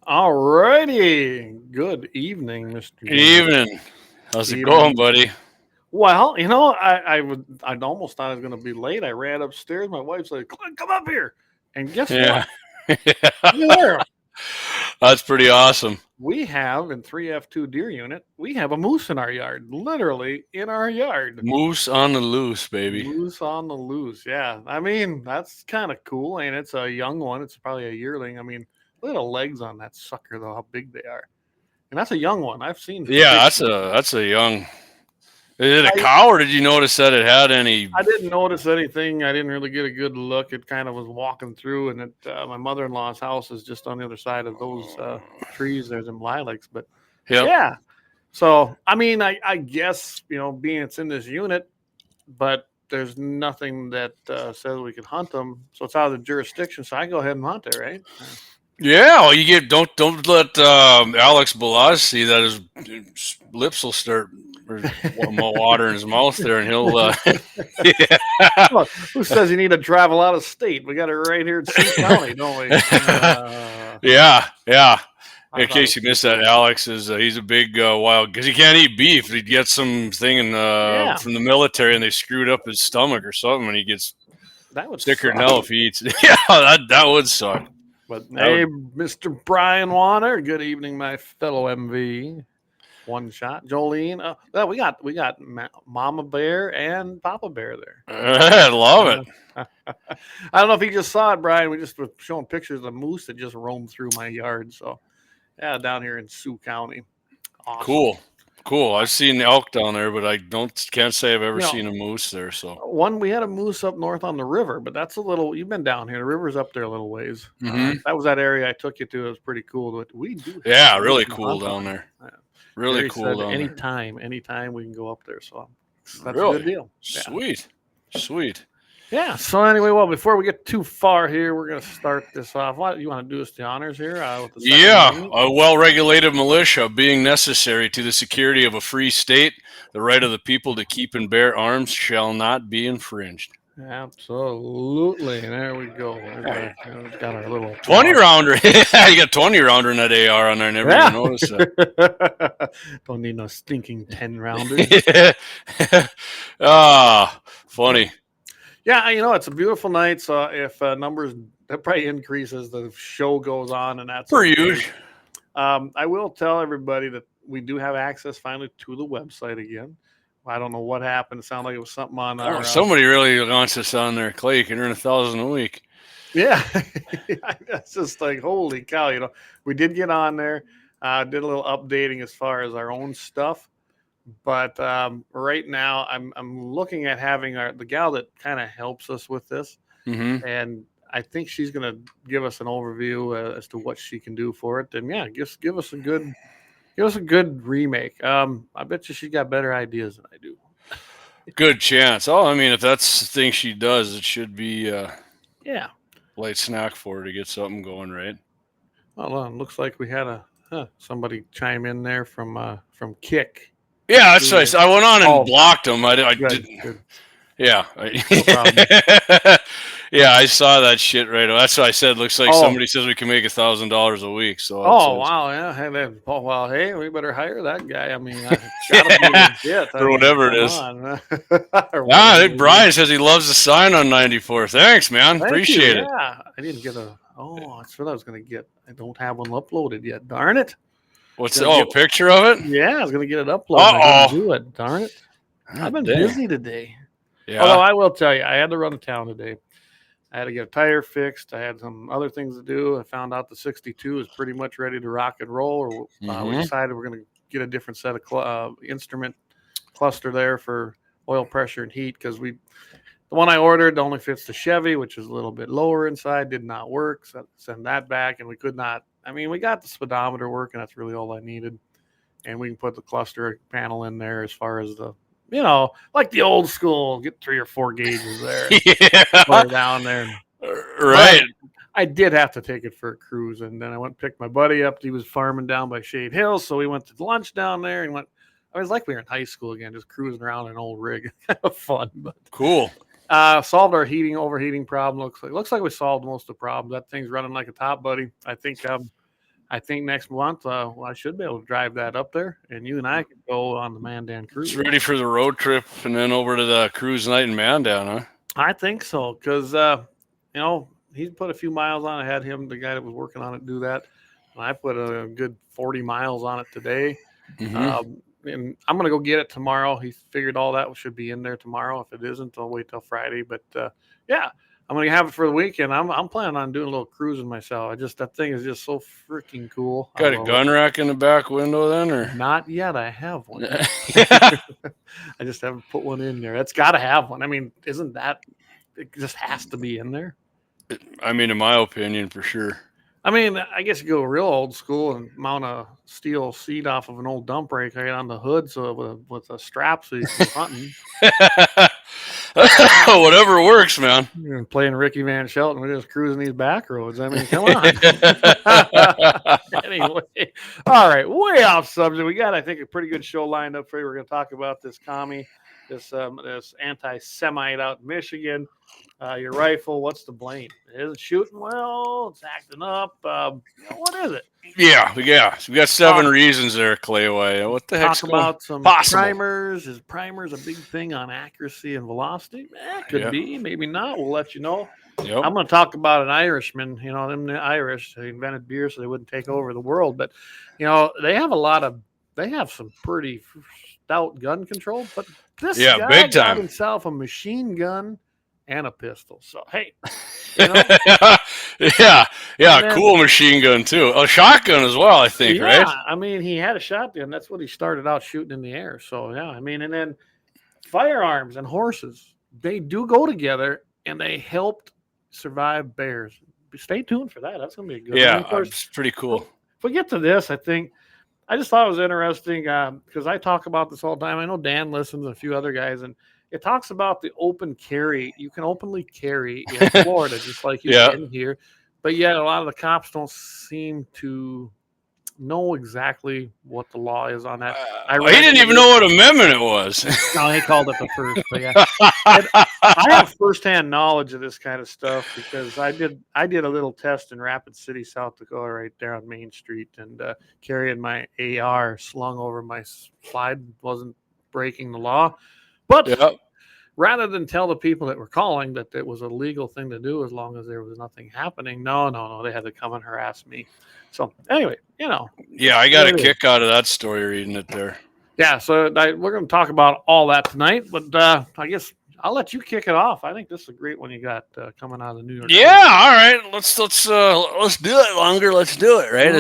All righty. Good evening, Mr. James. Evening. How's it going, Evening. buddy? Well, I'd almost thought I was going to be late. I ran upstairs. My wife's like, "Clint, come up here." And guess what? Yeah. You're there. That's pretty awesome. We have in 3F2 deer unit, we have a moose in our yard, literally in our yard. Moose on the loose, baby. Moose on the loose. Yeah. I mean, that's kind of cool. And it's a young one. It's probably a yearling. I mean, look at the legs on that sucker, though, how big they are. And that's a young one. I've seen Yeah, big. that's a young. Is it a I, cow, or did you notice that it had any? I didn't notice anything. I didn't really get a good look. It kind of was walking through, and my mother-in-law's house is just on the other side of those trees. There's some lilacs, but Yep. yeah. So I mean, I guess being it's in this unit, but there's nothing that says we can hunt them, so it's out of the jurisdiction. So I go ahead and hunt it, right? Yeah. Well, you get don't let Alex Balaz see that his lips will start more water in his mouth there, and he'll. Yeah. Look, who says you need to travel out of state? We got it right here in Sioux County, don't we? Yeah. Yeah. I In thought case it you was missed that, Alex is he's a big wild because he can't eat beef. He gets some thing Yeah. from the military, and they screwed up his stomach or something, and he gets that would sicker than suck. hell if he eats. Yeah, that would suck. But That hey, would, Mr. Brian Warner, good evening, my fellow MV. One shot, Jolene. Well, we got Mama Bear and Papa Bear there. I love it. I don't know if he just saw it, Brian. We just were showing pictures of moose that just roamed through my yard. So yeah, down here in Sioux County. Awesome. Cool. I've seen elk down there, but I can't say I've ever You know, seen a moose there. So, we had a moose up north on the river, but that's a little. You've been down here. The river's up there a little ways. hmm That was that area I took you to. It was pretty cool. But we do. yeah, We really can cool hunt on down it. there. Yeah. Really Gary cool said down there. anytime we can go up there. So that's a Really good deal. Yeah. sweet. Yeah. So anyway, well, before we get too far here, we're gonna start this off. What you want to do us the honors here with the second Yeah, amendment? a well-regulated militia being necessary to the security of a free state, the right of the people to keep and bear arms shall not be infringed. Absolutely. There we go. We've got our little 20 applause. rounder. Yeah, you got 20 rounder in that AR on there. I never Yeah. even noticed that. Don't need no stinking 10 rounders. Funny. Yeah, it's a beautiful night. So if numbers that probably increase as the show goes on, and that's Per okay. usual. I will tell everybody that we do have access finally to the website again. I don't know what happened. It sounded like it was something on our. Somebody really wants us on there, Clay. You can earn $1,000 a week. Yeah, that's just like holy cow. We did get on there, did a little updating as far as our own stuff, but right now I'm looking at having the gal that kind of helps us with this, Mm-hmm. and I think she's going to give us an overview as to what she can do for it. And yeah, just give us a good remake. I bet you she's got better ideas than I do. Good chance. Oh, I mean, if that's the thing she does, it should be Yeah. light snack for her to get something going, right? Well, it looks like we had somebody chime in there from Kick. Yeah, that's what I said. I went on and blocked them. I Good, didn't. good. Yeah. No problem. Yeah, I saw that shit right away. That's what I said. Looks like Oh. somebody says we can make $1,000 a week. So Oh wow, yeah. Hey, we better hire that guy. I mean, I gotta be legit. Or whatever it is. I I think Brian says he loves the sign on 94. Thanks, man. Thank Appreciate you. it. Yeah, I didn't get a. Oh, that's what I was gonna get. I don't have one uploaded yet. Darn it. What's Gonna a picture of it? Yeah, I was gonna get it uploaded. I didn't do it. Darn it. I've been Dang. busy today. Yeah. Although I will tell you, I had to run to town today. I had to get a tire fixed. I had some other things to do. I found out the 62 is pretty much ready to rock and roll. Or we Mhm. decided we're going to get a different set of instrument cluster there for oil pressure and heat because the one I ordered only fits the Chevy, which is a little bit lower inside. Did not work. So send that back, and we could not. I mean, we got the speedometer working. That's really all I needed, and we can put the cluster panel in there as far as the. Like the old school, get 3 or 4 gauges there, Yeah. put it down there. Right. But I did have to take it for a cruise, and then I went and picked my buddy up. He was farming down by Shade Hills, so we went to lunch down there and went. I was like we were in high school again, just cruising around in an old rig. Kind of fun, but Cool. solved our overheating problem. Looks like we solved most of the problems. That thing's running like a top, buddy. I think I think next month, well, I should be able to drive that up there, and you and I could go on the Mandan It's cruise. ready for the road trip and then over to the cruise night in Mandan, huh? I think so, because he's put a few miles on. I had him, the guy that was working on it, do that, and I put a good 40 miles on it today. Mm-hmm. And I'm gonna go get it tomorrow. He figured all that should be in there tomorrow. If it isn't, I'll wait till Friday. But yeah, I'm gonna have it for the weekend. I'm planning on doing a little cruising myself. That thing is just so freaking cool. Got a gun rack in the back window then, or Not yet. I have one. I just haven't put one in there. It's got to have one. I mean, isn't that? It just has to be in there. I mean, in my opinion, for sure. I mean, I guess you go real old school and mount a steel seat off of an old dump brake right on the hood, so with a strap so you can hunting. Whatever works, man. You're playing Ricky Van Shelton. We're just cruising these back roads. I mean, come on. Anyway, all right, way off subject. We got, I think, a pretty good show lined up for you. We're going to talk about this commie, this anti-Semite out in Michigan. Your rifle, what's the blame? It isn't shooting well. It's acting up. What is it? Yeah. So we got 7 reasons there, Clay. Why? What the heck's Talk going about some possible? primers. Is primers a big thing on accuracy and velocity? Could be, maybe not. We'll let you know. Yep. I'm going to talk about an Irishman. You know, them Irish, they invented beer so they wouldn't take over the world. But, they have some pretty stout gun control. But this guy big got time. himself a machine gun and a pistol. So, hey. Yeah, cool machine gun too. A shotgun as well, I think, right? Yeah, I mean, he had a shotgun. That's what he started out shooting in the air. So, yeah, I mean, and then firearms and horses, they do go together, and they helped survive bears. Stay tuned for that. That's going to be a good one. Yeah, Of course, it's pretty cool. If we get to this, I just thought it was interesting because I talk about this all the time. I know Dan listens and a few other guys, and it talks about the open carry. You can openly carry in Florida, just like you can here. But yet a lot of the cops don't seem to know exactly what the law is on that. He didn't even know what amendment it was. No, he called it the first. But yeah, I have firsthand knowledge of this kind of stuff because I did a little test in Rapid City, South Dakota, right there on Main Street, and carrying my AR slung over my slide wasn't breaking the law. But rather than tell the people that were calling that it was a legal thing to do as long as there was nothing happening, no, they had to come and harass me. So anyway, Yeah, I got a kick out of that story reading it there. Yeah, so we're going to talk about all that tonight, but I guess I'll let you kick it off. I think this is a great one you got coming out of New York. Yeah, all right. Let's do it longer. Let's do it, right?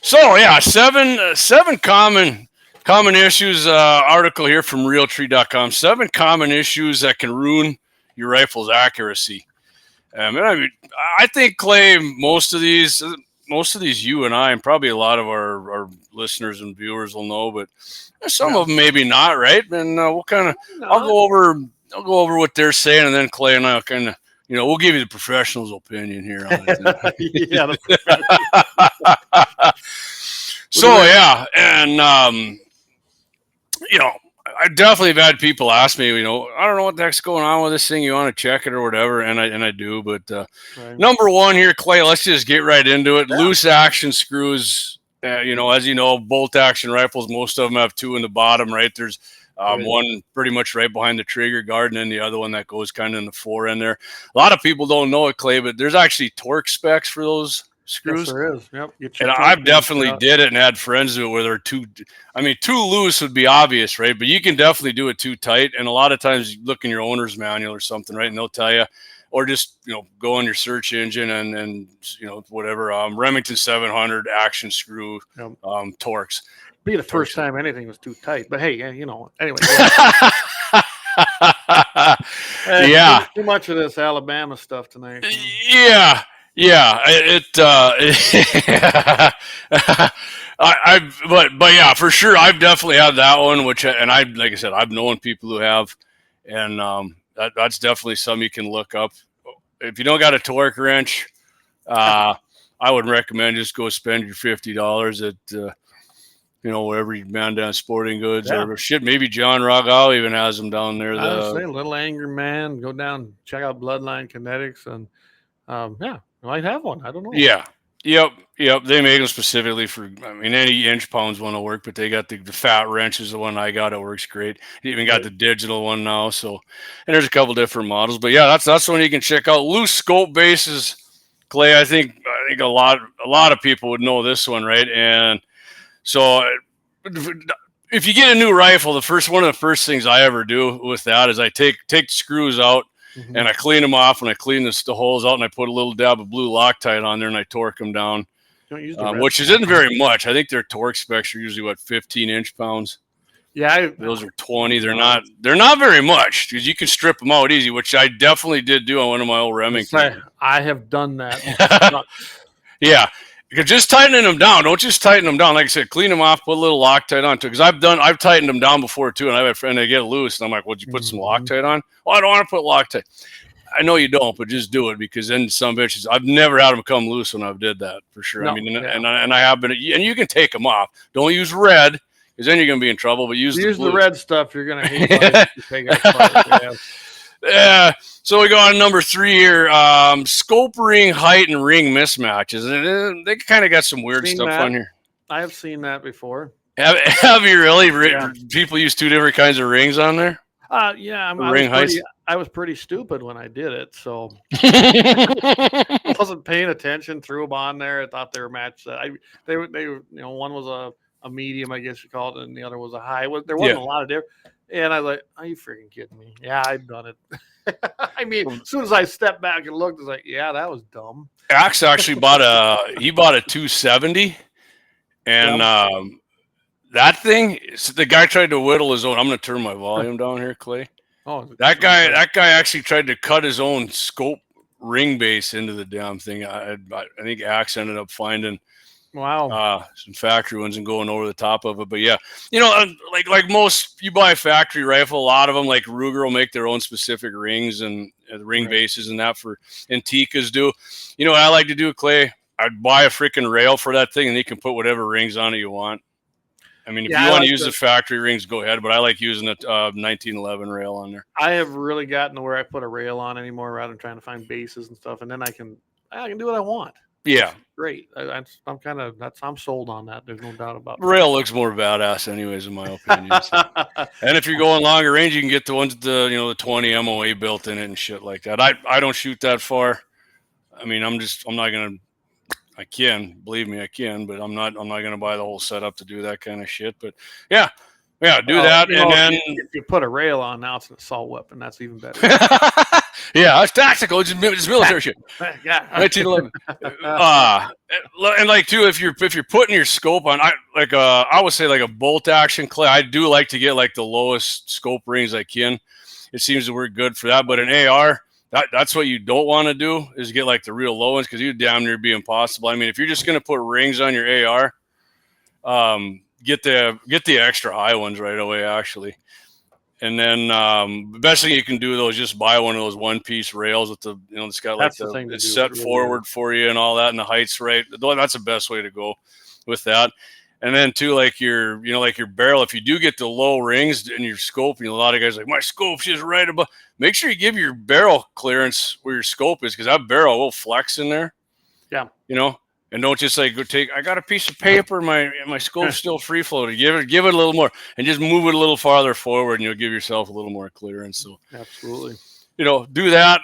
So yeah, seven common issues article here from realtree.com. 7 common issues that can ruin your rifle's accuracy. I think, Clay, most of these you and I, and probably a lot of our listeners and viewers will know, but some of them maybe not, right? And we'll kind of I'll go over what they're saying, and then Clay and I'll kind of we'll give you the professional's opinion here on it. Yeah. So yeah, and I definitely have had people ask me, I don't know what the heck's going on with this thing. You want to check it or whatever, and I do. But number one here, Clay, let's just get right into it. Yeah. Loose action screws. As you know, bolt action rifles, most of them have 2 in the bottom, right? There's one pretty much right behind the trigger guard, and then the other one that goes kind of in the fore end there. A lot of people don't know it, Clay, but there's actually torque specs for those screws. Yes, there is. Yep. And I've definitely did it and had friends do it where they're too loose would be obvious, right? But you can definitely do it too tight. And a lot of times you look in your owner's manual or something, right? And they'll tell you, or just, go on your search engine and whatever, Remington 700 action screw, torques. Be the first time anything was too tight, but hey, anyway. Yeah. Too much of this Alabama stuff tonight. Yeah. But yeah, for sure, I've definitely had that one. Like I said, I've known people who have, and that's definitely something you can look up. If you don't got a torque wrench, I would recommend just go spend your $50 at wherever you man down Sporting Goods or shit. Maybe John Rogal even has them down there. I would say Little Angry Man. Go down, check out Bloodline Kinetics, and you might have one. I don't know. Yeah. Yep. They make them specifically for. I mean, any inch pounds one will work, but they got the fat wrench is the one I got. It works great. They even got the digital one now. So, and there's a couple different models, but yeah, that's one you can check out. Loose scope bases, Clay. I think a lot of people would know this one, right? And so, if you get a new rifle, one of the first things I ever do with that is I take the screws out. Mm-hmm. And I clean them off, and I clean the holes out, and I put a little dab of blue Loctite on there, and I torque them down, which isn't very much. I think their torque specs are usually 15 inch pounds. Yeah, those are 20. They're not very much because you can strip them out easy, which I definitely did do on one of my old Remington. I have done that. Yeah. Because just tightening them down, don't just tighten them down. Like I said, clean them off, put a little Loctite on too. Because I've tightened them down before too, and I've had a friend, they get loose, and I'm like, "Would you put some Loctite on?" Oh, I don't want to put Loctite. I know you don't, but just do it because then some bitches. I've never had them come loose when I've did that for sure. No, I mean, and I have been, and you can take them off. Don't use red because then you're gonna be in trouble. But use the red stuff. You're gonna hate life. You take it apart. Yeah. So we go on number 3 here. Scope ring height and ring mismatches. They kind of got some weird stuff on here. I have seen that before. Have you really? Yeah. People use 2 different kinds of rings on there? Yeah. I was pretty stupid when I did it, so I wasn't paying attention. Threw them on there. I thought they were matched. They were. One was a medium, I guess you call it, and the other was a high. There wasn't a lot of difference. And I was like, "Are you freaking kidding me?" Yeah, I've done it. I mean, as soon as I stepped back and looked, I was like, "Yeah, that was dumb." Axe actually bought a 270, and that thing. The guy tried to whittle his own. I'm going to turn my volume down here, Clay. Oh, that guy actually tried to cut his own scope ring base into the damn thing. I think Axe ended up finding some factory ones and going over the top of it. But yeah, like most, you buy a factory rifle, a lot of them like Ruger will make their own specific rings and ring bases and that for Antikas do. You know what I like to do, Clay? I'd buy a freaking rail for that thing and you can put whatever rings on it you want. I mean, if you want to use the factory rings, go ahead. But I like using a 1911 rail on there. I have really gotten to where I put a rail on anymore rather than trying to find bases and stuff. And then I can do what I want. Yeah. It's great. I'm sold on that. There's no doubt about it. Rail looks more badass anyways, in my opinion. So. And if you're going longer range, you can get the ones with the 20 MOA built in it and shit like that. I don't shoot that far. I mean, I'm not going to, I can, believe me, I can, but I'm not going to buy the whole setup to do that kind of shit. But yeah, do that. And then if you put a rail on, now it's an assault weapon. That's even better. Yeah, it's tactical. It's military shit. Yeah, 1911. And like too, if you're putting your scope on, I would say like a bolt action Clay. I do like to get like the lowest scope rings I can. It seems to work good for that. But an AR, that's what you don't want to do is get like the real low ones because you damn near be impossible. I mean, if you're just gonna put rings on your AR, get the extra high ones right away actually. And then the best thing you can do though is just buy one of those one-piece rails with the it's got like it's set forward for you and all that, and the height's right. That's the best way to go with that. And then too, like your barrel, if you do get the low rings in your scope, a lot of guys are like my scope's just right above. Make sure you give your barrel clearance where your scope is because that barrel will flex in there. Yeah, And don't just like go take. I got a piece of paper. My scope's still free floating. Give it a little more, and just move it a little farther forward, and you'll give yourself a little more clearance. So absolutely, do that.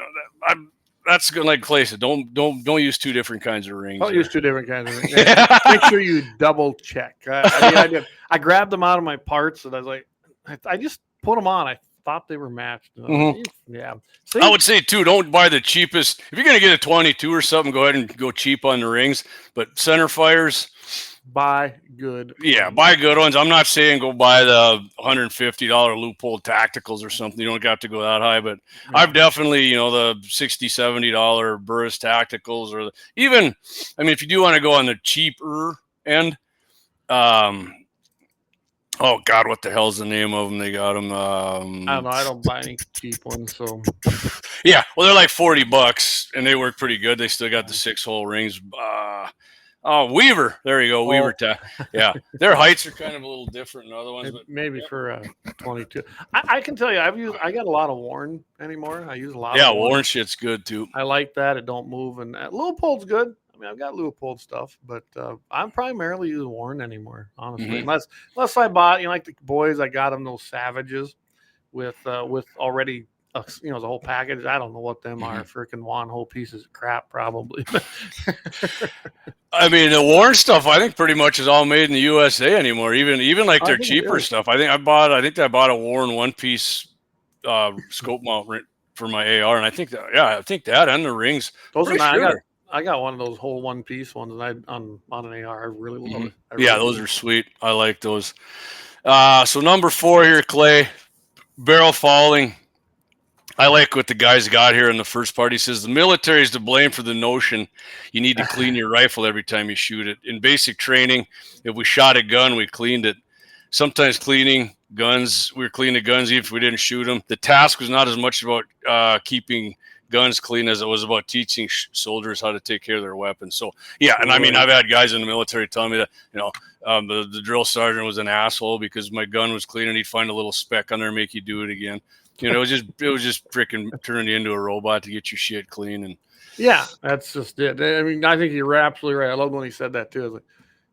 That's good. Like Clay said, don't use 2 different kinds of rings. Don't use 2 different kinds of rings. Yeah. Make sure you double check. I did. I grabbed them out of my parts, and I was like, I just put them on. I thought they were matched. Yeah. See? I would say too, don't buy the cheapest. If you're gonna get a 22 or something, go ahead and go cheap on the rings. But center fires, buy good. Yeah, buy good ones. I'm not saying go buy the $150 loophole tacticals or something. You don't got to go that high, but I've definitely the $60, $70 Burris tacticals, or even, I mean, if you do want to go on the cheaper end, oh God, what the hell's the name of them? They got them. I don't know. I don't buy any cheap ones, so. Yeah, well, they're like $40, and they work pretty good. They still got the 6-hole rings. Weaver. There you go, Weaver. Yeah, their heights are kind of a little different than other ones, but maybe for 22. I can tell you, I got a lot of Warren anymore. I use a lot. Yeah, Warren shit's good too. I like that. It don't move, and Leupold's good. I mean, I've got Leupold stuff, but I'm primarily using Warren anymore, honestly. Mhm. Unless I bought, like the boys, I got them those Savages with already the whole package. I don't know what them are, freaking one whole pieces of crap probably. I mean, the Warren stuff I think pretty much is all made in the USA anymore. Even like I their think it cheaper is. stuff. I bought a Warren one piece scope mount for my AR, and I think that and the rings. Those are Pretty not. sure. I got one of those whole one piece ones that on an AR. I really love it. Yeah, those are sweet. I like those. So number 4 here, Clay, barrel falling. I like what the guys got here in the first part. He says the military is to blame for the notion you need to clean your rifle every time you shoot it. In basic training, if we shot a gun, we cleaned it. Sometimes cleaning guns, we were cleaning the guns even if we didn't shoot them. The task was not as much about keeping guns clean as it was about teaching soldiers how to take care of their weapons. So yeah, and I mean, I've had guys in the military tell me that the drill sergeant was an asshole because my gun was clean and he'd find a little speck on there and make you do it again. It was just freaking turning you into a robot to get your shit clean. And yeah, that's just it. I mean, I think you're absolutely right. I love when he said that too. Like,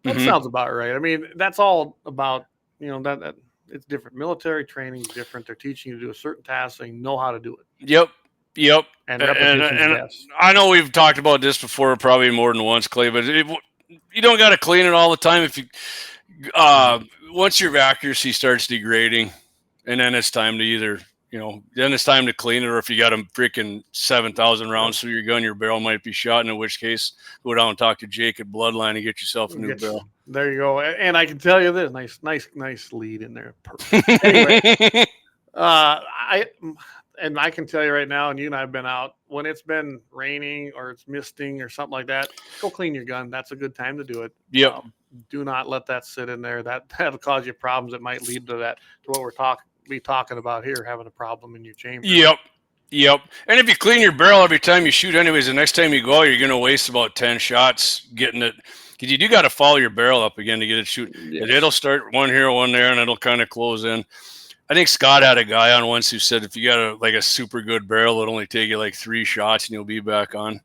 that sounds about right. I mean, that's all about that it's different. Military training is different. They're teaching you to do a certain task, so you know how to do it. Yep. And I know we've talked about this before, probably more than once, Clay. But you don't got to clean it all the time. If you once your accuracy starts degrading, and then it's time to either then it's time to clean it, or if you got a freaking 7,000 rounds through your gun, your barrel might be shot. In which case, go down and talk to Jake at Bloodline and get yourself a new barrel. There you go. And I can tell you this nice lead in there. Perfect. Anyway, I can tell you right now, and you and I have been out when it's been raining or it's misting or something like that. Go clean your gun. That's a good time to do it. Yep. Do not let that sit in there. That'll cause you problems. It might lead to what we're talking about here, having a problem in your chamber. Yep. And if you clean your barrel every time you shoot, anyways, the next time you go, you're going to waste about 10 shots getting it. Because you do got to follow your barrel up again to get it shoot. Yes. It'll start one here, one there, and it'll kind of close in. I think Scott had a guy on once who said if you got a super good barrel, it'll only take you like 3 shots and you'll be back on.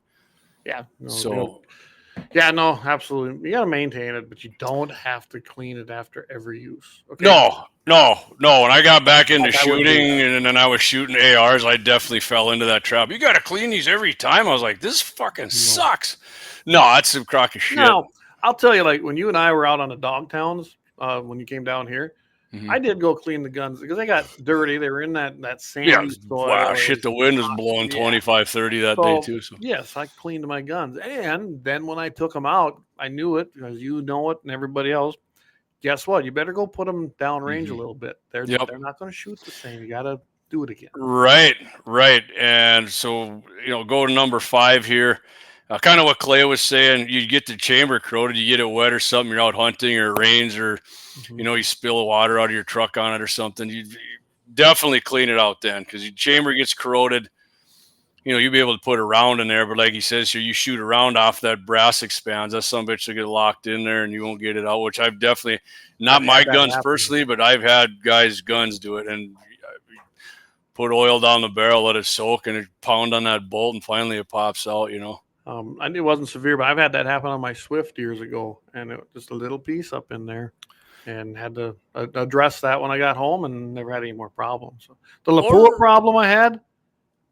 Yeah. No, absolutely. You got to maintain it, but you don't have to clean it after every use. Okay? No. When I got back into shooting and then I was shooting ARs, I definitely fell into that trap. You got to clean these every time. I was like, this fucking sucks. No, that's a crock of shit. No, I'll tell you, like when you and I were out on the dog towns, when you came down here, I did go clean the guns because they got dirty. They were in that sandy soil. Wow, shit, the wind was blowing 25, 30 that day too. So. Yes, I cleaned my guns. And then when I took them out, I knew it because you know it and everybody else. Guess what? You better go put them down range a little bit. They're not going to shoot the same. You got to do it again. Right. And so, go to number 5 here. Kind of what Clay was saying, you get the chamber corroded, you get it wet or something, you're out hunting or it rains or, you spill water out of your truck on it or something. You definitely clean it out then because your chamber gets corroded. You'll be able to put a round in there, but like he says here, you shoot a round off, that brass expands. That some bitch will get locked in there and you won't get it out, which I've definitely, not my guns personally, but I've had guys' guns do it and put oil down the barrel, let it soak and it pound on that bolt and finally it pops out, I knew it wasn't severe, but I've had that happen on my Swift years ago, and it was just a little piece up in there, and had to address that when I got home, and never had any more problems. So the Lapua problem I had,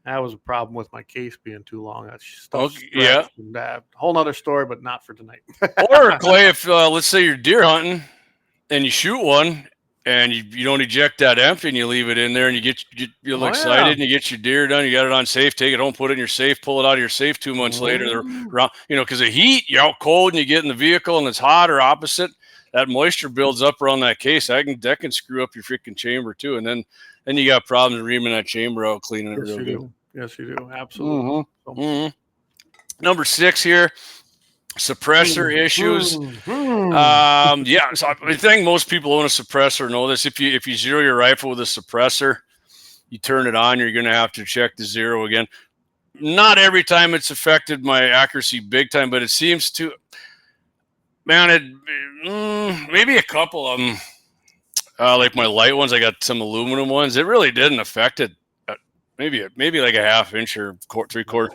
that was a problem with my case being too long. That stuff whole nother story, but not for tonight. Or Clay, if let's say you're deer hunting and you shoot one. And you don't eject that empty and you leave it in there and you get excited and you get your deer done. You got it on safe, take it home, put it in your safe, pull it out of your safe 2 months later. Because of heat, you're out cold and you get in the vehicle and it's hot or opposite. That moisture builds up around that case. That can screw up your freaking chamber too. And then you got problems reaming that chamber out, cleaning it real good. Yes, you do. Absolutely. Number 6 here. Suppressor issues. So I think most people own a suppressor know this. If you zero your rifle with a suppressor, you turn it on, you're going to have to check the zero again. Not every time it's affected my accuracy big time, but it seems to. Man, maybe a couple of them, like my light ones. I got some aluminum ones. It really didn't affect it. Maybe like a half inch or 3/4.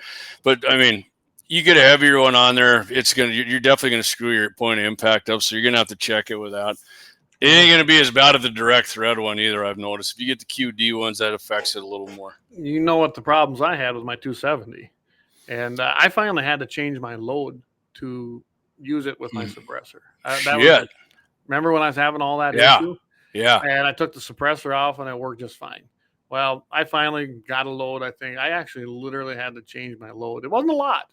But I mean, you get a heavier one on there, you're definitely gonna screw your point of impact up. So you're gonna have to check it with that. It ain't gonna be as bad as the direct thread one either. I've noticed. If you get the QD ones, that affects it a little more. You know what the problems I had with my 270, and I finally had to change my load to use it with my suppressor. That was like, remember when I was having all that issue? Yeah. And I took the suppressor off and it worked just fine. Well, I finally got a load. I think I actually literally had to change my load. It wasn't a lot,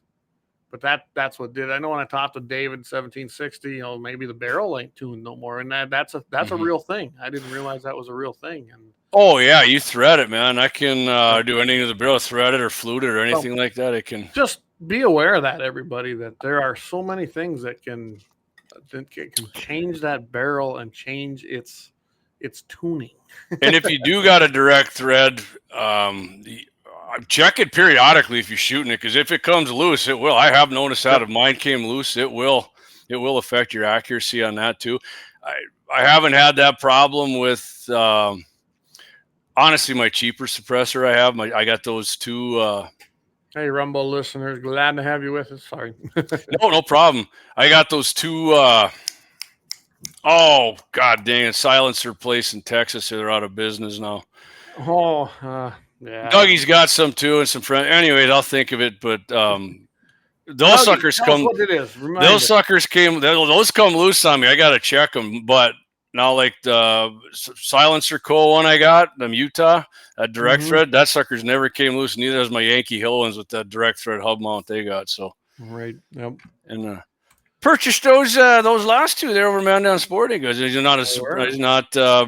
but that's what did it. I know when I talked to David 1760, maybe the barrel ain't tuned no more, and that's a real thing. I didn't realize that was a real thing. And oh yeah, you thread it, man. I can do anything to the barrel, thread it or flute it or anything like that. It can just be aware of that, everybody. That there are so many things that can change that barrel and change its tuning. And if you do got a direct thread, check it periodically if you're shooting it, because if it comes loose, it will. I have noticed that if mine came loose, it will affect your accuracy on that too. I haven't had that problem with honestly my cheaper suppressor. I got those two. Hey, Rumble listeners, glad to have you with us. Sorry. No problem. I got those two. Oh god dang it! Silencer place in Texas. They're out of business now. Oh, yeah. Dougie's got some too, and some friends. Anyways, I'll think of it. But those suckers come. What it is. Those suckers came. Those come loose on me. I gotta check them. But now, like the Silencer Co. one I got, them Utah, that direct thread, that sucker's never came loose. Neither has my Yankee Hill ones with that direct thread hub mount they got. So right. Yep. And purchased those last two there over Man Down Sporting Goods. He's not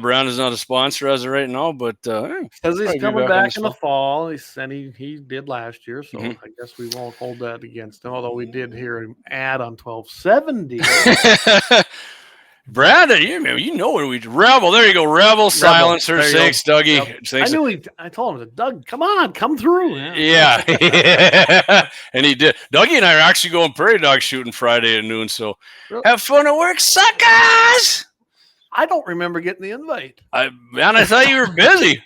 Brand is not a sponsor as of right now, but because he's coming back in the fall. He did last year, so I guess we won't hold that against him. Although we did hear him ad on 1270. Brandon, you know where we Rebel. There you go, Rebel Silencer. Thanks, Dougie. Yep. Thanks. I told him, Doug, come through. Yeah. And he did. Dougie and I are actually going prairie dog shooting Friday at noon. So have fun at work, suckers. I don't remember getting the invite. I thought you were busy.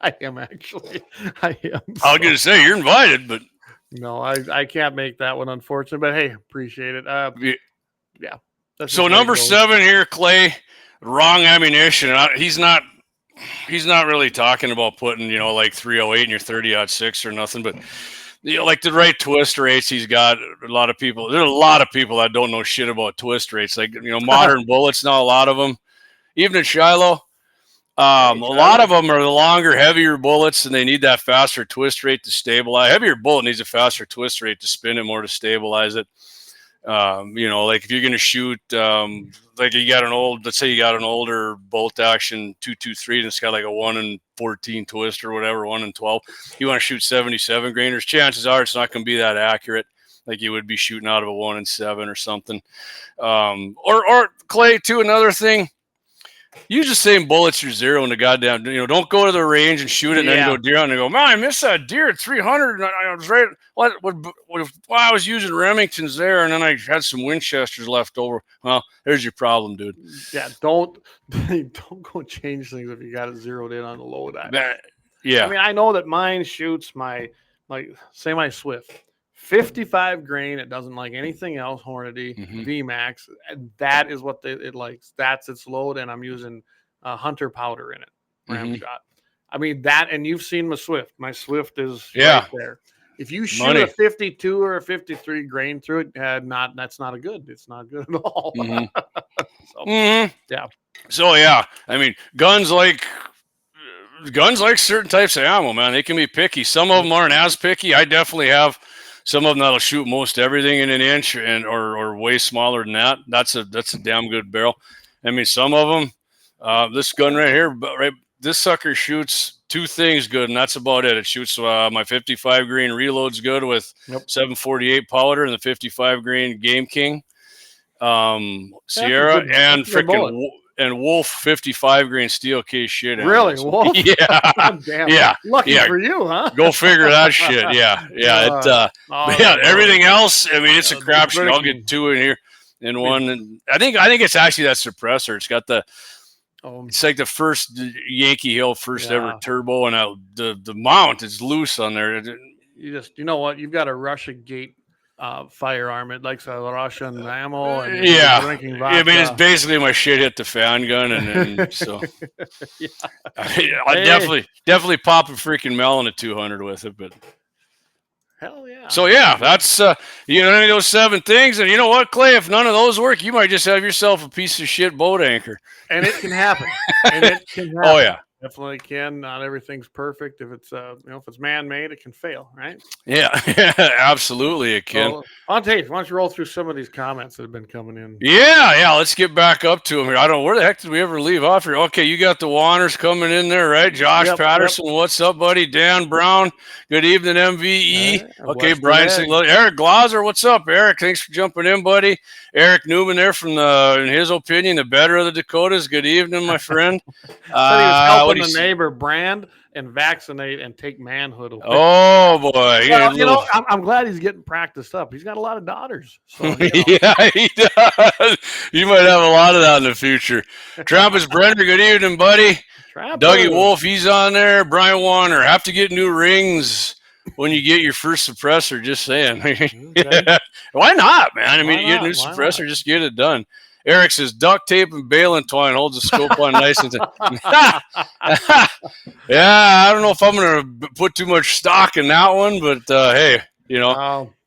I am actually. I am. I was going to say you're invited, but no, I can't make that one, unfortunately. But hey, appreciate it. Yeah. So number 7 here, Clay, wrong ammunition. He's not really talking about putting, like 308 in your 30-06 or nothing, but like the right twist rates he's got. There's a lot of people that don't know shit about twist rates. Like, modern bullets now, a lot of them, even in Shiloh, a lot of them are the longer, heavier bullets, and they need that faster twist rate to stabilize. A heavier bullet needs a faster twist rate to spin it more to stabilize it. Like if you're going to shoot, like let's say you got an older bolt action 223 and it's got like a 1 in 14 twist or whatever, 1 in 12. You want to shoot 77 grainers. Chances are it's not going to be that accurate. Like you would be shooting out of a 1 in 7 or something. Or Clay too. Another thing, use the same bullets you're zeroing the goddamn. Don't go to the range and shoot it and then go deer on and go, man, I missed that deer at 300. And I was right. What I was using Remingtons there, and then I had some Winchesters left over. Well, there's your problem, dude. Yeah, don't go change things if you got it zeroed in on the load. Yeah. I mean, I know that mine shoots my Swift. 55 grain. It doesn't like anything else. Hornady, VMAX. That is what it likes. That's its load, and I'm using Hunter powder in it. Ram shot. I mean that, and you've seen my Swift. My Swift is right there. If you shoot a 52 or a 53 grain through it, that's not a good. It's not good at all. Yeah. So yeah, I mean, guns like certain types of ammo, man. They can be picky. Some of them aren't as picky. I definitely have some of them that'll shoot most everything in an inch or way smaller than that. That's a damn good barrel. I mean, some of them, this gun right here, this sucker shoots 2 things good, and that's about it. It shoots my 55 grain reloads good with 748 powder and the 55 grain Game King Sierra and freaking and Wolf 55 grain steel case shit. Really? Wolf? Yeah. Damn. Yeah. Lucky for you, huh? Go figure that shit. Yeah. Yeah. Everything else, I mean, it's a crapshoot. I'll get 2 in here in one. And I think it's actually that suppressor. It's got it's like the first Yankee Hill ever turbo, and the mount is loose on there. You know what? You've got a Russia Gate firearm. It likes a Russian ammo and drinking vodka. I mean, it's basically my shit hit the fan gun, and so Yeah. I definitely pop a freaking melon at 200 with it, but. Hell yeah. So yeah, that's any of those 7 things, and you know what, Clay? If none of those work, you might just have yourself a piece of shit boat anchor. And it can happen. Oh yeah, definitely can. Not everything's perfect. If it's if it's man-made, it can fail, right? Yeah, absolutely, it can. So, why don't you roll through some of these comments that have been coming in? Yeah. Let's get back up to them here. I don't know where the heck did we ever leave off here. Okay, you got the Wanners coming in there, right? Josh Patterson, what's up, buddy? Dan Brown, good evening, MVE. Okay, Brian saying, Eric Glauser, what's up, Eric? Thanks for jumping in, buddy. Eric Newman there from in his opinion, the better of the Dakotas. Good evening, my friend. Said he was helping the neighbor brand and vaccinate and take manhood away. Oh boy! Well, I'm glad he's getting practiced up. He's got a lot of daughters. So, Yeah, he does. You might have a lot of that in the future. Travis Brenner, good evening, buddy. Dougie Wolf, he's on there. Brian Warner, have to get new rings when you get your first suppressor. Just saying. Okay. Why not, man? I mean, you get a new suppressor, just get it done. Eric says duct tape and baling twine holds the scope on nice and yeah, I don't know if I'm going to put too much stock in that one, but hey,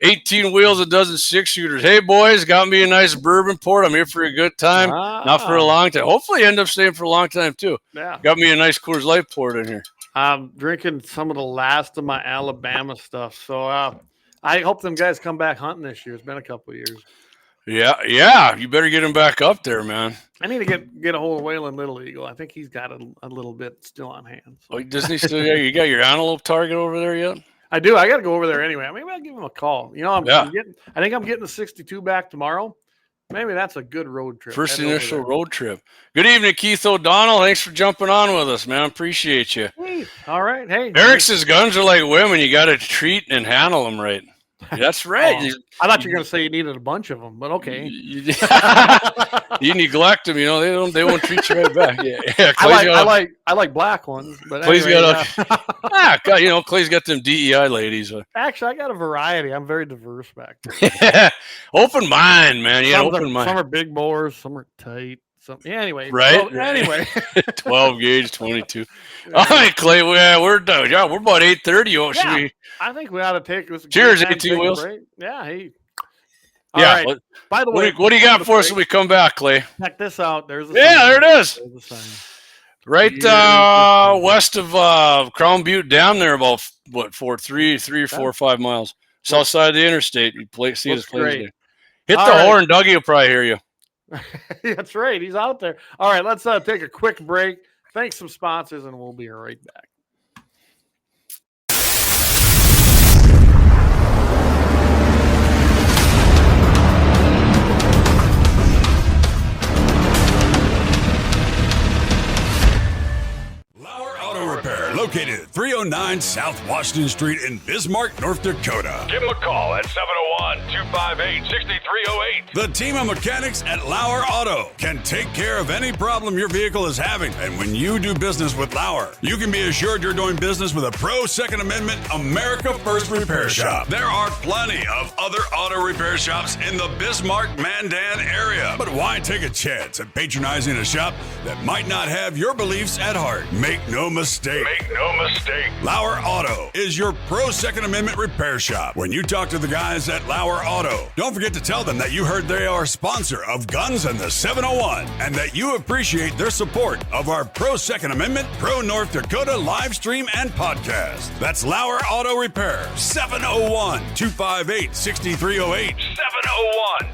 18 wheels, a dozen 6-shooters. Hey, boys, got me a nice bourbon port. I'm here for a good time, not for a long time. Hopefully end up staying for a long time, too. Yeah. Got me a nice Coors Light port in here. I'm drinking some of the last of my Alabama stuff, so I hope them guys come back hunting this year. It's been a couple of years. Yeah. You better get him back up there, man. I need to get a hold of Waylon Little Eagle. I think he's got a little bit still on hand. So. Oh, doesn't he still? You got your antelope target over there yet? I do. I got to go over there anyway. Maybe I'll give him a call. I think I'm getting the 62 back tomorrow. Maybe that's a good road trip. First initial road trip. Good evening, Keith O'Donnell. Thanks for jumping on with us, man. Appreciate you. All right. Hey, Eric says guns are like women. You got to treat and handle them right. That's right. I thought you were going to say you needed a bunch of them, but okay. You neglect them, they won't treat you right back. Yeah. I like black ones, but Clay's Clay's got them DEI ladies. Actually, I got a variety. I'm very diverse back there. Open mind, man. Open mind. Some are big bores, some are tight. Anyway, right? So, anyway, 12 gauge, 22. All right, Clay. We're done. Yeah, we're about 8:30. I think we ought to take this. Cheers, 18 wheels. Yeah. Hey. All right. By the way, what do you got for us when we come back, Clay? Check this out. There's a sign. There it is. There's a sign. Right west of Crown Butte Dam there, about what, 3 or 4 or 5 miles south side of the interstate. You see his place there. Hit the horn, Dougie will probably hear you. That's right. He's out there. All right, let's take a quick break. Thanks some sponsors, and we'll be right back. LAUER Auto Repair, located at 309 South Washington Street in Bismarck, North Dakota. Give them a call at 701-258-6308. The team of mechanics at LAUER Auto can take care of any problem your vehicle is having. And when you do business with LAUER, you can be assured you're doing business with a pro Second Amendment America First repair shop. There are plenty of other auto repair shops in the Bismarck-Mandan area. But why take a chance at patronizing a shop that might not have your beliefs at heart? Make no mistake. LAUER Auto is your pro Second Amendment repair shop. When you talk to the guys at LAUER Auto, don't forget to tell them that you heard they are a sponsor of Guns and the 701 and that you appreciate their support of our pro Second Amendment, pro North Dakota live stream and podcast. That's LAUER Auto Repair, 701-258-6308.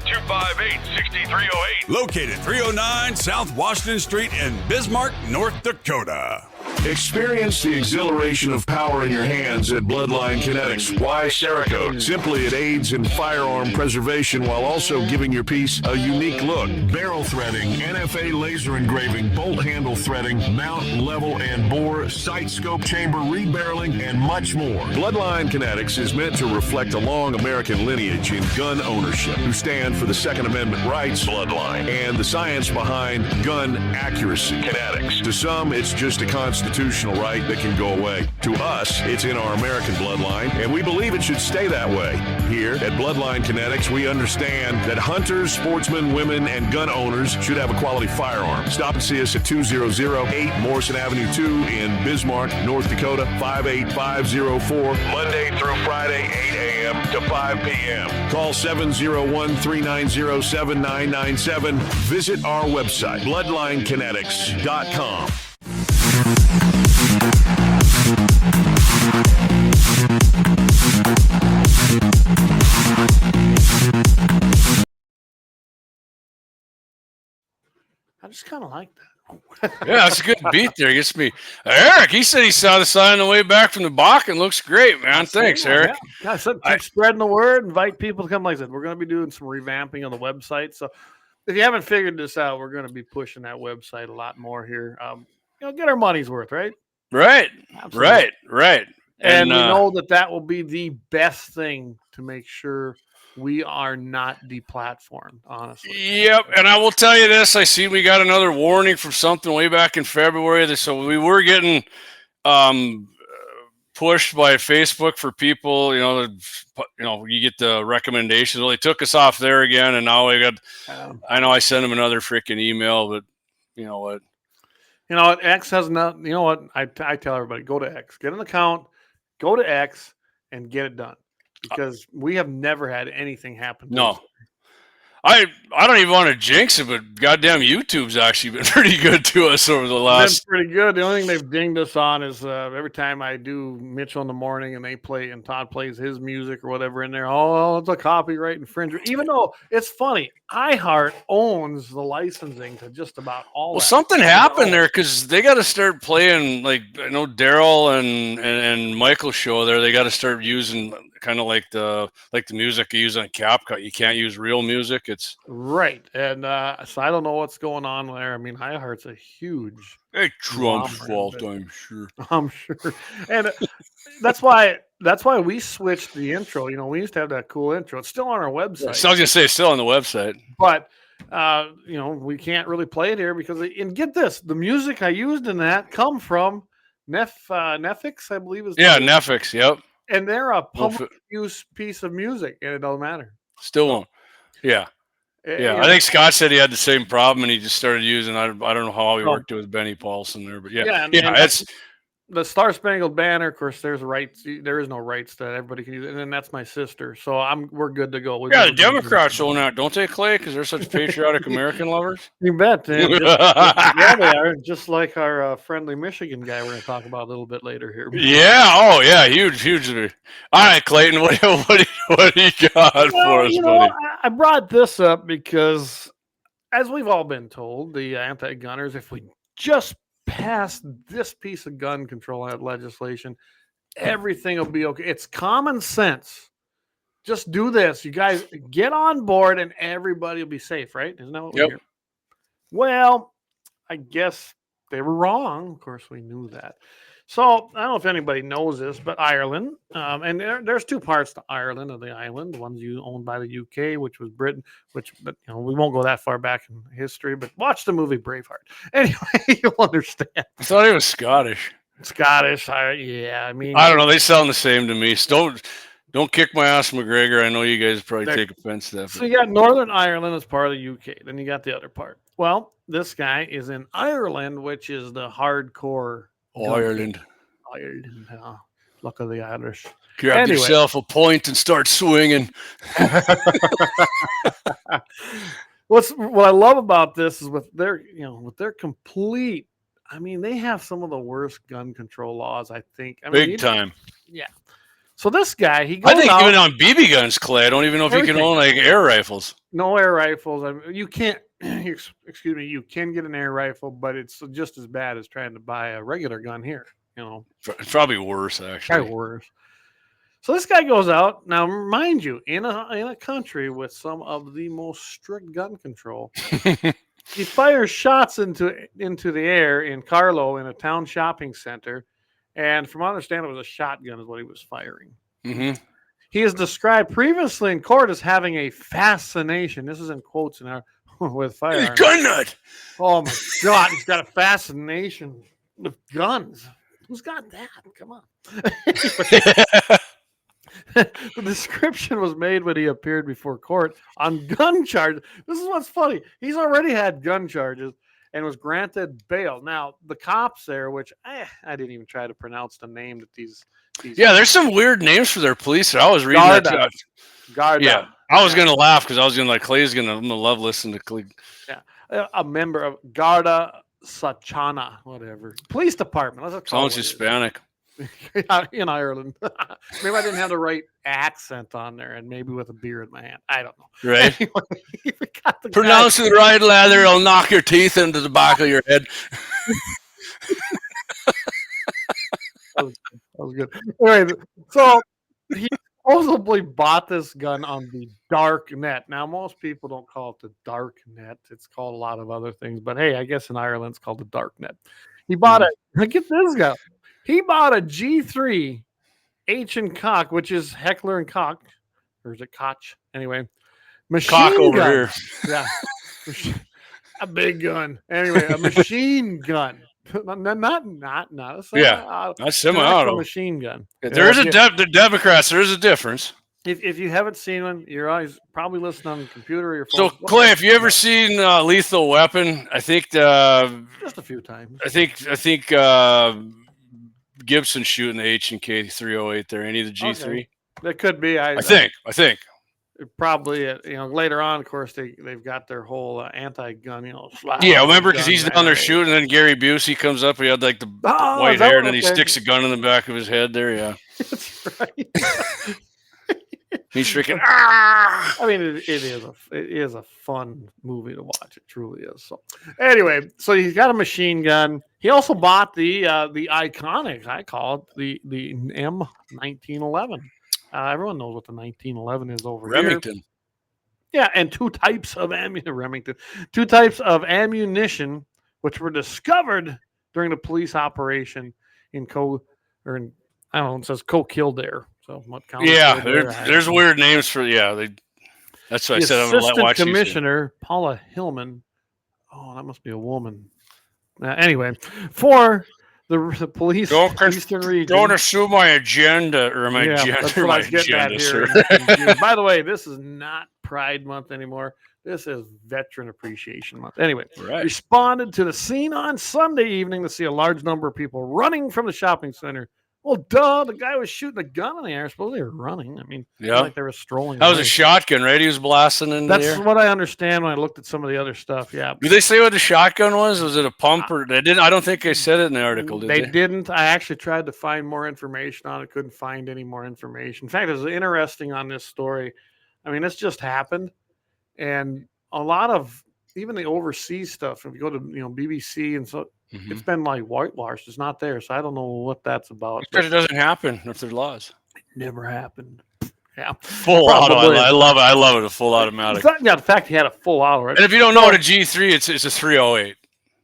701-258-6308. Located 309 South Washington Street in Bismarck, North Dakota. Experience the exhilaration of power in your hands at Bloodline Kinetics. Why Cerakote? Simply, it aids in firearm preservation while also giving your piece a unique look. Barrel threading, NFA laser engraving, bolt handle threading, mount, level, and bore, sight scope chamber rebarreling, and much more. Bloodline Kinetics is meant to reflect a long American lineage in gun ownership, who stand for the Second Amendment rights, Bloodline, and the science behind gun accuracy. Kinetics. To some, it's just a constant constitutional right that can go away. To us, it's in our American bloodline, and we believe it should stay that way. Here at Bloodline Kinetics, we understand that hunters, sportsmen, women, and gun owners should have a quality firearm. Stop and see us at 2008 Morrison Avenue 2 in Bismarck, North Dakota, 58504, Monday through Friday, 8 a.m. to 5 p.m. Call 701-390-7997. Visit our website, bloodlinekinetics.com. I just kind of like that. Yeah, that's a good beat there. Gets me. Eric, he said he saw the sign on the way back from the Bakken. Looks great, man. Thanks, Eric. Yeah, I said keep spreading the word. Invite people to come. Like I said, we're going to be doing some revamping on the website. So if you haven't figured this out, we're going to be pushing that website a lot more here. Get our money's worth, right? Right. Absolutely. Right. And we know that will be the best thing to make sure we are not deplatformed, honestly. Yep, and I will tell you this. I see we got another warning from something way back in February. So we were getting pushed by Facebook for people, you get the recommendations. Well, they took us off there again, and now we got I know I sent them another freaking email, but you know what? X has not, you know what? I tell everybody, go to X. Get an account, go to X, and get it done. Because we have never had anything happen to us. I don't even want to jinx it, but goddamn YouTube's actually been pretty good to us over the last. It's been pretty good. The only thing they've dinged us on is every time I do Mitchell in the morning and Todd plays his music or whatever in there. Oh, it's a copyright infringement. Even though it's funny, iHeart owns the licensing to just about all. Well, something happened there because they got to start playing, like I know Daryl and Michael's show there. They got to start using kind of like the music you use on CapCut. You can't use real music. It's right, and so I don't know what's going on there. I mean, iHeart's a huge. It's Trump's fault, I'm sure. I'm sure, and that's why we switched the intro. We used to have that cool intro. It's still on our website. So I was gonna say it's still on the website, but we can't really play it here because. And get this, the music I used in that come from Netflix, I believe is. Yeah, Netflix. Yep. And they're a public use piece of music, and it don't matter. Still won't. Yeah. I think Scott said he had the same problem, and he just started using. I don't know how he worked it with Benny Paulson there, but and it's the Star Spangled Banner. Of course, there's rights. There is no rights to that. Everybody can use it, and then that's my sister. So we're good to go. The Democrats own that, don't they, Clay? Because they're such patriotic American lovers. You bet. They are. Just like our friendly Michigan guy. We're going to talk about a little bit later here. Yeah. Oh, yeah. Huge. All right, Clayton. What do you got for us, buddy? I brought this up because, as we've all been told, the anti-gunners, if we just pass this piece of gun control legislation, everything will be okay. It's common sense. Just do this. You guys get on board and everybody will be safe, right? Isn't that what we hear? Well, I guess they were wrong. Of course, we knew that. So I don't know if anybody knows this, but Ireland, and there's two parts to Ireland of the island. One's owned by the UK, which was Britain, but we won't go that far back in history. But watch the movie Braveheart. Anyway, you'll understand. I thought he was Scottish. I mean, I don't know. They sound the same to me. So don't kick my ass, McGregor. I know you guys probably take offense to that. So you got Northern Ireland as part of the UK. Then you got the other part. Well, this guy is in Ireland, which is the hardcore. Ireland. Look at the Irish. Grab yourself a point and start swinging. What I love about this is with their complete. I mean, they have some of the worst gun control laws. I think. Big time. Yeah. So this guy, he goes. I think even on BB guns, Clay. I don't even know if you can own like air rifles. No air rifles. I mean, you can't. Excuse me. You can get an air rifle, but it's just as bad as trying to buy a regular gun here. It's probably worse, actually. Probably worse. So this guy goes out now, mind you, in a country with some of the most strict gun control. He fires shots into the air in Carlow in a town shopping center, and from what I understand, it was a shotgun is what he was firing. Mm-hmm. He is described previously in court as having a fascination. This is in quotes with firearms. Gun nut. Oh my God, he's got a fascination with guns. Who's got that? Come on. The description was made when he appeared before court on gun charges. This is what's funny. He's already had gun charges and was granted bail. Now, the cops there, which I didn't even try to pronounce the name that these Yeah, there's some weird names for their police. I was reading that. Garda. Yeah, I was gonna laugh because I was gonna Clay's I'm gonna love listening to Clay. Yeah, a member of Garda Sachana, whatever police department. Let's call Sounds it Hispanic. in Ireland. Maybe I didn't have the right accent on there, and maybe with a beer in my hand. I don't know. Right. Anyway, we got the Pronounce guy. it right, lather. I'll knock your teeth into the back of your head. That was good. Anyway, so he supposedly bought this gun on the dark net. Now, most people don't call it the dark net. It's called a lot of other things. But hey, I guess in Ireland it's called the dark net. He bought it. Get this guy. He bought a G3 H and Cock, which is Heckler and Koch. Or is it Koch? Anyway. Machine Cock over gun. here. Yeah. A big gun. Anyway, a machine gun. Not a That's semi-auto. machine gun. There is the Democrats. There is a difference. If you haven't seen one, you're always probably listening on the computer or your phone. So Clay, have you ever seen Lethal Weapon? I think just a few times. I think Gibson's shooting the H&K 308 there. Any of the G3? Okay. That could be. I think. Probably, later on, of course, they've got their whole anti-gun, Yeah, remember because he's down there shooting, and then Gary Busey comes up. He had like the white hair, and then he sticks a gun in the back of his head there. Yeah, that's right. He's freaking. Ah! I mean, it is a fun movie to watch. It truly is. So, anyway, so he's got a machine gun. He also bought the iconic, I call it the M1911. Everyone knows what the 1911 is over Remington. here. Yeah, and two types of ammunition, which were discovered during the police operation in it says Kildare. So what county? Yeah, there's weird names for that's what I said. I'm gonna watch Commissioner Paula Hillman. Oh, that must be a woman. Anyway, for the police Eastern region. Don't assume my agenda or my agenda. That's what I was getting at here. By the way, this is not Pride Month anymore. This is Veteran Appreciation Month. Anyway, responded to the scene on Sunday evening to see a large number of people running from the shopping center. Well, duh, the guy was shooting a gun in the air. I suppose they were running. I mean, like they were strolling. That was a shotgun, right? He was blasting in the air. That's what I understand when I looked at some of the other stuff. Yeah. Did they say what the shotgun was? Was it a pump or they didn't? I don't think they said it in the article. Did they? They didn't. I actually tried to find more information on it. Couldn't find any more information. In fact, it was interesting on this story. I mean, this just happened, and a lot of even the overseas stuff. If you go to BBC and so. Mm-hmm. It's been like whitewashed. It's not there, so I don't know what that's about. Because it doesn't happen if there's laws. It never happened. Yeah, full auto. I love it. I love it. A full automatic. The fact he had a full auto. Right? And if you don't know what a G3, it's a 308.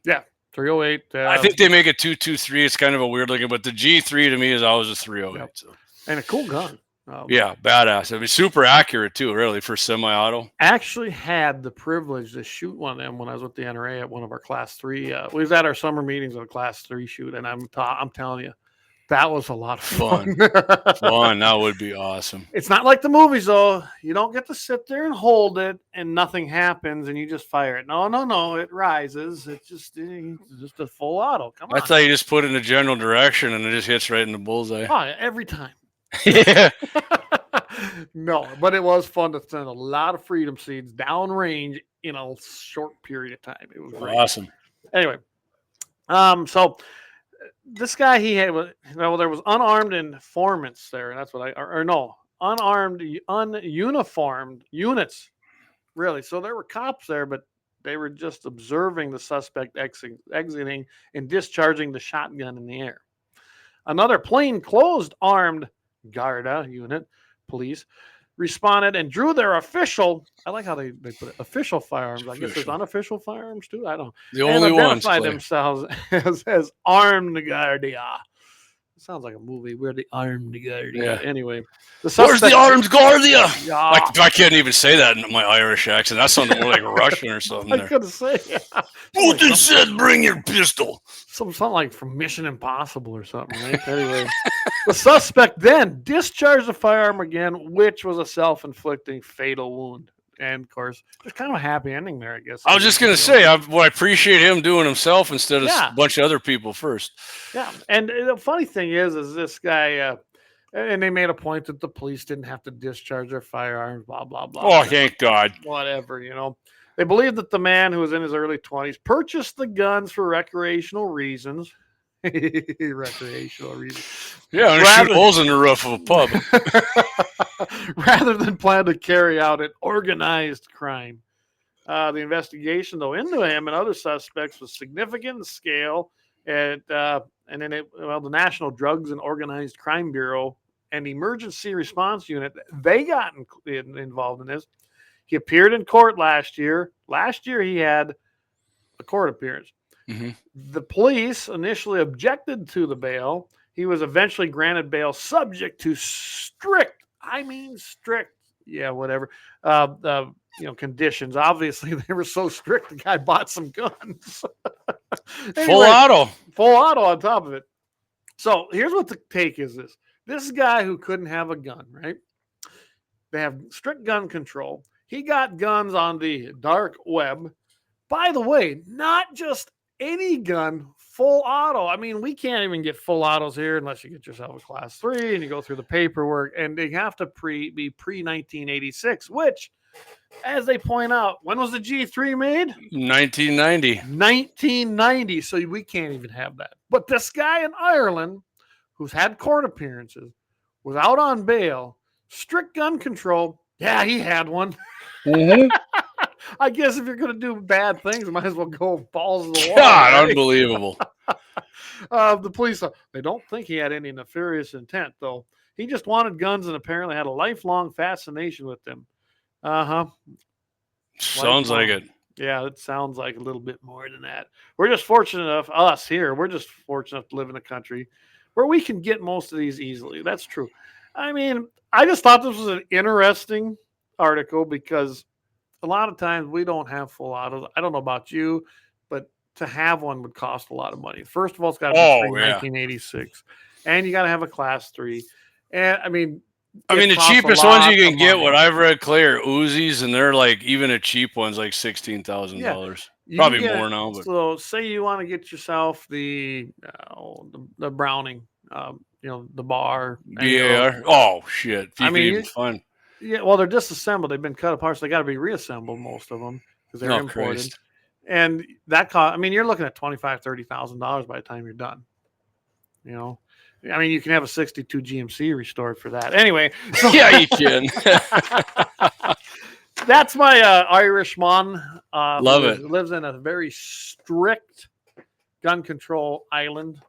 Yeah, 308. I think they make a 223. It's kind of a weird looking, but the G3 to me is always a 308. Yep. So. And a cool gun. Yeah, badass. I mean, super accurate too, really, for semi-auto. Actually had the privilege to shoot one of them when I was with the NRA at one of our Class 3. We was at our summer meetings on a Class 3 shoot, and I'm telling you, that was a lot of fun. Fun. That would be awesome. It's not like the movies, though. You don't get to sit there and hold it, and nothing happens, and you just fire it. No. It rises. It's just a full auto. Come on. I thought you just put it in a general direction, and it just hits right in the bullseye. Oh, every time. Yeah. No, but it was fun to send a lot of freedom seeds downrange in a short period of time. It was great. Awesome. Anyway, so this guy there was unarmed informants there, and that's what unarmed, ununiformed units, really. So there were cops there, but they were just observing the suspect exiting and discharging the shotgun in the air. Another plainclothes armed Garda unit, police, responded and drew their official, I like how they put it, official firearms. I guess there's unofficial firearms too. I don't know. The only ones. Identified themselves as armed Guardia. It sounds like a movie. We're the armed guard. Yeah. Anyway, Where's the armed guardia? Yeah. I can't even say that in my Irish accent. That sounded more like Russian or something. I There. couldn't say. Putin said, "Bring your pistol." Something like from Mission Impossible or something, right? Anyway, the suspect then discharged the firearm again, which was a self-inflicting fatal wound. And of course, there's kind of a happy ending there, I guess. I was just gonna say, I appreciate him doing himself instead of a bunch of other people first. Yeah, and the funny thing is this guy, and they made a point that the police didn't have to discharge their firearms, blah blah blah. Oh, thank God. Whatever, They believe that the man, who was in his early 20s, purchased the guns for recreational reasons. Recreational reasons. Yeah, shoot holes in the roof of a pub. Rather than plan to carry out an organized crime. The investigation, though, into him and other suspects was significant in scale. And then the National Drugs and Organized Crime Bureau and Emergency Response Unit, they got involved in this. He appeared in court last year. Last year, he had a court appearance. Mm-hmm. The police initially objected to the bail. He was eventually granted bail subject to strict, conditions. Obviously, they were so strict, the guy bought some guns. Anyway, full auto on top of it. So here's what the take is this guy who couldn't have a gun, right? They have strict gun control. He got guns on the dark web. By the way, not just any gun, full auto. I mean, we can't even get full autos here unless you get yourself a class 3 and you go through the paperwork, and they have to be pre-1986, which, as they point out, when was the G3 made? 1990. 1990. So we can't even have that. But this guy in Ireland, who's had court appearances, was out on bail, strict gun control. Yeah, he had one. Mm-hmm. I guess if you're going to do bad things, might as well go balls to the wall. God, right? unbelievable. The police, they don't think he had any nefarious intent, though. He just wanted guns and apparently had a lifelong fascination with them. Sounds like it. Yeah, it sounds like a little bit more than that. We're just fortunate enough, we're just fortunate enough to live in a country where we can get most of these easily. That's true. I mean, I just thought this was an interesting article because a lot of times we don't have full autos. I don't know about you, but to have one would cost a lot of money. First of all, it's got to be 1986, and you got to have a class 3. And I mean, the cheapest ones you can get, what I've read, Claire, Uzis, and they're like, even a cheap one's like $16,000. Probably more now. But so, say you want to get yourself the Browning, the bar. BAR. Oh shit! It's fun. Yeah, well, they're disassembled. They've been cut apart, so they got to be reassembled, most of them, because they're imported. Christ. And that cost. I mean, you're looking at $25,000-$30,000 by the time you're done. I mean, you can have a 62 GMC restored for that. Anyway, so yeah, you can. That's my Irishman. Love it. Lives in a very strict gun control island,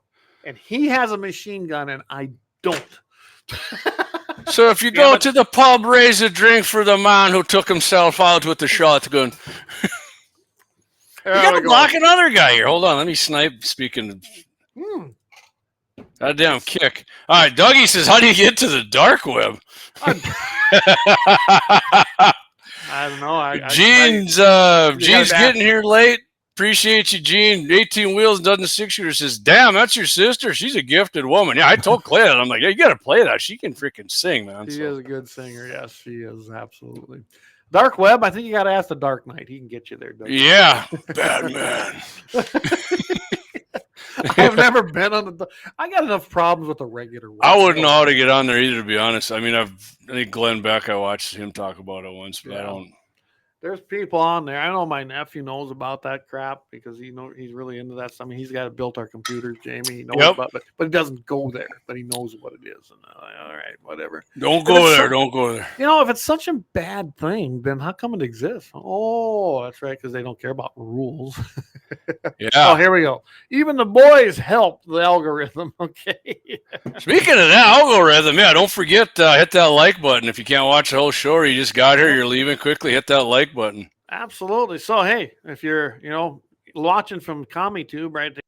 and he has a machine gun, and I don't. So if you go to the pub, raise a drink for the man who took himself out with the shotgun. You got to block another guy here. Hold on, let me snipe. Speaking of goddamn kick. All right, Dougie says, how do you get to the dark web? I don't know. Gene's getting here late. Appreciate you, Gene. 18 Wheels doesn't 6-shooter says, damn, that's your sister. She's a gifted woman. Yeah, I told Clay that. I'm like, yeah, you got to play that. She can freaking sing, man. She is a good singer. Yes, she is. Absolutely. Dark web, I think you got to ask the Dark Knight. He can get you there. Yeah. Batman. I've never been on I got enough problems with the regular web. I wouldn't know how to get on there either, to be honest. I mean, I think Glenn Beck, I watched him talk about it once, but I don't. There's people on there. I know my nephew knows about that crap because he's really into that stuff. I mean, he's got it built our computers, Jamie. He knows about it, but he doesn't go there. But he knows what it is. And all right, whatever. Don't go there. Don't go there. If it's such a bad thing, then how come it exists? Oh, that's right, because they don't care about rules. Yeah. Oh, here we go. Even the boys help the algorithm. Okay. Speaking of that algorithm, don't forget hit that like button. If you can't watch the whole show or you just got here, you're leaving quickly, hit that like button. Absolutely. So hey, if you're watching from CommieTube right there,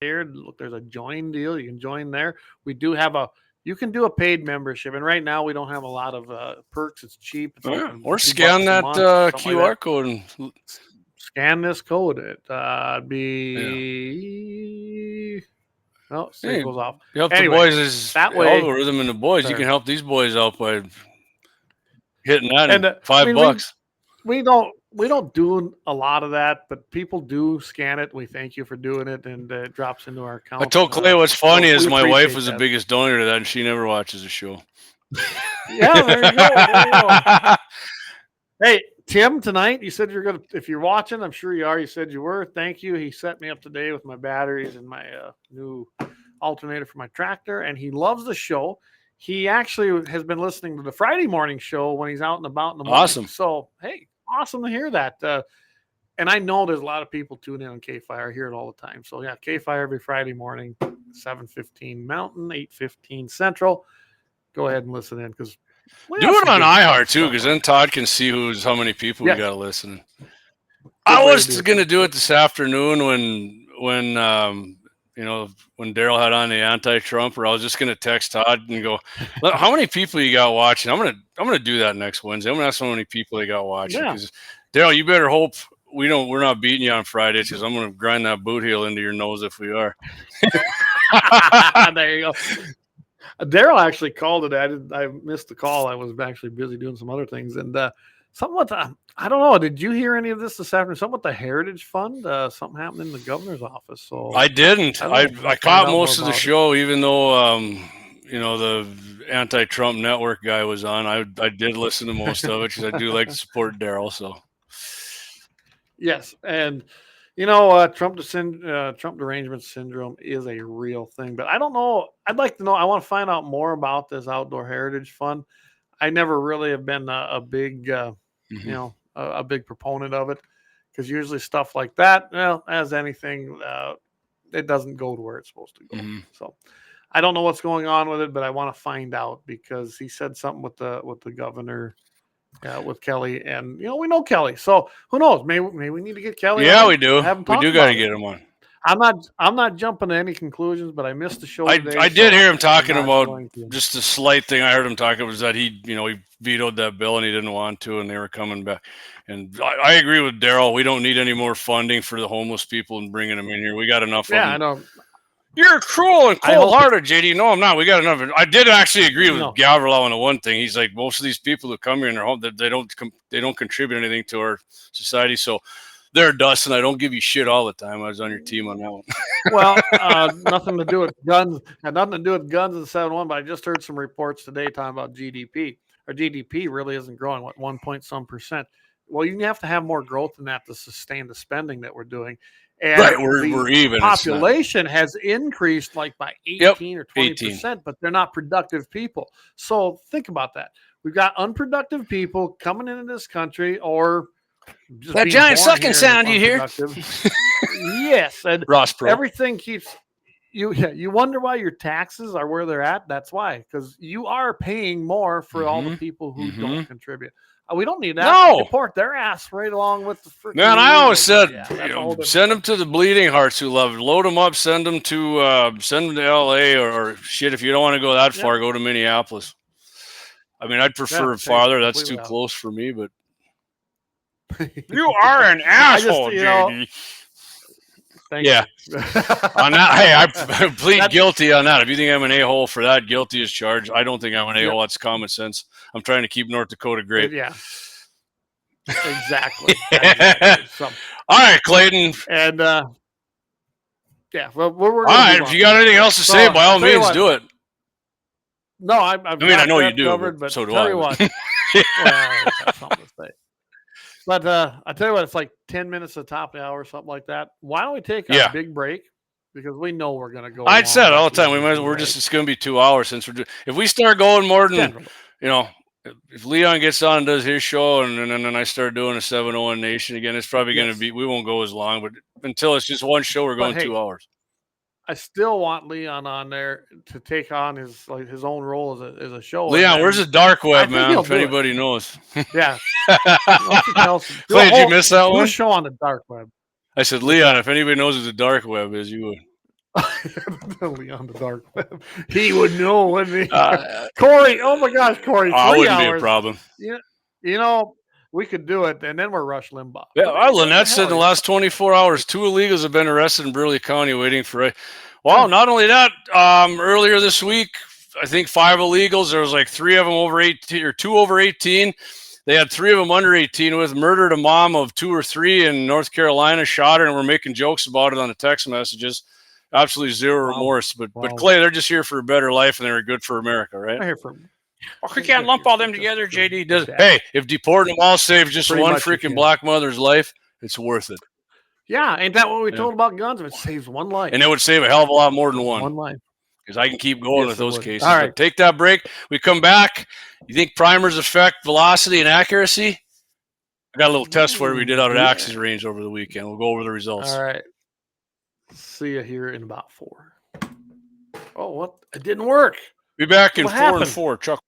here. Look, there's a join deal. You can join there. We do have you can do a paid membership, and right now we don't have a lot of perks. It's cheap. It's like Or $2 scan a that month, something QR like code and scan this code. It'd be it goes off. help Anyway, the boys is that way, algorithm and the boys. You can help these boys out by hitting that and $5. We don't do a lot of that, but people do scan it. We thank you for doing it, and it drops into our account. I told Clay what's funny is my wife was that. the biggest donor to that, and she never watches the show. Yeah, there you go. Hey, Tim, tonight you said you're gonna. If you're watching, I'm sure you are. You said you were. Thank you. He set me up today with my batteries and my new alternator for my tractor, and he loves the show. He actually has been listening to the Friday morning show when he's out and about in the morning. Awesome. So, hey, awesome to hear that. And I know there's a lot of people tuning in on K-Fire. I hear it all the time. So, yeah, K-Fire every Friday morning, 7:15 Mountain, 8:15 Central. Go ahead and listen in because do it on iHeart too, because then Todd can see how many people we got to listen. I was going to do it this afternoon when Daryl had on the anti-Trump, or I was just going to text Todd and go, "How many people you got watching?" I'm gonna do that next Wednesday. I'm gonna ask how many people they got watching. Because Daryl, you better hope we're not beating you on Fridays, because I'm gonna grind that boot heel into your nose if we are. There you go. Daryl actually called it. I missed the call. I was actually busy doing some other things, and something with I don't know. Did you hear any of this afternoon? Something with the Heritage Fund. Something happened in the governor's office. So I didn't. I caught most of the show, even though the anti-Trump network guy was on. I did listen to most of it because I do like to support Daryl. So yes, and Trump derangement syndrome is a real thing. But I don't know. I'd like to know. I want to find out more about this Outdoor Heritage Fund. I never really have been a big, a big proponent of it, because usually stuff like that, as anything, it doesn't go to where it's supposed to go. Mm-hmm. So I don't know what's going on with it, but I want to find out, because he said something with the governor, with Kelly, and we know Kelly. So who knows? Maybe we need to get Kelly. Yeah, we do. We do got to get him on. I'm not jumping to any conclusions, but I missed the show today. I did hear him talking about just a slight thing. I heard him talking was that he vetoed that bill and he didn't want to, and they were coming back. And I agree with Daryl. We don't need any more funding for the homeless people and bringing them in here. We got enough of them. Yeah, I know. You're cruel and cold-hearted, JD. No, I'm not. We got enough. I did actually agree with Galverlaw on the one thing. He's like, most of these people who come here in their home, they don't contribute anything to our society. So they're dust, and I don't give you shit all the time. I was on your team on that one. Well, nothing to do with guns. Had nothing to do with guns in 7-1, but I just heard some reports today talking about GDP. Our GDP really isn't growing, 1 point some percent. Well, you have to have more growth than that to sustain the spending that we're doing. And right, we're even. Population has increased like by 18 or 20%, but they're not productive people. So think about that. We've got unproductive people coming into this country, or just that giant sucking sound you hear. Yes, and Ross Pro. Everything keeps you wonder why your taxes are where they're at. That's why, because you are paying more for all the people who don't contribute. We don't need that. No, report their ass right along with the freaking. Man, I always said, send them to the bleeding hearts who love it. Load them up, send them to LA, or shit. If you don't want to go that far, go to Minneapolis. I mean, I'd prefer farther. That's too close for me, but you are an asshole, JD. Thank you. On that, hey, I plead guilty on that. If you think I'm an a-hole for that, guilty as charged. I don't think I'm an a-hole. That's common sense. I'm trying to keep North Dakota great. Yeah. Exactly. So, all right, Clayton. And well, we're all right. If you got anything else to say, by all means, do it. No, I know you do, covered, but so do tell I. You what, I have something to say. But I tell you what, it's like 10 minutes at the top of the hour, something like that. Why don't we take a big break? Because we know we're going to go. I'd said all the time, it's going to be 2 hours since if we start going more than, if Leon gets on and does his show and then I start doing a 701 Nation again, it's probably going to be, we won't go as long, but until it's just one show, we're going 2 hours. I still want Leon on there to take on his own role as a show. Leon, where's the dark web, man? If anybody knows. Yeah. Clay, did you miss that one? Do a show on the dark web. I said, Leon, if anybody knows what the dark web is, you would. On the dark web. He would know, wouldn't he? Corey, oh my gosh, Corey, 3 wouldn't hours. be a problem. Yeah, you know, we could do it, and then we're Rush Limbaugh. Yeah, Lynette said in the last 24 hours, 2 illegals have been arrested in Burley County waiting for. Well, not only that, earlier this week, I think 5 illegals. There was like 3 of them over 18 or 2 over 18. They had 3 of them under 18 with murdered a mom of 2 or 3 in North Carolina, shot her, and we're making jokes about it on the text messages. Absolutely zero remorse. But Clay, they're just here for a better life, and they're good for America, right? I hear from. Well, we can't lump all them together, JD. Does hey, if deporting them all saves just one freaking black mother's life, it's worth it. Yeah, ain't that what we told about guns? If it saves one life. And it would save a hell of a lot more than one. One life. Because I can keep going with those cases. All right. But take that break. We come back. You think primers affect velocity and accuracy? I got a little test for you we did out at Axis Range over the weekend. We'll go over the results. All right. See you here in about 4. Oh, what? It didn't work. Be back in what 4 happened? and 4. Chuck.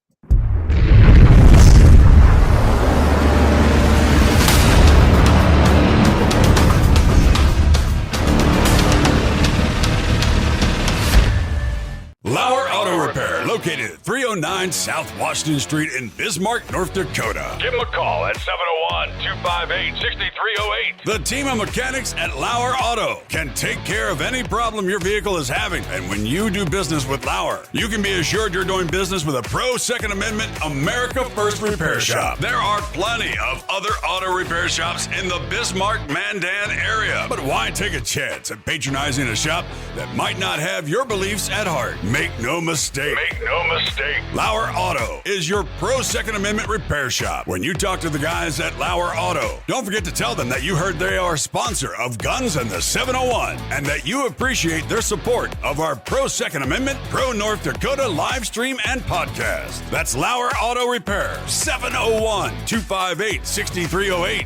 Lauer Auto Repair, located at 309 South Washington Street in Bismarck, North Dakota. Give them a call at 701-258-6308. The team of mechanics at Lauer Auto can take care of any problem your vehicle is having. And when you do business with Lauer, you can be assured you're doing business with a pro Second Amendment America First repair shop. There are plenty of other auto repair shops in the Bismarck-Mandan area. But why take a chance at patronizing a shop that might not have your beliefs at heart? Make no mistake. Make no mistake. Lauer Auto is your pro Second Amendment repair shop. When you talk to the guys at Lauer Auto, don't forget to tell them that you heard they are a sponsor of Guns and the 701 and that you appreciate their support of our pro Second Amendment, pro North Dakota live stream and podcast. That's Lauer Auto Repair, 701-258-6308.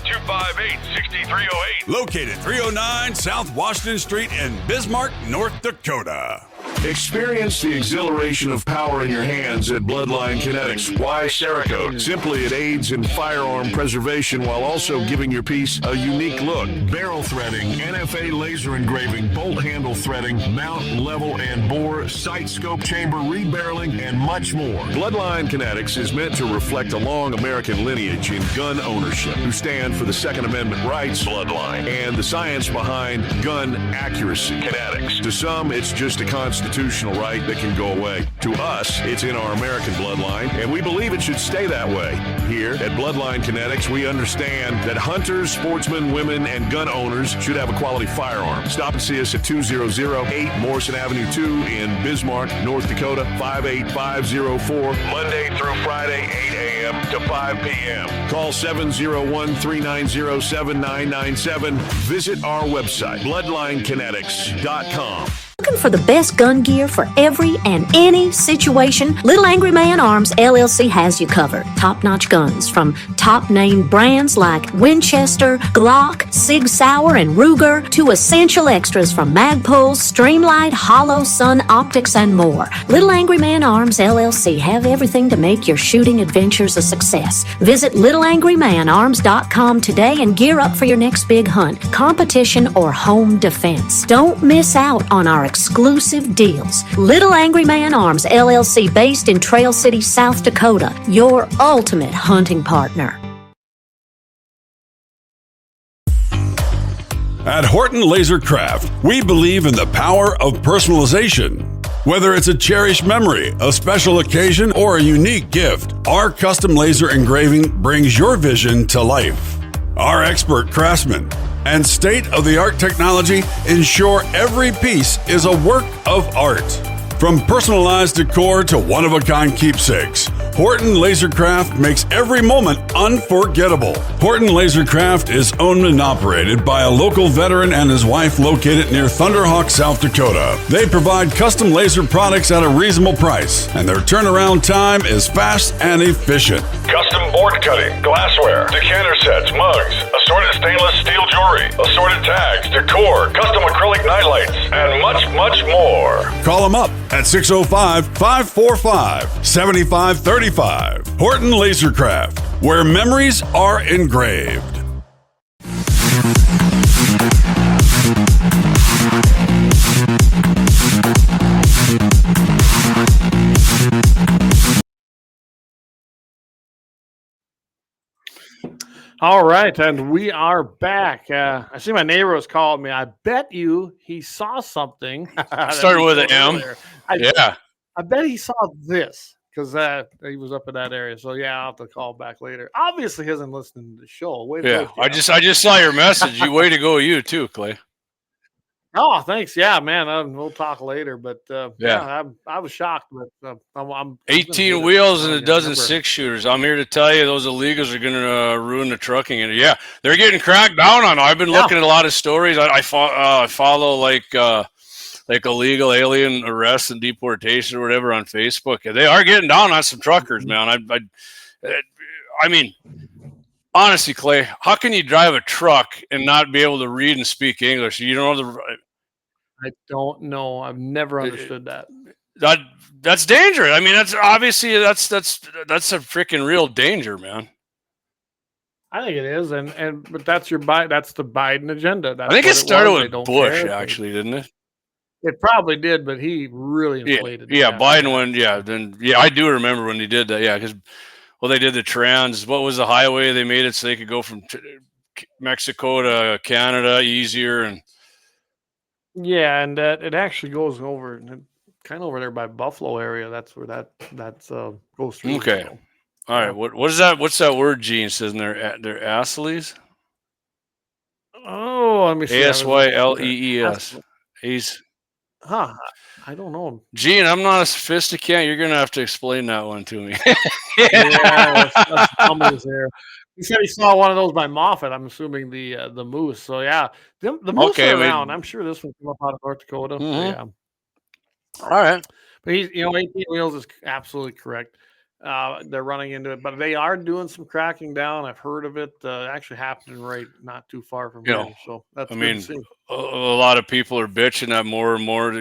701-258-6308. Located 309 South Washington Street in Bismarck, North Dakota. Experience the exhilaration of power in your hands at Bloodline Kinetics. Why Cerakote? Simply, it aids in firearm preservation while also giving your piece a unique look. Barrel threading, NFA laser engraving, bolt handle threading, mount, level, and bore, sight scope chamber rebarreling, and much more. Bloodline Kinetics is meant to reflect a long American lineage in gun ownership, who stand for the Second Amendment rights, Bloodline, and the science behind gun accuracy, Kinetics. To some, it's just a constitutional right that can go away. To us, it's in our American bloodline, and we believe it should stay that way. Here at Bloodline Kinetics, we understand that hunters, sportsmen, women, and gun owners should have a quality firearm. Stop and see us at 2008 Morrison Avenue 2 in Bismarck, North Dakota, 58504, Monday through Friday, 8 a.m. to 5 p.m. Call 701-390-7997. Visit our website, bloodlinekinetics.com. Looking for the best gun gear for every and any situation? Little Angry Man Arms LLC has you covered. Top-notch guns from top-name brands like Winchester, Glock, Sig Sauer, and Ruger to essential extras from Magpul, Streamlight, Hollow, Sun Optics, and more. Little Angry Man Arms LLC have everything to make your shooting adventures a success. Visit littleangrymanarms.com today and gear up for your next big hunt, competition, or home defense. Don't miss out on our exclusive deals. Little Angry Man Arms LLC, based in Trail City, South Dakota, your ultimate hunting partner. At Horton Laser Craft, we believe in the power of personalization. Whether it's a cherished memory, a special occasion, or a unique gift, our custom laser engraving brings your vision to life. Our expert craftsmen and state-of-the-art technology ensure every piece is a work of art. From personalized decor to one-of-a-kind keepsakes, Horton Lasercraft makes every moment unforgettable. Horton Lasercraft is owned and operated by a local veteran and his wife located near Thunderhawk, South Dakota. They provide custom laser products at a reasonable price, and their turnaround time is fast and efficient. Custom board cutting, glassware, decanter sets, mugs, assorted stainless steel jewelry, assorted tags, decor, custom acrylic nightlights, and much, much more. Call them up at 605-545-7535. Horton Lasercraft, where memories are engraved. All right, and we are back. I see my neighbor was calling me. I bet you he saw something. that Starting we with an showed M. earlier. Yeah. I bet he saw this because he was up in that area. So yeah, I'll have to call back later. Obviously, he hasn't listened to the show. Way to Yeah. go, Jeff. I just saw your message. You way to go, you too, Clay. Oh, thanks. Yeah, man. We'll talk later. But Yeah. I was shocked. But I'm gonna 18 get wheels and on a you. dozen Remember- 6-shooters. I'm here to tell you those illegals are going to ruin the trucking. And yeah, they're getting cracked down on. I've been looking at a lot of stories. I follow like illegal alien arrests and deportation or whatever on Facebook. And they are getting down on some truckers, man. I mean, honestly, Clay, how can you drive a truck and not be able to read and speak English? You don't know I don't know. I've never understood that. that's dangerous. I mean, that's obviously that's a freaking real danger, man. I think it is, but that's the Biden agenda. That's I think what it started was. They with don't Bush, care. actually, didn't it? It probably did, but he really inflated. Yeah, Biden went. Yeah, I do remember when he did that. Yeah, because they did the trans. What was the highway? They made it so they could go from Mexico to Canada easier, and yeah, and it actually goes over kind of over there by Buffalo area. That's where that goes through. Okay. So. All right. What is that? What's that word Gene says in there? They're Aslees? Oh, let me see. ASYLEES. He's. Huh. I don't know. Gene, I'm not a sophisticated. You're going to have to explain that one to me. Yeah, that's there. He said he saw one of those by Moffat. I'm assuming the moose. So yeah, the moose are around. I'm sure this one came up out of North Dakota. Mm-hmm. Yeah. All right. But 18 wheels is absolutely correct. They're running into it, but they are doing some cracking down. I've heard of it actually happening right not too far from here. So that's good to see. A lot of people are bitching that more and more.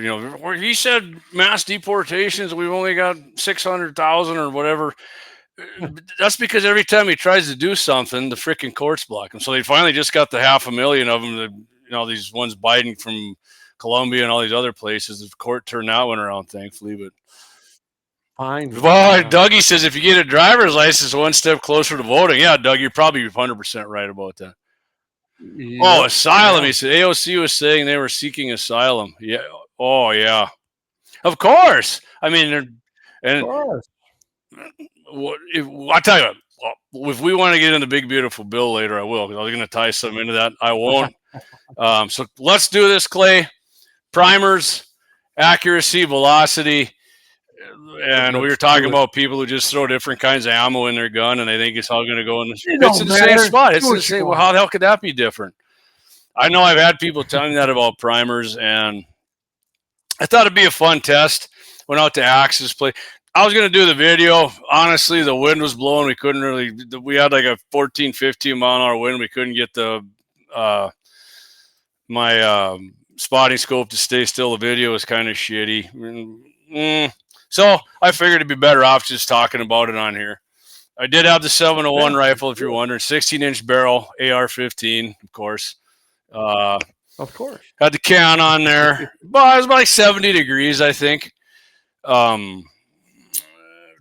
He said mass deportations. We've only got 600,000 or whatever. That's because every time he tries to do something, the freaking courts block him. So they finally just got the 500,000 of them. These ones Biden from Colombia and all these other places. The court turned that one around, thankfully. But fine. Well, Dougie says if you get a driver's license, one step closer to voting. Yeah, Doug, you're probably 100% right about that. Yep. Oh, asylum. Yeah. He said AOC was saying they were seeking asylum. Yeah. Oh, yeah. Of course. I mean, and I tell you what, if we want to get in the big beautiful bill later, I will, because I was going to tie something into that. I won't. So let's do this, Clay. Primers, accuracy, velocity. And we were talking about people who just throw different kinds of ammo in their gun, and they think it's all going to go in the same spot. It's the same. Well, how the hell could that be different? I know I've had people telling me that about primers, and I thought it'd be a fun test. Went out to Axe's place. I was going to do the video. Honestly, the wind was blowing. We couldn't really. We had like a 14, 15 mile an hour wind. We couldn't get my spotting scope to stay still. The video was kind of shitty. So I figured it'd be better off just talking about it on here. I did have the 701 rifle, if you're wondering, 16-inch barrel, AR-15, of course. Of course. Had the can on there. But it was about like 70 degrees, I think.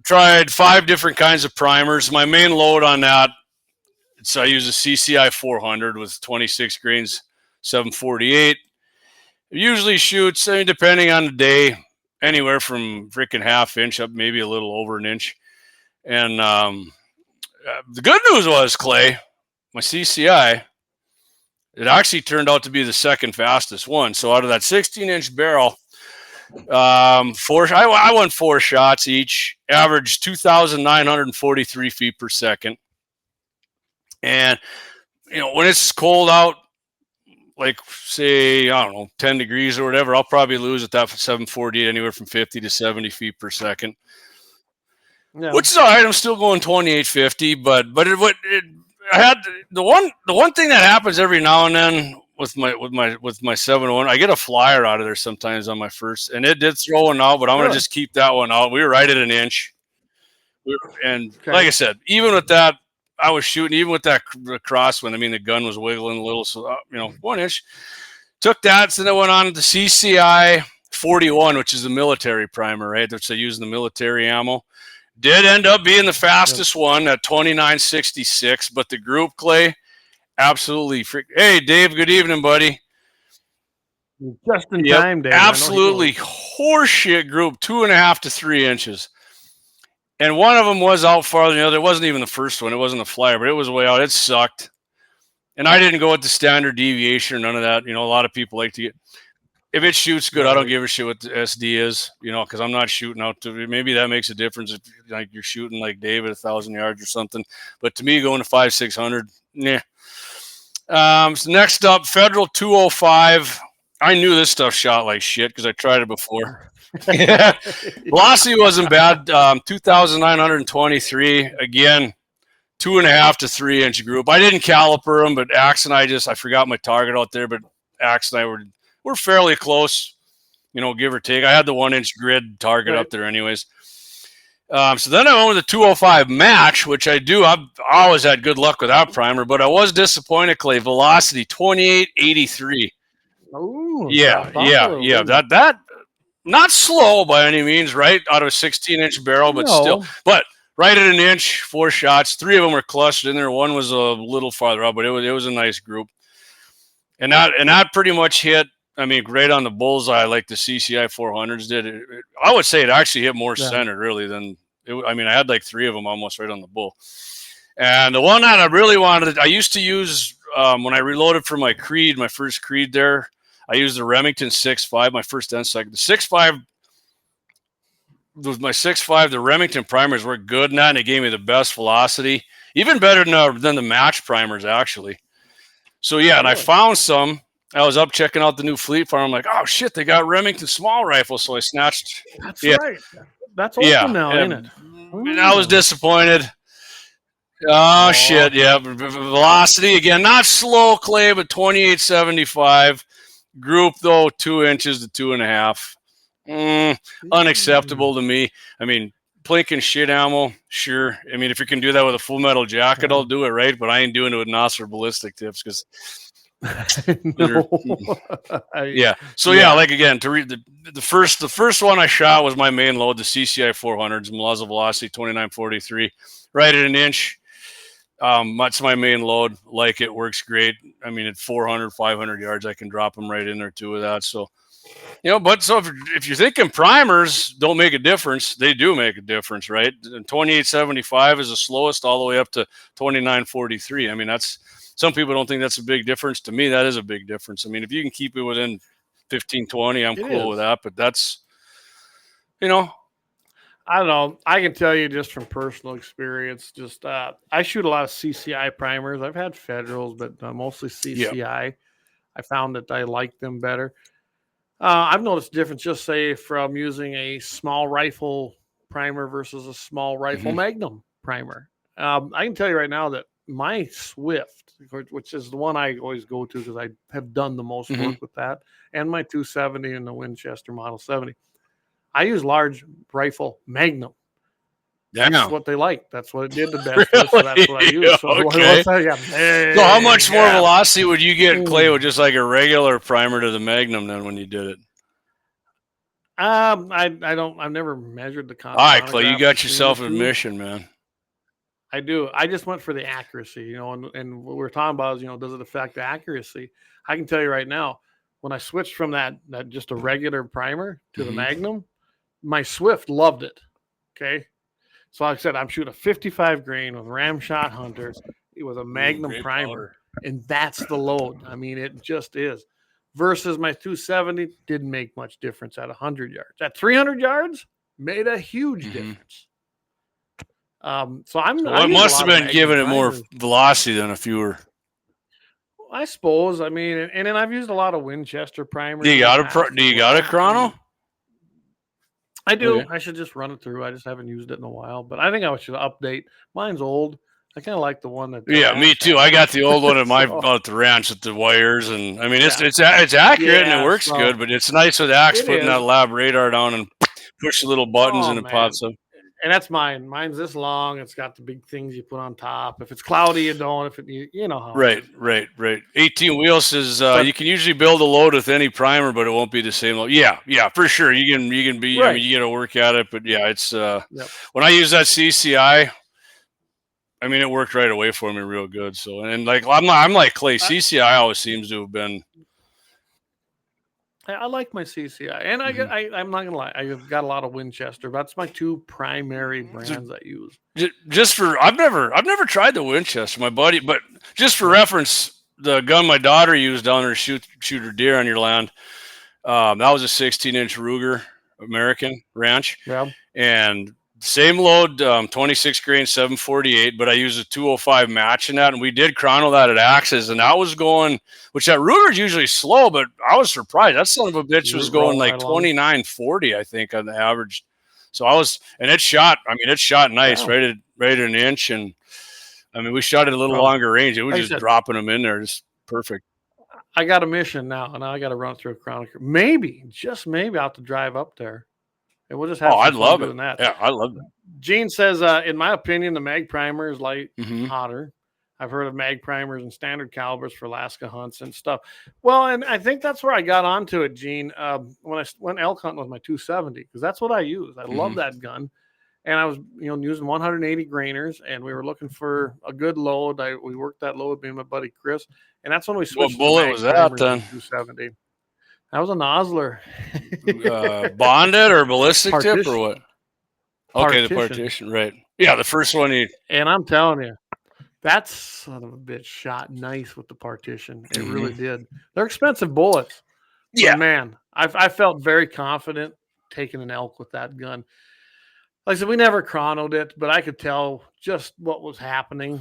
Tried 5 different kinds of primers. My main load on that, I use a CCI 400 with 26 grains, 748. It usually shoots, depending on the day, anywhere from freaking half-inch up maybe a little over an inch. And the good news was, Clay, my CCI, it actually turned out to be the second fastest one. So out of that 16-inch barrel, I went 4 shots each, averaged 2,943 feet per second. And, when it's cold out, like say, I don't know, 10 degrees or whatever, I'll probably lose at that 748 anywhere from 50 to 70 feet per second. Yeah. Which is all right. I'm still going 2850, but I had the one thing that happens every now and then with my 701, I get a flyer out of there sometimes on my first, and it did throw one out, but I'm gonna just keep that one out. We were right at an inch, like I said, even with that, I was shooting, even with that crosswind. I mean, the gun was wiggling a little, so 1 inch. Took that, so then I went on to the CCI 41, which is the military primer, right? Which they use in the military ammo. Did end up being the fastest one at 29.66, but the group, Clay, absolutely Hey, Dave, good evening, buddy. Just in time, Dave. Absolutely horseshit group, 2.5 to 3 inches. And one of them was out farther than the other. It wasn't even the first one. It wasn't the flyer, but it was way out. It sucked. And I didn't go with the standard deviation or none of that. You know, a lot of people like to get, if it shoots good, I don't give a shit what the SD is, you know, because I'm not shooting out to, maybe that makes a difference if like you're shooting like Dave at 1,000 yards or something. But to me, going to 5,600, yeah. So next up, Federal 205. I knew this stuff shot like shit because I tried it before. Velocity wasn't bad. 2,923. Again, 2.5 to 3 inch group. I didn't caliper them, but Axe and I forgot my target out there, but Axe and I we're fairly close, you know, give or take. I had the 1 inch grid target up there anyways. So then I went with the 205 match, which I do. I've always had good luck with that primer, but I was disappointed, Clay. Velocity 2883. Oh, yeah. That not slow by any means, right? Out of a 16-inch barrel, but still. But right at an inch, 4 shots. 3 of them were clustered in there. One was a little farther up, but it was a nice group. And that pretty much hit. I mean, right on the bullseye, like the CCI 400s did. I would say it actually hit more centered, really, than it. I mean, I had like 3 of them almost right on the bull. And the one that I really wanted, I used to use when I reloaded for my Creed, my first Creed there, I used the Remington 6.5, my first and second. The 6.5 was my 6.5. The Remington primers were good in that, and it gave me the best velocity, even better than the match primers, actually. So, yeah, and I found some. I was up checking out the new Fleet Farm. I'm like, oh, shit, they got Remington small rifles. So I snatched. That's right. That's open now, ain't it? And I was disappointed. Oh, shit, yeah. Velocity, again, not slow, Clay, but 2875. Group, though, 2 inches to 2.5. Unacceptable to me. I mean, plink and shit ammo, sure. I mean, if you can do that with a full metal jacket, I'll do it, right? But I ain't doing it with Nosser ballistic tips because... yeah. So like again, to read the first one I shot was my main load, the CCI 400s, muzzle velocity 2943, right at an inch. That's my main load. Like it works great. I mean, at 400, 500 yards, I can drop them right in there too with that. So, you know, but so if you're thinking primers don't make a difference, they do make a difference, right? And 2875 is the slowest all the way up to 2943. I mean, that's. Some people don't think that's a big difference. To me, that is a big difference. I mean, if you can keep it within 15, 20, I'm cool with that. But that's, you know. I don't know. I can tell you just from personal experience, just I shoot a lot of CCI primers. I've had Federals, but mostly CCI. Yep. I found that I like them better. I've noticed a difference, just say, from using a small rifle primer versus a small rifle Magnum primer. I can tell you right now that my Swift, which is the one I always go to because I have done the most work with that, and my 270 and the Winchester Model 70, I use large rifle Magnum. That's what they like. That's what it did the best. So that's what I use. So, so how much more velocity would you get, Clay, with just like a regular primer to the Magnum then when you did it? I've never measured the content. All right, Clay, you got yourself a mission, man. I do. I just went for the accuracy, you know, and what we're talking about is, you know, does it affect the accuracy? I can tell you right now, when I switched from that just a regular primer to the Magnum, my Swift loved it. Okay. So like I said, I'm shooting a 55 grain with Ramshot Hunter. It was a Magnum primer, and that's the load. I mean, it just is. Versus my 270 didn't make much difference at 100 yards. At 300 yards, made a huge difference. So it must have been giving it more velocity than if you were. I suppose. I mean, and then I've used a lot of Winchester primers. Do you got a chrono? I do. Okay. I should just run it through. I just haven't used it in a while, but I think I should update. Mine's old. I kind of like the one that. Yeah, me too. I got the old one at the ranch with the wires, and I mean it's accurate and it works good, but it's nice with Axe putting that lab radar down and push the little buttons and it pops up. And that's mine. Mine's this long. It's got the big things you put on top. If it's cloudy, you don't. If it, you know how. Right. 18 wheels is you can usually build a load with any primer, but it won't be the same load. Yeah, for sure. You can be. Right. I mean, you got to work at it, but yeah, it's when I use that CCI. I mean, it worked right away for me, real good. So, and like I'm like Clay. CCI always seems to have been. I like my CCI, and I'm not gonna lie, I've got a lot of Winchester. That's my two primary brands I use. Just for I've never tried the Winchester, my buddy, but just for reference, the gun my daughter used down there to shoot her deer on your land, that was a 16-inch Ruger American Ranch, and same load, 26 grain 748, but I used a 205 match in that, and we did chrono that at Axis, and that was going, which that Ruger's usually slow, but I was surprised. That son of a bitch was going like 2940, I think, on the average. So I was, and it shot nice, right at an inch, and I mean, we shot at a little longer range. It was just dropping them in there, just perfect. I got a mission now, and I got to run through a chrono. Maybe, just maybe, I'll have to drive up there. And we'll just have I'd love it. That. Yeah, I love it. Gene says, in my opinion, the mag primer is light, hotter. I've heard of mag primers and standard calibers for Alaska hunts and stuff. Well, and I think that's where I got onto it, Gene, when I went elk hunting with my 270, because that's what I use. I love that gun. And I was, using 180 grainers, and we were looking for a good load. We worked that load, me and my buddy Chris, and that's when we switched. What bullet was that then? 270. That was an Osler. Bonded or ballistic partition. Tip or what? Okay, the partition, right. Yeah, the first one. And I'm telling you, that son of a bitch shot nice with the partition. It really did. They're expensive bullets. Yeah. But man, I felt very confident taking an elk with that gun. Like I said, we never chronoed it, but I could tell just what was happening.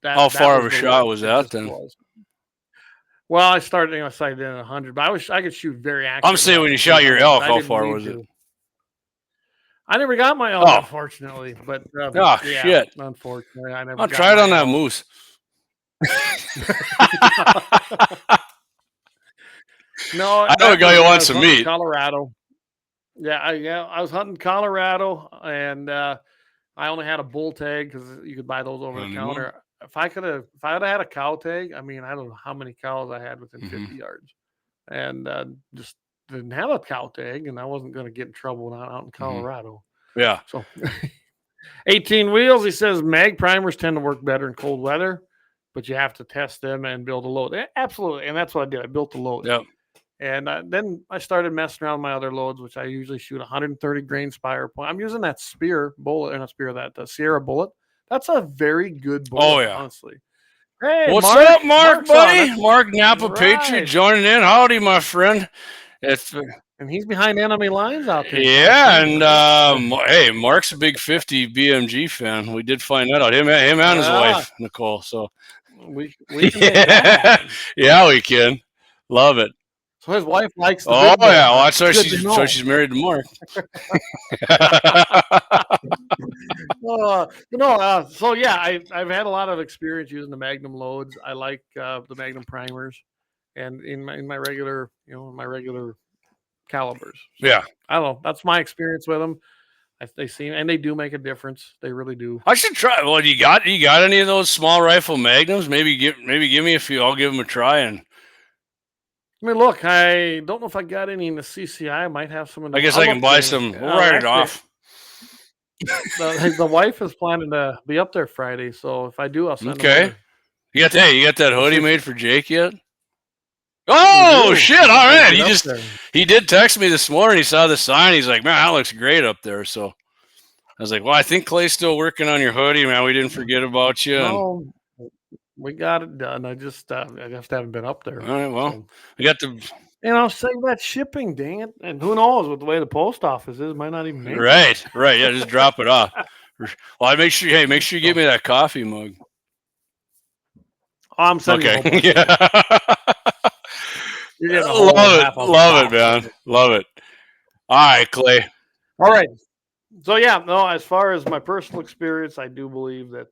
How far of a shot was that then? Well, I started, I sighted in 100, but I could shoot very accurately. I'm saying when you shot your elk, how far was it? I never got my elk, unfortunately. But shit! Unfortunately, I never. I'll try it on that moose. No, I know a guy who wants some meat. Colorado. I was hunting Colorado, and I only had a bull tag because you could buy those over the counter. If I had had a cow tag, I mean, I don't know how many cows I had within 50 yards, and just didn't have a cow tag, and I wasn't going to get in trouble out in Colorado. Yeah. So 18 wheels, he says mag primers tend to work better in cold weather, but you have to test them and build a load. Absolutely. And that's what I did. I built the load. Yep. And then I started messing around with my other loads, which I usually shoot 130 grain Spire point. I'm using that Spear bullet, and the Sierra bullet. That's a very good bullet, honestly. Hey, what's Mark, up, Mark, buddy? Mark Napa Patriot joining in. Howdy, my friend. And he's behind enemy lines out there. Yeah, and hey, Mark's a big 50 BMG fan. We did find that out. Him and his wife, Nicole. So we can make that happen. Yeah, we can. Love it. So his wife likes the well, that's why she's married to Mark. So yeah, I've had a lot of experience using the Magnum loads. I like the Magnum primers, and in my regular, calibers. So, yeah, I don't know. That's my experience with them. They seem, and they do make a difference. They really do. I should try. Well, you got any of those small rifle Magnums? Maybe give me a few. I'll give them a try. And I mean, look, I don't know if I got any in the CCI. I might have some in the. I guess I can buy some. We'll write it off. The wife is planning to be up there Friday, so if I do, I'll send them. Okay. You got that hoodie made for Jake yet? Oh shit! All right, he did text me this morning. He saw the sign. He's like, "Man, that looks great up there." So I was like, "Well, I think Clay's still working on your hoodie, man. We didn't forget about you." No, we got it done. I just haven't been up there. All right, well, we got the. Save that shipping, dang it! And who knows with the way the post office is, might not even make it. Right. Yeah, just drop it off. Well, I make sure you give me that coffee mug. Oh, I'm sending okay. Yeah. Love it, man. Love it. All right, Clay. All right. So as far as my personal experience, I do believe that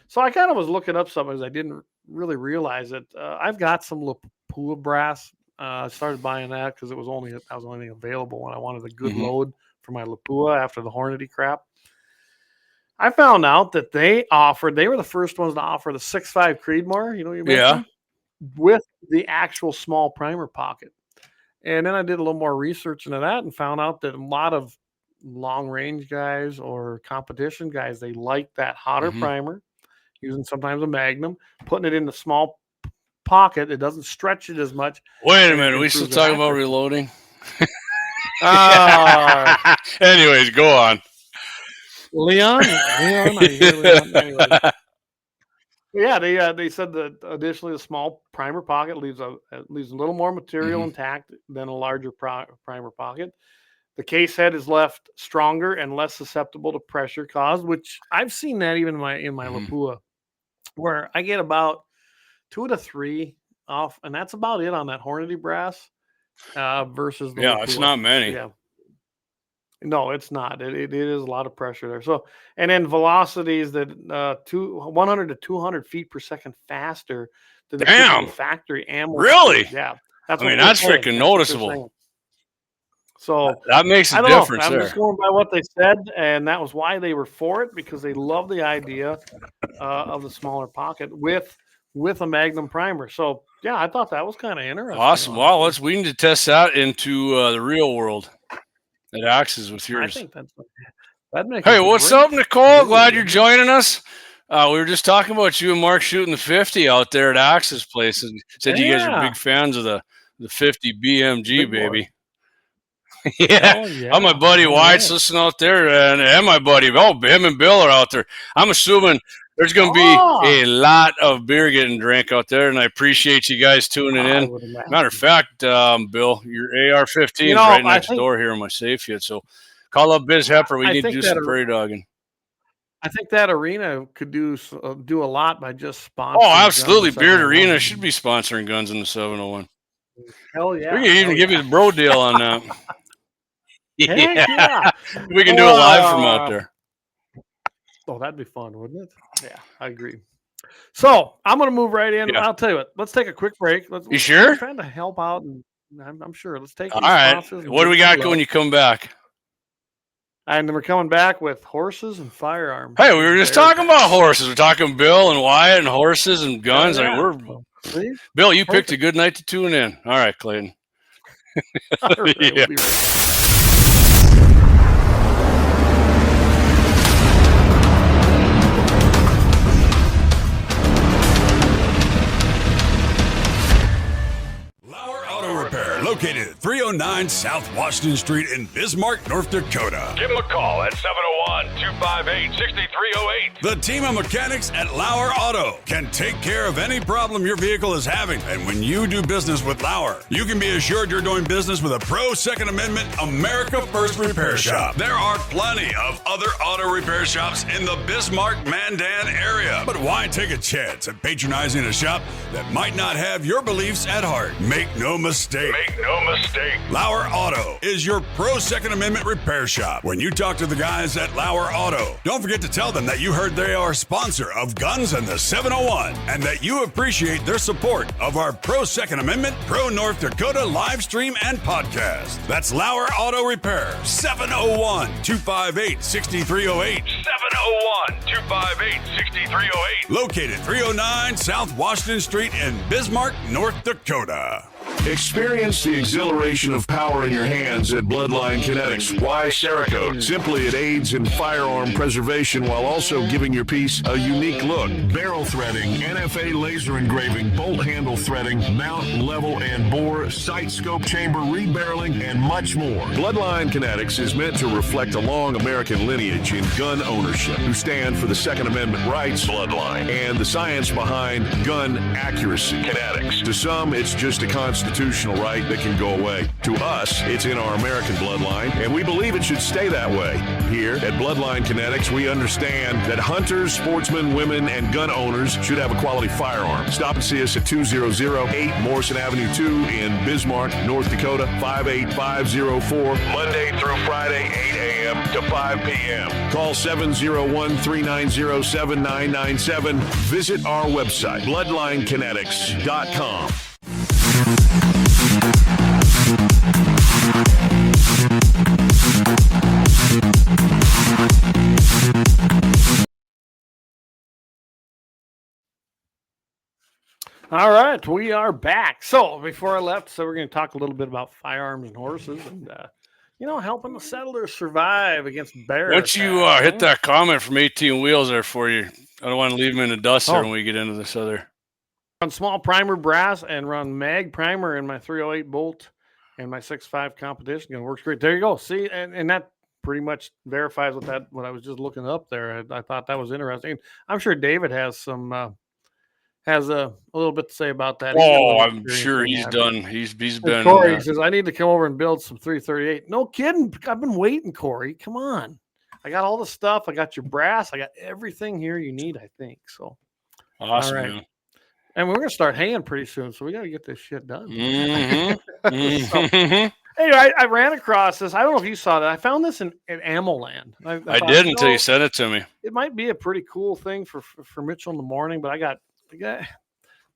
so I kind of was looking up something because I didn't really realize it. I've got some Lapua brass. I started buying that because that was only available when I wanted a good load my Lapua after the Hornady crap. I found out that they were the first ones to offer the 6.5 Creedmoor, you mentioned, with the actual small primer pocket. And then I did a little more research into that and found out that a lot of long range guys or competition guys, they like that hotter primer, using sometimes a Magnum, putting it in the small pocket. It doesn't stretch it as much. Wait a minute, we still talking about reloading? Anyways, go on. Leon, I hear Leon. Anyway. Yeah, they said that additionally the small primer pocket leaves a little more material intact than a larger primer pocket. The case head is left stronger and less susceptible to pressure caused, which I've seen that even in my Lapua, where I get about 2 to 3 off, and that's about it on that Hornady brass versus the Lapua. It's not many. Yeah. No, it's not. It is a lot of pressure there. So, and then velocities that 100 to 200 feet per second faster than the typical factory ammo. Really? Yeah. That's freaking noticeable. So that makes a difference. I'm just going by what they said, and that was why they were for it, because they love the idea of the smaller pocket with a Magnum primer. So yeah, I thought that was kind of interesting. Awesome. Well, we need to test that into the real world. It axes with yours. I think that makes. Hey, what's up, Nicole? Glad you're joining us. We were just talking about you and Mark shooting the 50 out there at Axe's place, and said you guys are big fans of the 50 BMG, baby. Oh, my buddy Wyatt's listening out there, and my buddy, him and Bill are out there. I'm assuming there's going to be a lot of beer getting drank out there, and I appreciate you guys tuning in. Matter of fact, Bill, your AR-15 is right next door here in my safe yet, so call up Biz Hepper. We need to do some prairie dogging. I think that arena could do a lot by just sponsoring. Oh, absolutely. Beard Arena should be sponsoring guns in the 701. Hell yeah. We can even give you the bro deal on that. Yeah. We can do it live from out there. Oh, that'd be fun, wouldn't it? Yeah, I agree. So I'm going to move right in. I'll tell you what. Let's take a quick break. You sure? I'm trying to help out, and I'm sure. Let's take. All right. What do we got when you come back? And then we're coming back with horses and firearms. Hey, we were just talking about horses. We're talking Bill and Wyatt and horses and guns. Yeah. I mean, Bill, you picked a good night to tune in. All right, Clayton. All right, we'll be right back. Located at 309 South Washington Street in Bismarck, North Dakota. Give them a call at 701-258-6308. The team of mechanics at Lauer Auto can take care of any problem your vehicle is having. And when you do business with Lauer, you can be assured you're doing business with a pro Second Amendment America First repair shop. There are plenty of other auto repair shops in the Bismarck-Mandan area. But why take a chance at patronizing a shop that might not have your beliefs at heart? Make no mistake. Lauer Auto is your pro Second Amendment repair shop. When you talk to the guys at Lauer Auto, don't forget to tell them that you heard they are a sponsor of Guns and the 701 and that you appreciate their support of our pro Second Amendment, pro North Dakota live stream and podcast. That's Lauer Auto Repair, 701-258-6308. 701-258-6308. Located 309 South Washington Street in Bismarck, North Dakota. Experience the exhilaration of power in your hands at Bloodline Kinetics. Why Cerakote? Simply, it aids in firearm preservation while also giving your piece a unique look. Barrel threading, NFA laser engraving, bolt handle threading, mount, level, and bore, sight scope chamber rebarreling, and much more. Bloodline Kinetics is meant to reflect a long American lineage in gun ownership, who stand for the Second Amendment rights, Bloodline, and the science behind gun accuracy, Kinetics. To some, it's just a constitutional right that can go away. To us, it's in our American bloodline, and we believe it should stay that way. Here at Bloodline Kinetics, we understand that hunters, sportsmen, women, and gun owners should have a quality firearm. Stop and see us at 2008 Morrison Avenue 2 in Bismarck, North Dakota, 58504, Monday through Friday, 8 a.m. to 5 p.m. Call 701-390-7997. Visit our website, bloodlinekinetics.com. All right, we are back. So before I left, we're going to talk a little bit about firearms and horses, and helping the settlers survive against bear. Once you hit that comment from 18 Wheels there for you, I don't want to leave them in the dust there when we get into this other. Run small primer brass and run mag primer in my 308 bolt and my 6.5 competition. It works great. There you go. See, and that pretty much verifies what I was just looking up there. I thought that was interesting. I'm sure David has some. Has a little bit to say about that. Oh, I'm sure he's done. He's been. Corey says, I need to come over and build some 338. No kidding. I've been waiting, Corey. Come on. I got all the stuff. I got your brass. I got everything here you need, I think. So awesome. All right. Man. And we're going to start haying pretty soon. So we got to get this shit done. Mm-hmm. Anyway, I ran across this. I don't know if you saw that. I found this in Ammoland. I did until you sent it to me. It might be a pretty cool thing for Mitchell in the morning, but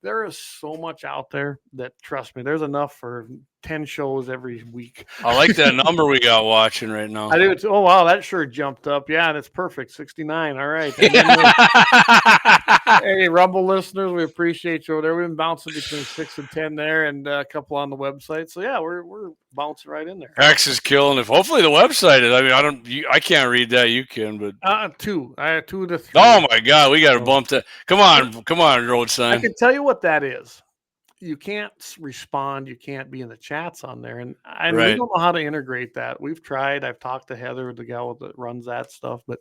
there is so much out there that, trust me, there's enough for 10 shows every week. I like that number we got watching right now. I do too. Oh, wow, that sure jumped up. Yeah, and it's perfect. 69. All right. Hey, Rumble listeners, we appreciate you over there. We've been bouncing between 6 and 10 there, and a couple on the website. So yeah, we're bouncing right in there. X is killing it. Hopefully the website is. I mean, I can't read that. You can, but 2. I have 2 to 3. Oh my God, we got to bump that. Come on, road sign. I can tell you what that is. You can't respond. You can't be in the chats on there. And we don't know how to integrate that. We've tried. I've talked to Heather, the gal that runs that stuff, but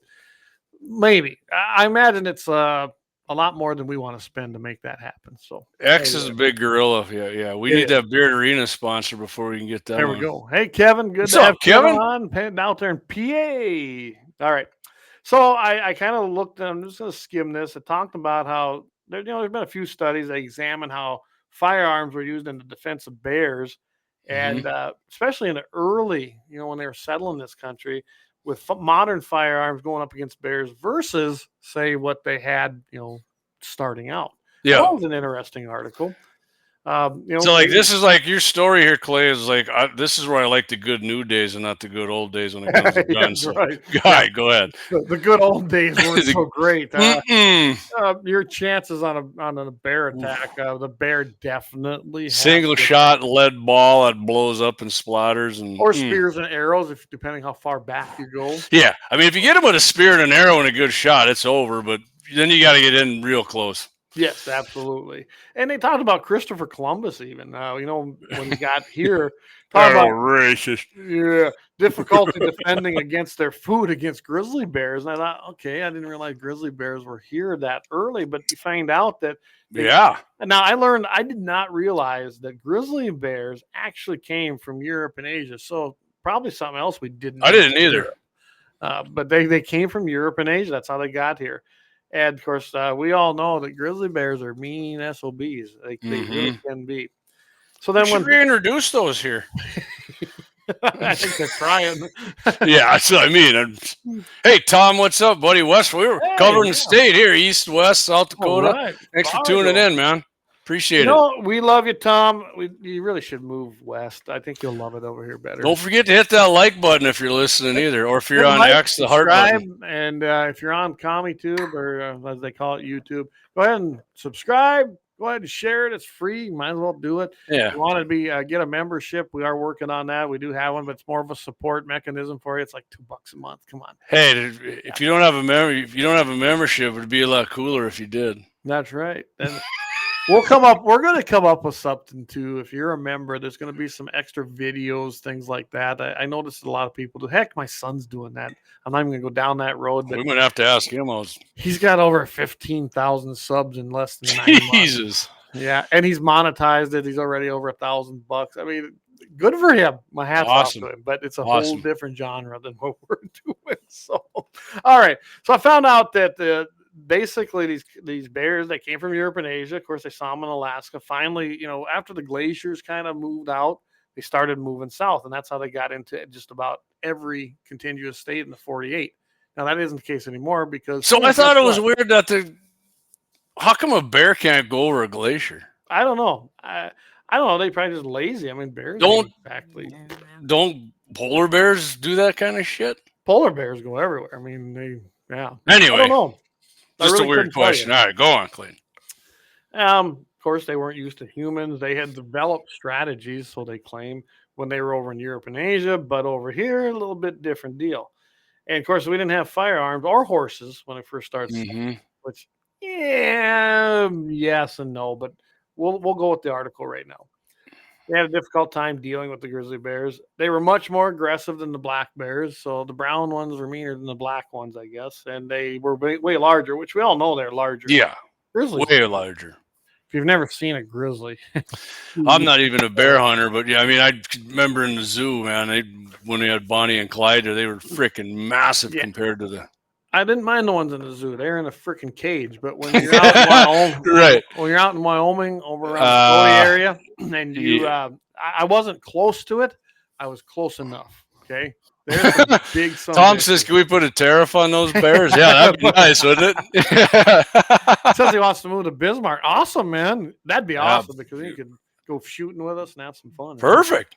maybe. I imagine it's a lot more than we want to spend to make that happen. So X is a big gorilla. Yeah. We need that Beard Arena sponsor before we can get that. There we go. Hey, Kevin. Good to have Kevin on out there in PA. All right. So I kind of looked, and I'm just going to skim this. It talked about how there's been a few studies that examine how firearms were used in the defense of bears, and especially in the early, when they were settling this country, with modern firearms going up against bears versus, say, what they had, starting out. Yeah, that was an interesting article. So this is like your story here, Clay, is like this is where I like the good new days and not the good old days when it comes to guns. Right. Go ahead. The good old days weren't so great. Your chances on a bear attack, the bear definitely single shot lead ball that blows up and splatters, or spears and arrows, if depending how far back you go. Yeah, I mean, if you get him with a spear and an arrow and a good shot, it's over. But then you got to get in real close. Yes, absolutely. And they talked about Christopher Columbus even. When he got here, racist. Yeah, difficulty defending against their food against grizzly bears. And I thought, okay, I didn't realize grizzly bears were here that early, but you find out that And now I did not realize that grizzly bears actually came from Europe and Asia. So probably something else we didn't. I didn't either. But they came from Europe and Asia. That's how they got here. And of course, we all know that grizzly bears are mean SOBs. They really can be. So then when we introduce those here, I think they're trying. Yeah, that's what I mean. Hey, Tom, what's up, buddy? West, we were covering the state here, East, West, South Dakota. Right. Thanks for tuning in, man. Appreciate it. We love you, Tom. You really should move west. I think you'll love it over here better. Don't forget to hit that like button if you're listening either, or if you're on X, the heart button. And if you're on CommieTube, or as they call it, YouTube, go ahead and subscribe. Go ahead and share it. It's free. Might as well do it. Yeah. If you want to get a membership, we are working on that. We do have one, but it's more of a support mechanism for you. It's like $2 a month. Come on. Hey, if you don't have a membership, it'd be a lot cooler if you did. That's right. And we're going to come up with something too. If you're a member, there's going to be some extra videos, things like that. I noticed a lot of people do. Heck, my son's doing that. I'm not even going to go down that road. But we're going to have to ask him. He's got over 15,000 subs in less than 9 months. Jesus. Yeah, and he's monetized it. He's already over $1,000. I mean, good for him. My hat's off to him. But it's a whole different genre than what we're doing. So, all right. So I found out that basically these bears that came from Europe and Asia, of course, they saw them in Alaska. Finally, after the glaciers kind of moved out, they started moving south, and that's how they got into just about every contiguous state in the 48. Now that isn't the case anymore because. So I thought it was weird that how come a bear can't go over a glacier? I don't know. I don't know. They probably just lazy. I mean, bears don't polar bears do that kind of shit? Polar bears go everywhere. I mean, yeah. Anyway, I don't know. Just a weird question. All right, go on, Clayton. Of course, they weren't used to humans. They had developed strategies, so they claim, when they were over in Europe and Asia. But over here, a little bit different deal. And of course, we didn't have firearms or horses when it first started. Which, yes and no. But we'll go with the article right now. They had a difficult time dealing with the grizzly bears. They were much more aggressive than the black bears. So the brown ones were meaner than the black ones, I guess. And they were way larger, which we all know they're larger. Yeah. Grizzlies. Way larger. If you've never seen a grizzly. I'm not even a bear hunter, but yeah, I mean, I remember in the zoo, man, when we had Bonnie and Clyde, they were freaking massive compared to the. I didn't mind the ones in the zoo. They're in a freaking cage. But when you're out in Wyoming, right? When you're out in Wyoming, over around the Philly area, and you, I wasn't close to it. I was close enough. Okay. There's some big. Tom says, "Can we put a tariff on those bears?" Yeah, that'd be nice, wouldn't it? Says he wants to move to Bismarck. Awesome, man. That'd be awesome because you could go shooting with us and have some fun. Perfect.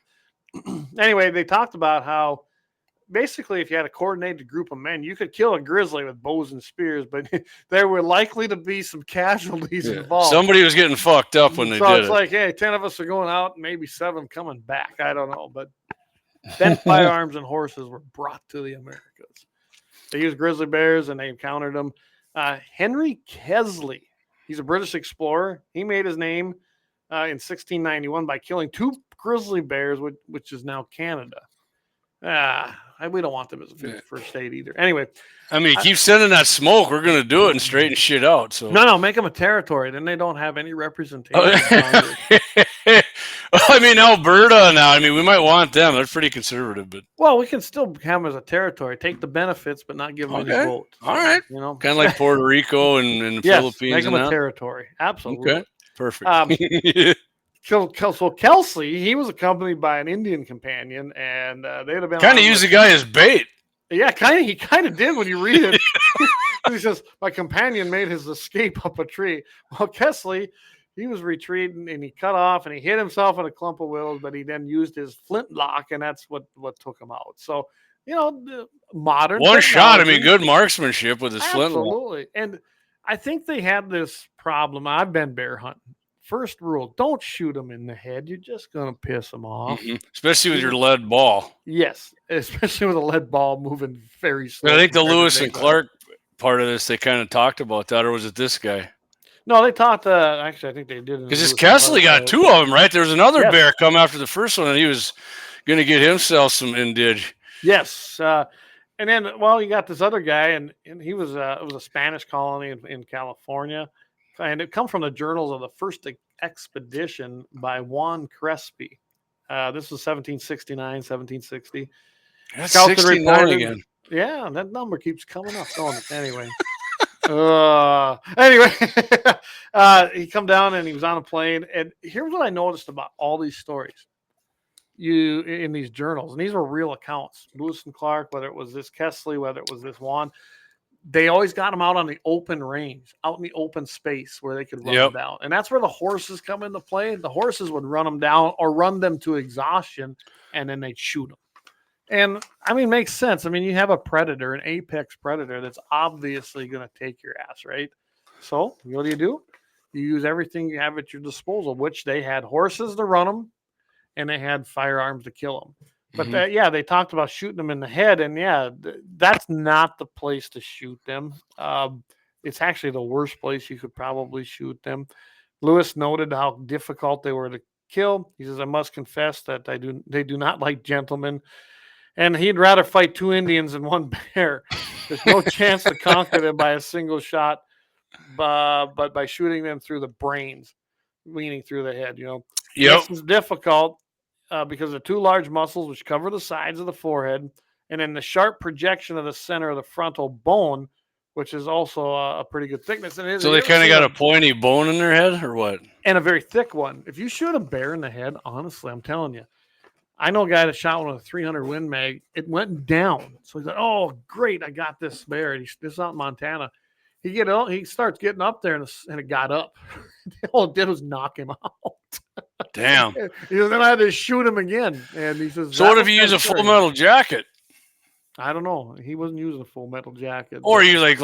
Anyway, they talked about how basically, if you had a coordinated group of men, you could kill a grizzly with bows and spears, but there were likely to be some casualties involved. Somebody was getting fucked up when they did it. So it's like, hey, 10 of us are going out, maybe 7 coming back. I don't know, but then firearms and horses were brought to the Americas. They used grizzly bears and they encountered them. Henry Kesley, he's a British explorer. He made his name in 1691 by killing 2 grizzly bears, which is now Canada. We don't want them as a first state either. Anyway, I mean, keep sending that smoke. We're going to do it and straighten shit out. So no, make them a territory. Then they don't have any representation. I mean, Alberta now. I mean, we might want them. They're pretty conservative, but we can still have them as a territory. Take the benefits, but not give them any votes. All right, kind of like Puerto Rico and the Philippines. Make them a territory. Absolutely. Okay, perfect. So Kelsey, he was accompanied by an Indian companion, and they'd have been kind of used the guy as bait. Yeah, he kind of did when you read it. He says, my companion made his escape up a tree. Well, Kesley, he was retreating, and he cut off, and he hit himself in a clump of willows, but he then used his flintlock, and that's what took him out. So, the modern one shot. I mean, good marksmanship with his flintlock. Absolutely. And I think they had this problem. I've been bear hunting. First rule, don't shoot them in the head. You're just going to piss them off. Mm-hmm. Especially with your lead ball. Yes, especially with a lead ball moving very slowly. I think the Lewis and Clark part of this, they kind of talked about that, or was it this guy? No, they talked, actually, I think they did. Because this Kesley got 2 of them, right? There was another bear come after the first one, and he was going to get himself some indige. Yes. And then, you got this other guy, and he was, it was a Spanish colony in California. And it come from the journals of the first expedition by Juan Crespi. This was 1769, 1760. That's 69 again. Yeah, that number keeps coming up. Anyway. He come down and he was on a plane. And here's what I noticed about all these stories in these journals. And these were real accounts. Lewis and Clark, whether it was this Kesley, whether it was this Juan. They always got them out on the open range, out in the open space where they could run them down. And that's where the horses come into play. The horses would run them down or run them to exhaustion, and then they'd shoot them. And, I mean, makes sense. I mean, you have a predator, an apex predator that's obviously going to take your ass, right? So what do? You use everything you have at your disposal, which they had horses to run them, and they had firearms to kill them. But they talked about shooting them in the head, and that's not the place to shoot them. It's actually the worst place you could probably shoot them. Lewis noted how difficult they were to kill. He says, "I must confess that they do not like gentlemen, and he'd rather fight 2 Indians than 1 bear. There's no chance to conquer them by a single shot, but by shooting them through the brains, meaning through the head. This is difficult." Because of the 2 large muscles which cover the sides of the forehead, and then the sharp projection of the center of the frontal bone, which is also a pretty good thickness. And so they kind of got a pointy bone in their head, or what? And a very thick one. If you shoot a bear in the head, honestly, I'm telling you, I know a guy that shot one with a 300 Win Mag. It went down. So he's like, "Oh, great, I got this bear." This is out in Montana. He starts getting up there, and it got up. All it did was knock him out. Damn. He says, then I had to shoot him again. And he says, "So what if you use a Full Metal Jacket?" I don't know. He wasn't using a full metal jacket. Or you like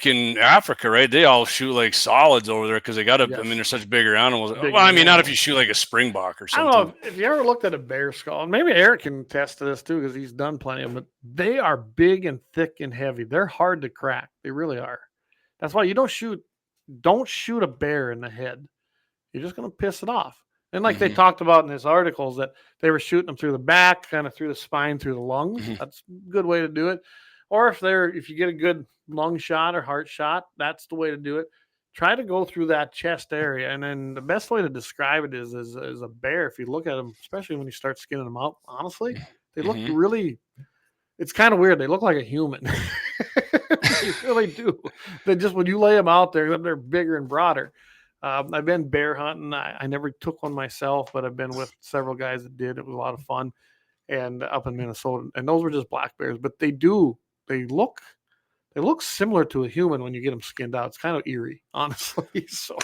in Africa, right? They all shoot like solids over there because they got to. Yes. I mean, they're such bigger animals. Big Well, I mean, not if animals. you shoot like a springbok or I something. don't know if you ever looked at a bear skull, and maybe Eric can attest to this too because he's done plenty of them. But they are big and thick and heavy. They're hard to crack. They really are. That's why you don't shoot a bear in the head. You're just going to piss it off. And like they talked about in his articles that they were shooting them through the back, kind of through the spine, through the lungs. That's a good way to do it. Or if you get a good lung shot or heart shot, that's the way to do it. Try to go through that chest area. And then the best way to describe it is a bear. If you look at them, especially when you start skinning them out, honestly, they look really, it's kind of weird. They look like a human. They really do. They just, when you lay them out there, they're bigger and broader. I've been bear hunting. I never took one myself, but I've been with several guys that did. It was a lot of fun. And up in Minnesota, and those were just black bears, but they look similar to a human when you get them skinned out. It's kind of eerie, honestly. So,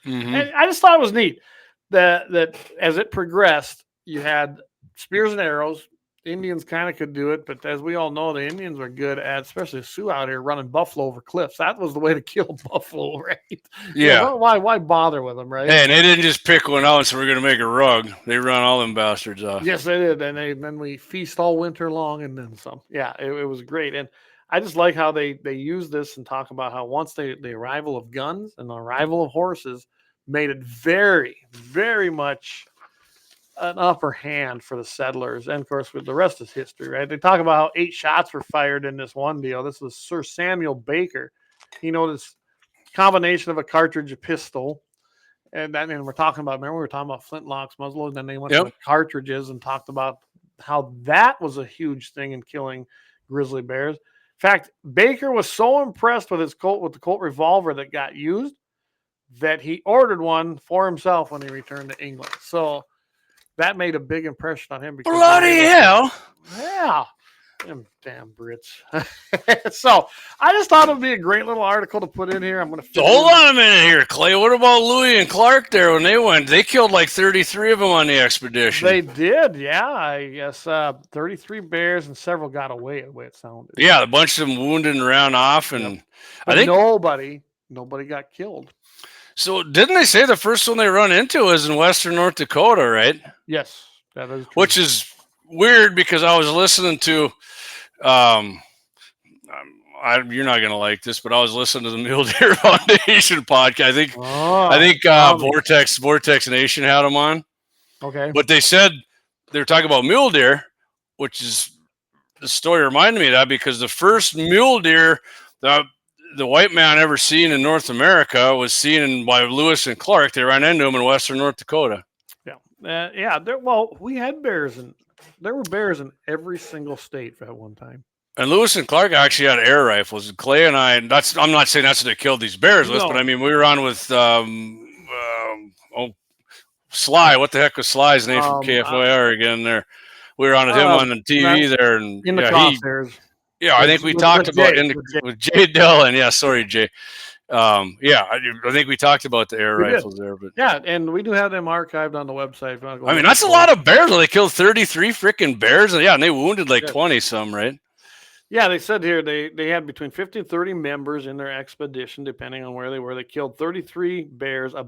and I just thought it was neat that as it progressed, you had spears and arrows. The Indians kind of could do it, but as we all know, the Indians are good at, especially Sioux out here, running buffalo over cliffs. That was the way to kill buffalo, right? Yeah. Why bother with them, right? Hey, and they didn't just pick one out and so we're going to make a rug. They run all them bastards off. Yes, they did. And then we feast all winter long and then some. Yeah, it was great. And I just like how they use this and talk about how once the arrival of guns and the arrival of horses made it very, very much an upper hand for the settlers. And of course, with the rest is history, right? They talk about how 8 shots were fired in this one deal. This was Sir Samuel Baker. He noticed combination of a cartridge, a pistol, and we're talking about, remember we were talking about flintlocks, muzzleloaders, and then they went to the cartridges and talked about how that was a huge thing in killing grizzly bears. In fact, Baker was so impressed with the Colt revolver that got used that he ordered one for himself when he returned to England. So that made a big impression on him. Because bloody hell! Yeah. Them damn Brits. So I just thought it would be a great little article to put in here. I'm going to hold on a minute here, Clay. What about Louis and Clark there when they went? They killed like 33 of them on the expedition. They did, yeah. I guess 33 bears and several got away the way it sounded. Yeah, a bunch of them wounded and ran off, and I think nobody got killed. So didn't they say the first one they run into was in western North Dakota, right? Yes, that is true. Which is weird because I was listening to, you're not gonna like this, but I was listening to the Mule Deer Foundation podcast. I think Vortex Nation had them on. Okay, but they said they were talking about mule deer, which is the story reminded me of that because the first mule deer that the white man ever seen in North America was seen by Lewis and Clark. They ran into them in western North Dakota. Yeah. We had bears, and there were bears in every single state at one time. And Lewis and Clark actually had air rifles. Clay and I'm not saying that's what they killed these bears with, but I mean we were on with Sly. What the heck was Sly's name from KFYR again? There, we were on with him on the TV there, and in the crosshairs. I think we talked about with Jay Dillon. Yeah, sorry, Jay. I think we talked about the air rifles there, but yeah, and we do have them archived on the website. I mean, that's a lot of bears. They killed 33 freaking bears, and they wounded like 20 some, right? Yeah, they said here they had between 50 and 30 members in their expedition, depending on where they were. They killed 33 bears and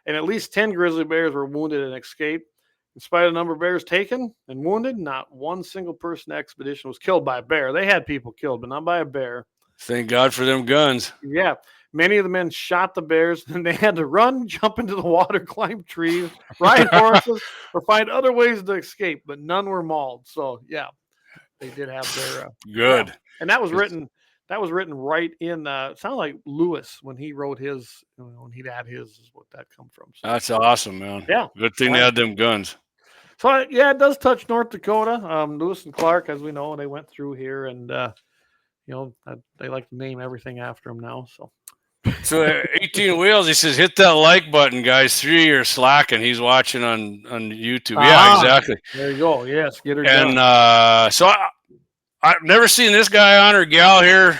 at least 10 grizzly bears were wounded and escaped. In spite of the number of bears taken and wounded, not one single person expedition was killed by a bear. They had people killed, but not by a bear. Thank God for them guns. Yeah. Many of the men shot the bears, and they had to run, jump into the water, climb trees, ride horses, or find other ways to escape, but none were mauled. So, yeah, they did have their good. Yeah. And that was written right in it sounded like Lewis when he wrote his, when he'd add his is what that come from. So, that's awesome, man. Yeah. Good thing they had them guns. So yeah, it does touch North Dakota. Lewis and Clark, as we know, they went through here, and they like to name everything after them now. So 18 Wheels, he says, hit that like button, guys. 3 years slacking. He's watching on YouTube. Yeah, exactly. There you go. Yes, get her done. And so I've never seen this guy on or gal here.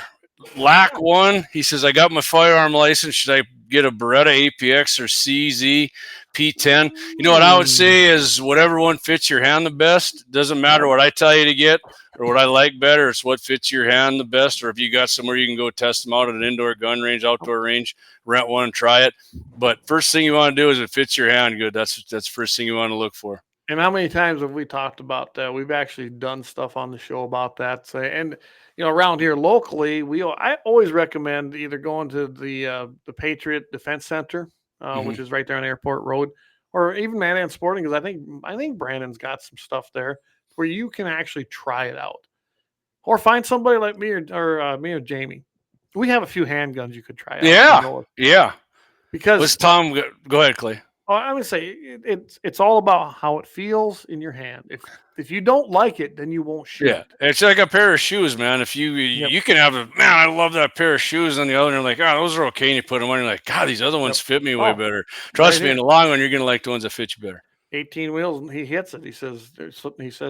Lack one. He says, I got my firearm license. Should I get a Beretta APX or CZ P10? You know what I would say is whatever one fits your hand the best. Doesn't matter what I tell you to get. or what I like better. It's what fits your hand the best. Or if you got somewhere you can go test them out at an indoor gun range, outdoor range, rent one and try it. But first thing you want to do is it fits your hand good. That's the first thing you want to look for. And how many times have we talked about that? We've actually done stuff on the show about that. So, and around here locally, I always recommend either going to the Patriot Defense Center, which is right there on Airport Road, or even Mandan Sporting, because I think Brandon's got some stuff there where you can actually try it out, or find somebody like me or me or Jamie. We have a few handguns you could try out. Yeah. Because let's Tom go ahead, Clay. I would say it's all about how it feels in your hand. If you don't like it, then you won't shoot. Yeah, it's like a pair of shoes, man. If you can have I love that pair of shoes, and the other, and you're like, those are okay. And you put them on, and you're like, God, these other ones fit me way better. Trust me, in the long run, you're gonna like the ones that fit you better. 18 wheels, he hits it. He says,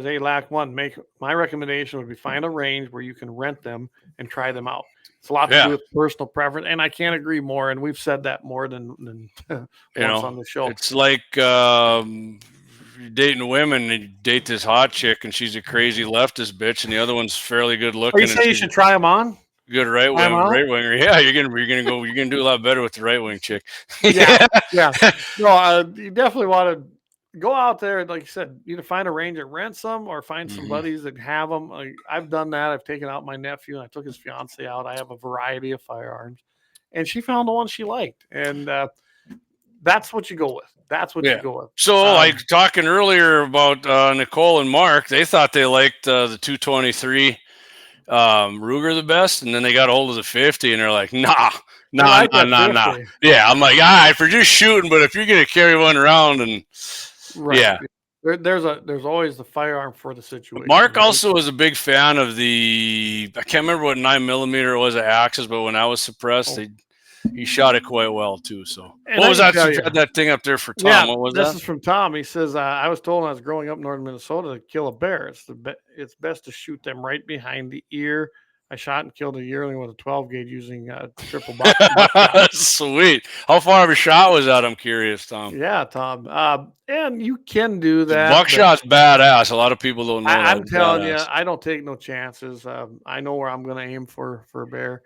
hey, Lack One, my recommendation would be find a range where you can rent them and try them out. It's a lot to do with personal preference, and I can't agree more. And we've said that more than once on the show. It's like dating women. And you date this hot chick, and she's a crazy leftist bitch, and the other one's fairly good looking. You say you should try them on? Good right winger. Yeah, you're gonna do a lot better with the right wing chick. yeah. No, you definitely want to go out there and, like you said, either find a range that rents them or find some buddies that have them. Like, I've done that. I've taken out my nephew and I took his fiance out. I have a variety of firearms, and she found the one she liked, and that's what you go with. That's what you go with. So, like talking earlier about Nicole and Mark, they thought they liked the 223 Ruger the best, and then they got a hold of the 50, and they're like, nah. Yeah, I'm like, all right, for just shooting, but if you're gonna carry one around and there's always the firearm for the situation. Mark also was a big fan of I can't remember what 9mm it was at Axis, but when I was suppressed, he shot it quite well too. So what was that? You had that thing up there for Tom. Yeah, what was that? This is from Tom. He says, I was told when I was growing up in northern Minnesota to kill a bear. It's best to shoot them right behind the ear. I shot and killed a yearling with a 12 gauge using triple buckshot. Sweet. How far of a shot was that? I'm curious, Tom. Yeah, Tom. And you can do that. Buckshot's badass. A lot of people don't know. I'm telling you, I don't take no chances. I know where I'm going to aim for a bear.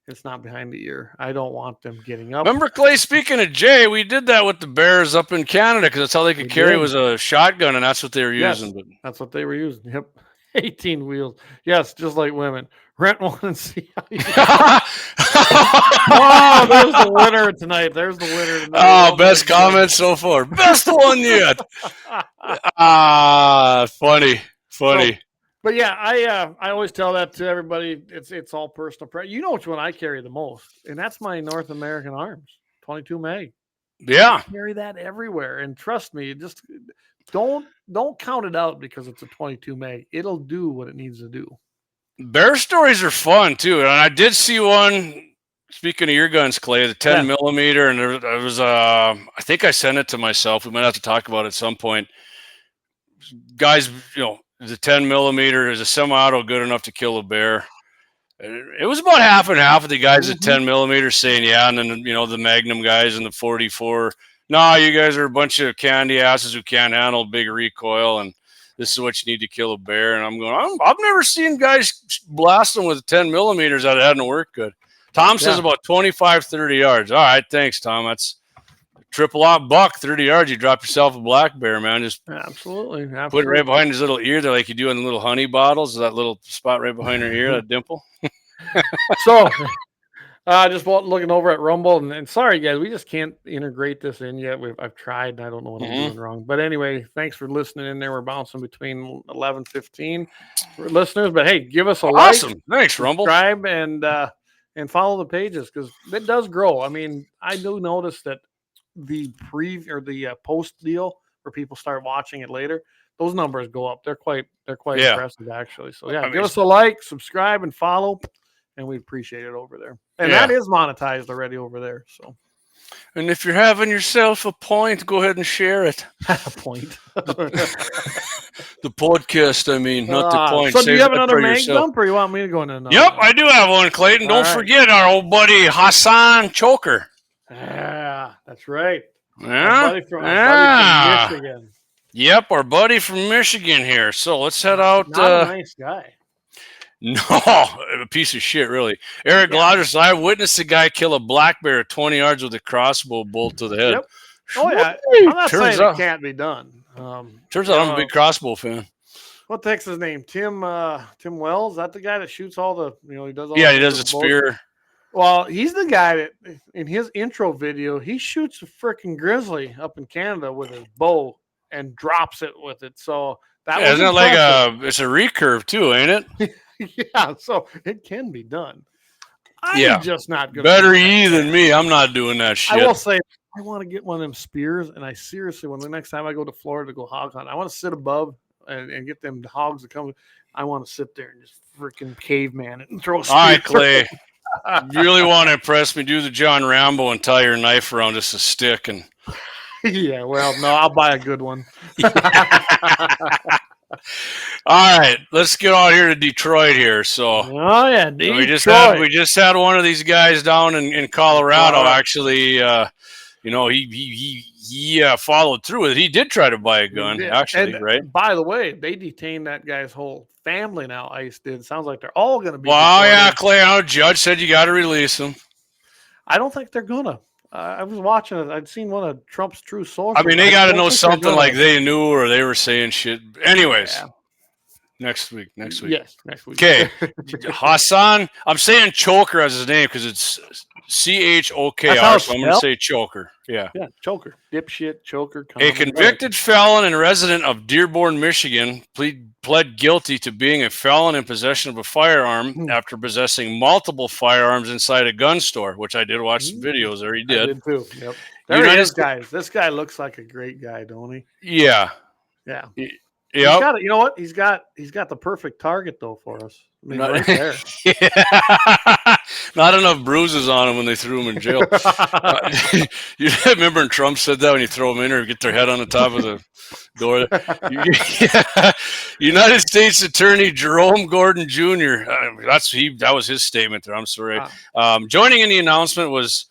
It's not behind the ear. I don't want them getting up. Remember, Clay, speaking of Jay, we did that with the bears up in Canada because that's how they could carry was a shotgun, and that's what they were using. But that's what they were using. Yep. 18 wheels. Yes, just like women. Rent one and see how you Oh, there's the winner tonight. There's the winner tonight. Oh, best comment so far. Best one yet. Funny. But yeah, I always tell that to everybody. It's all personal. You know which one I carry the most, and that's my North American Arms 22 mag. Yeah, I carry that everywhere, and trust me, just don't count it out because it's a 22 mag. It'll do what it needs to do. Bear stories are fun too, and I did see one. Speaking of your guns, Clay, the 10mm, and there was I think I sent it to myself. We might have to talk about it at some point. Guys, the 10mm is a semi-auto good enough to kill a bear. It was about half and half of the guys at 10mm saying and then the Magnum guys and the 44. No, you guys are a bunch of candy asses who can't handle big recoil, and this is what you need to kill a bear. And I'm going, I've never seen guys blast them with 10mm that hadn't worked good. Tom says about 25, 30 yards. All right, thanks, Tom. That's triple out buck, 30 yards. You drop yourself a black bear, man. Just absolutely. Put it right behind his little ear there, like you do in the little honey bottles. That little spot right behind her ear, that dimple. So, just looking over at Rumble, and sorry guys, we just can't integrate this in yet. I've tried, and I don't know what I'm doing wrong. But anyway, thanks for listening in there. We're bouncing between 11, 15 listeners. But hey, give us a awesome. like, Thanks, Rumble. Subscribe and follow the pages because it does grow. I mean, I do notice that the post deal where people start watching it later, those numbers go up. They're quite impressive actually. So give us a like, subscribe, and follow. And we appreciate it over there. And that is monetized already over there. So, and if you're having yourself a point, go ahead and share it. A point. The podcast, I mean, not the point. So do you have another mag dump, or you want me to go into another? Yep, I do have one, Clayton. Don't forget our old buddy Hassan Choker. Yeah, that's right. Yeah. Our buddy from Michigan. Yep, our buddy from Michigan here. So let's head out. Not a nice guy. No, a piece of shit, really. Eric Lodgers, I witnessed a guy kill a black bear at 20 yards with a crossbow bolt to the head. Yep. Oh yeah, I'm not saying it can't be done. Turns out I'm a big crossbow fan. What the heck's his name? Tim Wells. Is that the guy that shoots all the? He does all. Yeah, he does a spear. Well, he's the guy that in his intro video he shoots a freaking grizzly up in Canada with his bow and drops it with it. So that was isn't it like it's a recurve too, ain't it? Yeah, so it can be done. I'm just not good. Better you than me. I'm not doing that shit. I will say I want to get one of them spears, and I seriously, when the next time I go to Florida to go hog hunt, I want to sit above and get them hogs to come. I want to sit there and just freaking caveman it and throw a spear. All right, Clay. You really want to impress me? Do the John Rambo and tie your knife around just a stick and. Yeah, well, no, I'll buy a good one. All right, let's get out here to Detroit here. So, oh yeah, Detroit. we just had one of these guys down in Colorado. Actually, he followed through with it. He did try to buy a gun, actually, right? By the way, they detained that guy's whole family now. ICE did. Sounds like they're all going to be. Well, yeah, Clay. Our judge said you got to release them. I don't think they're gonna. I was watching it. I'd seen one of Trump's true sources. I mean, they got to know something like they knew or they were saying shit. Anyways, next week. Yes, next week. Okay, Hassan. I'm saying Choker as his name because it's CHOKR. So I'm going to say Choker. Yeah, Choker. Dipshit, Choker. A convicted felon and resident of Dearborn, Michigan, pled guilty to being a felon in possession of a firearm after possessing multiple firearms inside a gun store, which I did watch some videos there. He did. I did too. Yep. There he is, guys. This guy looks like a great guy, don't he? Yeah. Yeah. Yeah. You know what? He's got the perfect target though for us. I mean, right there. Not enough bruises on him when they threw him in jail. You remember when Trump said that when you throw them in or get their head on the top of the door? United States Attorney Jerome Gordon Jr. That was his statement there. I'm sorry. Joining in the announcement was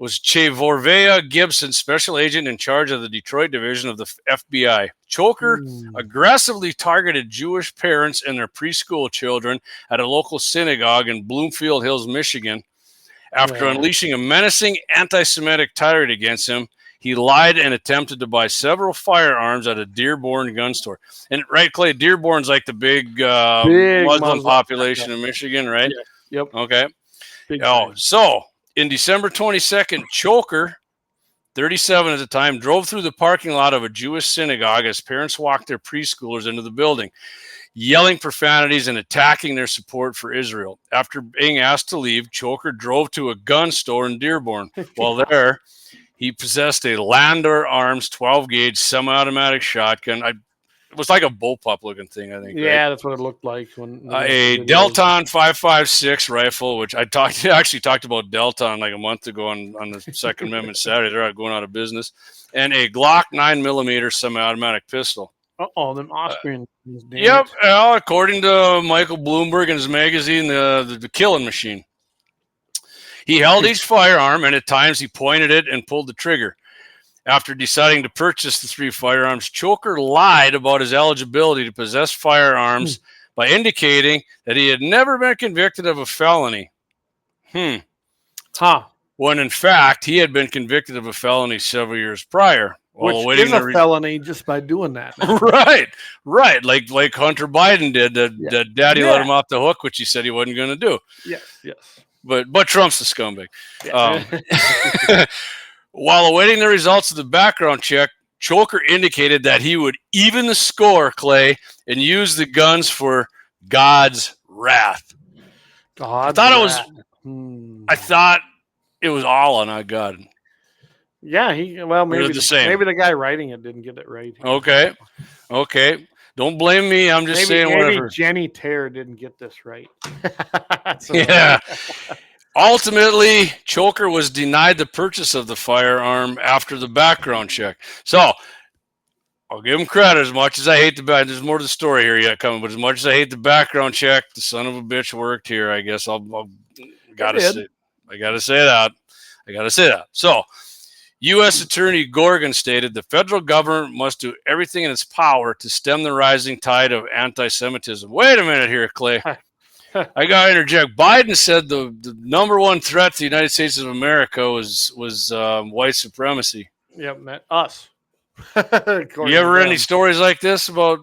Chevorvea Gibson, special agent in charge of the Detroit division of the FBI. Choker aggressively targeted Jewish parents and their preschool children at a local synagogue in Bloomfield Hills, Michigan. After unleashing a menacing anti-Semitic tirade against him, he lied and attempted to buy several firearms at a Dearborn gun store. And right, Clay, Dearborn's like the big Muslim population in Michigan, right? Yeah. Yep. Okay. So in December 22nd, Choker, 37 at the time, drove through the parking lot of a Jewish synagogue as parents walked their preschoolers into the building, yelling profanities and attacking their support for Israel. After being asked to leave, Choker drove to a gun store in Dearborn. While there, he possessed a Landor Arms 12-gauge semi-automatic shotgun. It was like a bullpup looking thing, I think. Yeah, right? That's what it looked like. A Delton 5.56 rifle, which I actually talked about Delton like a month ago on the Second Amendment Saturday. They're going out of business. And a Glock 9mm semi-automatic pistol. Them Austrian. Yep. According to Michael Bloomberg and his magazine, the Killing Machine. He held each firearm, and at times he pointed it and pulled the trigger. After deciding to purchase the 3 firearms, Choker lied about his eligibility to possess firearms by indicating that he had never been convicted of a felony. When in fact, he had been convicted of a felony several years prior. Which is a felony just by doing that. Right. Like Hunter Biden did. That daddy let him off the hook, which he said he wasn't going to do. Yes. But Trump's the scumbag. Yeah. While awaiting the results of the background check, Choker indicated that he would even the score, Clay, and use the guns for God's wrath. I thought it was Allah, not God. Yeah, maybe the guy writing it didn't get it right. Okay. Don't blame me. I'm just saying whatever. Maybe Jenny Terre didn't get this right. Yeah. Ultimately, Choker was denied the purchase of the firearm after the background check. So, I'll give him credit as much as I hate there's more to the story here yet coming, but as much as I hate the background check, the son of a bitch worked here, I guess I gotta say that. So, U.S. Attorney Gorgon stated the federal government must do everything in its power to stem the rising tide of anti-Semitism. Wait a minute here, Clay. I got to interject. Biden said the number one threat to the United States of America was white supremacy. Yep, us. You ever read any stories like this about?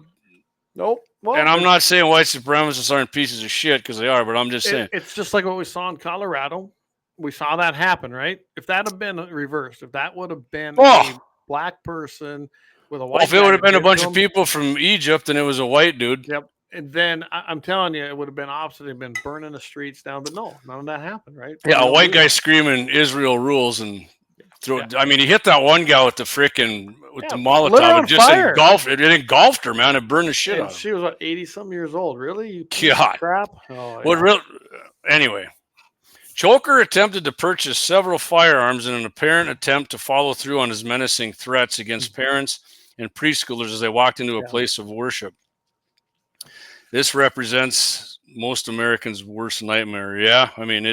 Nope. Well, and I'm not saying white supremacists aren't pieces of shit, because they are, but I'm just saying. It's just like what we saw in Colorado. We saw that happen, right? If that had been reversed, if that would have been a black person with a white, if it would have been a bunch of people from Egypt and it was a white dude, yep. And then I'm telling you, it would have been opposite. They'd been burning the streets down, but no, none of that happened, right? Yeah, a white guy screaming "Israel rules" and throw. I mean, he hit that one guy with the freaking the Molotov. It just engulfed her, man. It burned the shit out. She was what, 80-some years old. Really? You God. Crap. Oh, yeah. Anyway. Choker attempted to purchase several firearms in an apparent attempt to follow through on his menacing threats against parents and preschoolers as they walked into a place of worship. This represents most Americans' worst nightmare. Yeah, I mean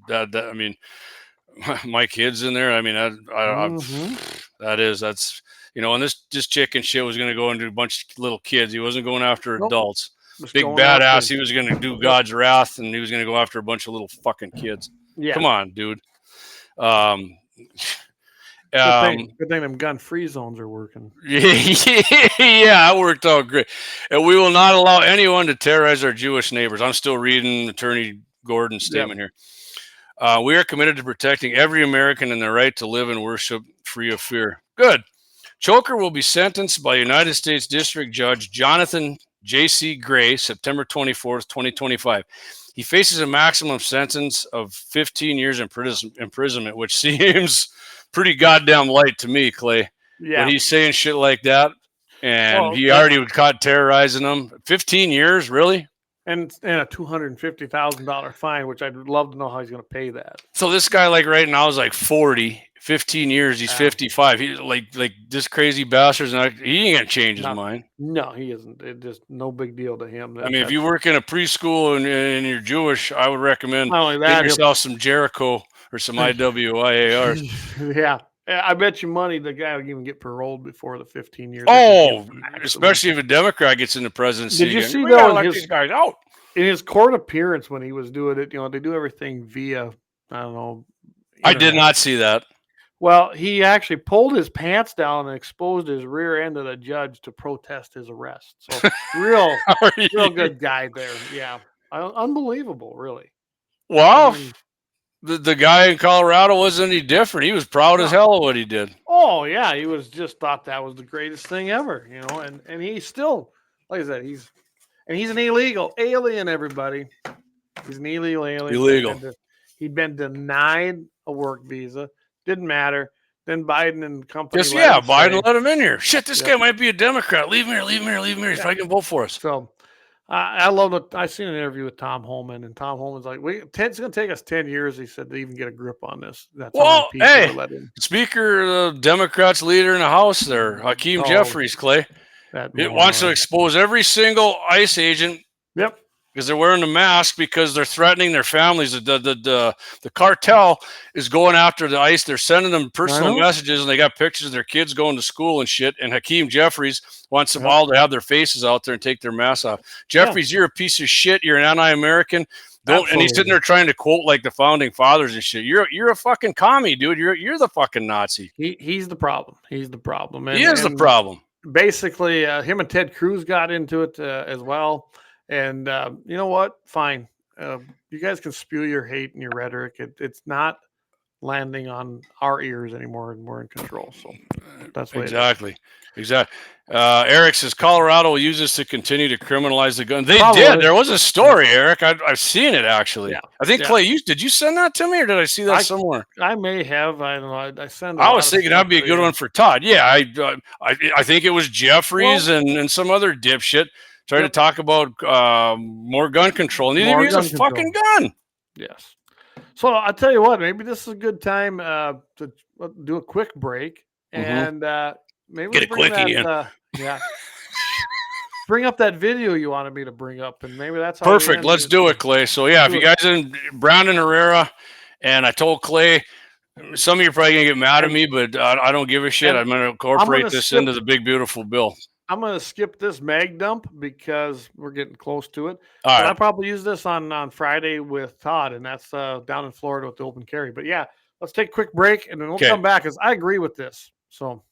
I mean, my kids in there. I mean, that's and this chicken shit was going to go into a bunch of little kids. He wasn't going after adults. Big badass. He was going to do God's wrath, and he was going to go after a bunch of little fucking kids. Yeah. Come on, dude. Good thing them gun-free zones are working. Yeah, it worked out great. And we will not allow anyone to terrorize our Jewish neighbors. I'm still reading Attorney Gordon's statement here. We are committed to protecting every American and their right to live and worship free of fear. Good. Choker will be sentenced by United States District Judge Jonathan J.C. Gray, September 24th, 2025. He faces a maximum sentence of 15 years imprisonment, which seems pretty goddamn light to me, Clay. Yeah. When he's saying shit like that, and he already was caught terrorizing them. 15 years, really? And a $250,000 fine, which I'd love to know how he's going to pay that. So this guy, like right now, is like 40. 15 years, he's 55. He's like this crazy bastard. He ain't gonna change his mind. No, he isn't. It's just no big deal to him. I mean, if you work in a preschool and you're Jewish, I would recommend get yourself some Jericho or some IWIARs. Yeah, I bet you money the guy will even get paroled before the 15 years. Oh, especially if a Democrat gets in the presidency. Did you see these guys out in his court appearance when he was doing it? They do everything via internet. I did not see that. Well, he actually pulled his pants down and exposed his rear end to the judge to protest his arrest. So real good guy there. Yeah. Unbelievable, really. Wow. The guy in Colorado wasn't any different. He was proud as hell of what he did. Oh, yeah. He was just thought that was the greatest thing ever, and he's still, like I said, he's an illegal alien, everybody. He's an illegal alien. Illegal. He'd been denied a work visa. Didn't matter. Then Biden and company. Biden let him in here. Shit, this guy might be a Democrat. Leave him here. He's probably gonna vote for us. So, I love it. I seen an interview with Tom Homan, and Tom Homan's like, "It's gonna take us 10 years," he said, to even get a grip on this. That's Speaker, the Democrats' leader in the House, there, Hakeem Jeffries, Clay, it wants to expose every single ICE agent. Yep. Because they're wearing a mask because they're threatening their families. The cartel is going after the ICE. They're sending them personal messages, and they got pictures of their kids going to school and shit. And Hakeem Jeffries wants them all to have their faces out there and take their masks off. Jeffries, you're a piece of shit. You're an anti-American. And he's sitting there trying to quote like the founding fathers and shit. You're a fucking commie, dude. You're the fucking Nazi. He's the problem. He's the problem. He is the problem. Basically, him and Ted Cruz got into it as well. And you know what? Fine. You guys can spew your hate and your rhetoric. It's not landing on our ears anymore, and we're in control. So that's what exactly. Eric says Colorado will use this to continue to criminalize the gun. They did. There was a story, Eric. I've seen it actually. Yeah. I think Clay, did you send that to me, or did I see that somewhere? I may have. I don't know. I sent. I was thinking that'd be a good one for Todd. Yeah, I think it was Jeffries and some other dipshit. Trying to talk about more gun control. And he used a fucking gun. Yes. So I'll tell you what, maybe this is a good time to do a quick break and maybe get a quickie in. Bring up that video you wanted me to bring up, and maybe that's how perfect. Let's do it, Clay. So if you guys in Brandon Herrera, and I told Clay, some of you are probably gonna get mad at me, but I don't give a shit. I'm gonna incorporate this into the big beautiful bill. I'm gonna skip this mag dump because we're getting close to it. All But right. I'll probably use this on Friday with Todd, and that's down in Florida with the open carry. But yeah, let's take a quick break and then we'll Okay. come back because I agree with this. So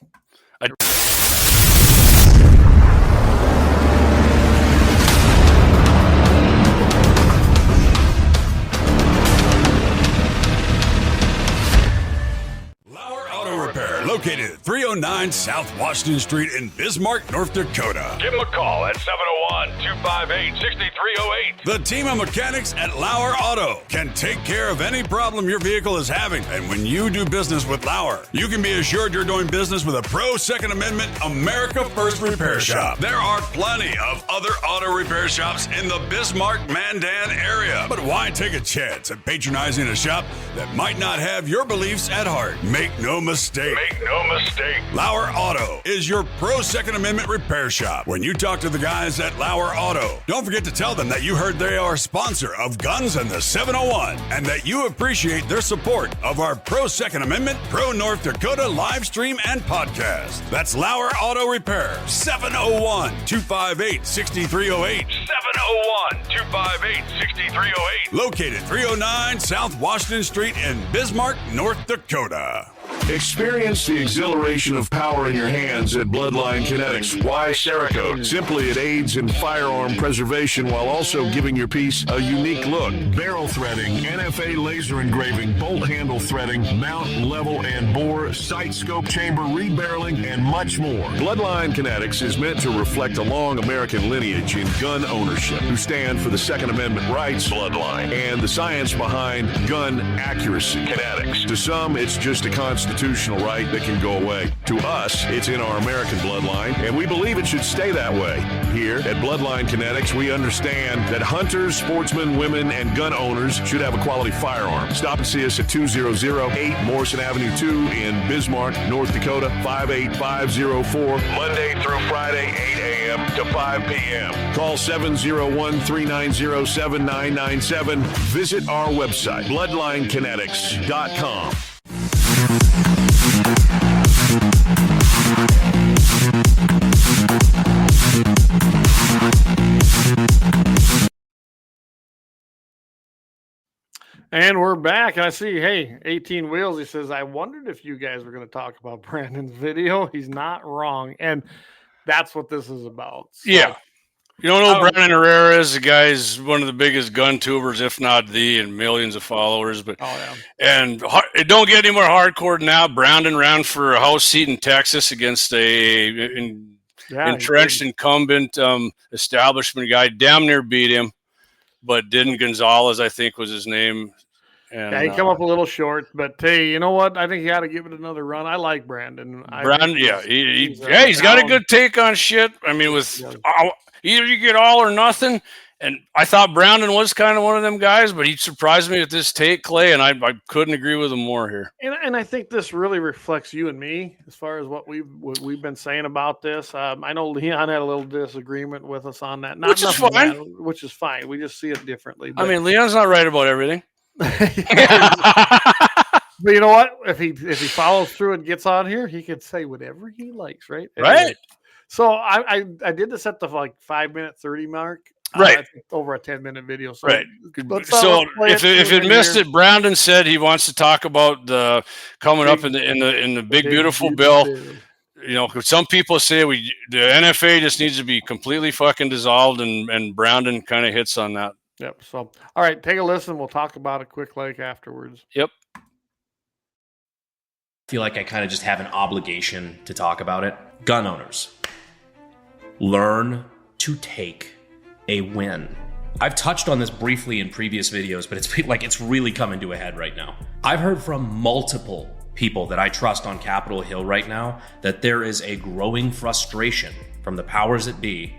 Lauer Auto Repair, located at 309 South Washington Street in Bismarck, North Dakota. Give them a call at 701-258-6308. The team of mechanics at Lauer Auto can take care of any problem your vehicle is having. And when you do business with Lauer, you can be assured you're doing business with a pro Second Amendment America First repair shop. There are plenty of other auto repair shops in the Bismarck-Mandan area. But why take a chance at patronizing a shop that might not have your beliefs at heart? Make no mistake. Make no mistake. Lauer Auto is your pro Second Amendment repair shop. When you talk to the guys at Lauer Auto, don't forget to tell them that you heard they are a sponsor of Guns and the 701 and that you appreciate their support of our pro Second Amendment, pro North Dakota live stream and podcast. That's Lauer Auto Repair, 701-258-6308. 701-258-6308. Located 309 South Washington Street in Bismarck, North Dakota. Experience the exhilaration of power in your hands at Bloodline Kinetics. Why Cerakote? Simply, it aids in firearm preservation while also giving your piece a unique look. Barrel threading, NFA laser engraving, bolt handle threading, mount, level, and bore, sight scope chamber, rebarreling, and much more. Bloodline Kinetics is meant to reflect a long American lineage in gun ownership, who stand for the Second Amendment rights, Bloodline, and the science behind gun accuracy. Kinetics. To some, it's just a constitutional right that can go away. To us, it's in our American bloodline, and we believe it should stay that way. Here at Bloodline Kinetics, we understand that hunters, sportsmen, women, and gun owners should have a quality firearm. Stop and see us at 2008 Morrison Avenue 2 in Bismarck, North Dakota, 58504, Monday through Friday, 8 a.m. to 5 p.m. Call 701-390-7997. Visit our website, bloodlinekinetics.com. And we're back. I see, hey, 18 Wheels. He says, I wondered if you guys were going to talk about Brandon's video. He's not wrong. And that's what this is about. So, Yeah. You don't know who Brandon Herrera is? The guy's one of the biggest gun tubers, if not the, and millions of followers. But and it don't get any more hardcore than that. Brandon ran for a House seat in Texas against a entrenched incumbent establishment guy. Damn near beat him, but didn't. Gonzalez, I think, was his name. And, yeah, he come up a little short, but hey, you know what? I think you got to give it another run. I like Brandon. He's got a good take on shit. I mean, with either you get all or nothing. And I thought Brandon was kind of one of them guys, but he surprised me with this take, Clay, and I couldn't agree with him more here. And I think this really reflects you and me as far as what we've been saying about this. I know Leon had a little disagreement with us on that, Which is fine. Which is fine. We just see it differently. But, I mean, Leon's not right about everything. But you know what? If he follows through and gets on here, he can say whatever he likes, right? Right. So I did this at the 5 minute 30 mark. Right. Over a 10-minute video. So right. So if it missed it, Brandon said he wants to talk about the coming up in the big beautiful bill. You know, some people say the NFA just needs to be completely fucking dissolved, and Brandon kind of hits on that. Yep. So all right, take a listen. We'll talk about it quick afterwards. Yep. I feel like I kind of just have an obligation to talk about it. Gun owners, learn to take a win. I've touched on this briefly in previous videos, but it's really coming to a head right now. I've heard from multiple people that I trust on Capitol Hill right now that there is a growing frustration from the powers that be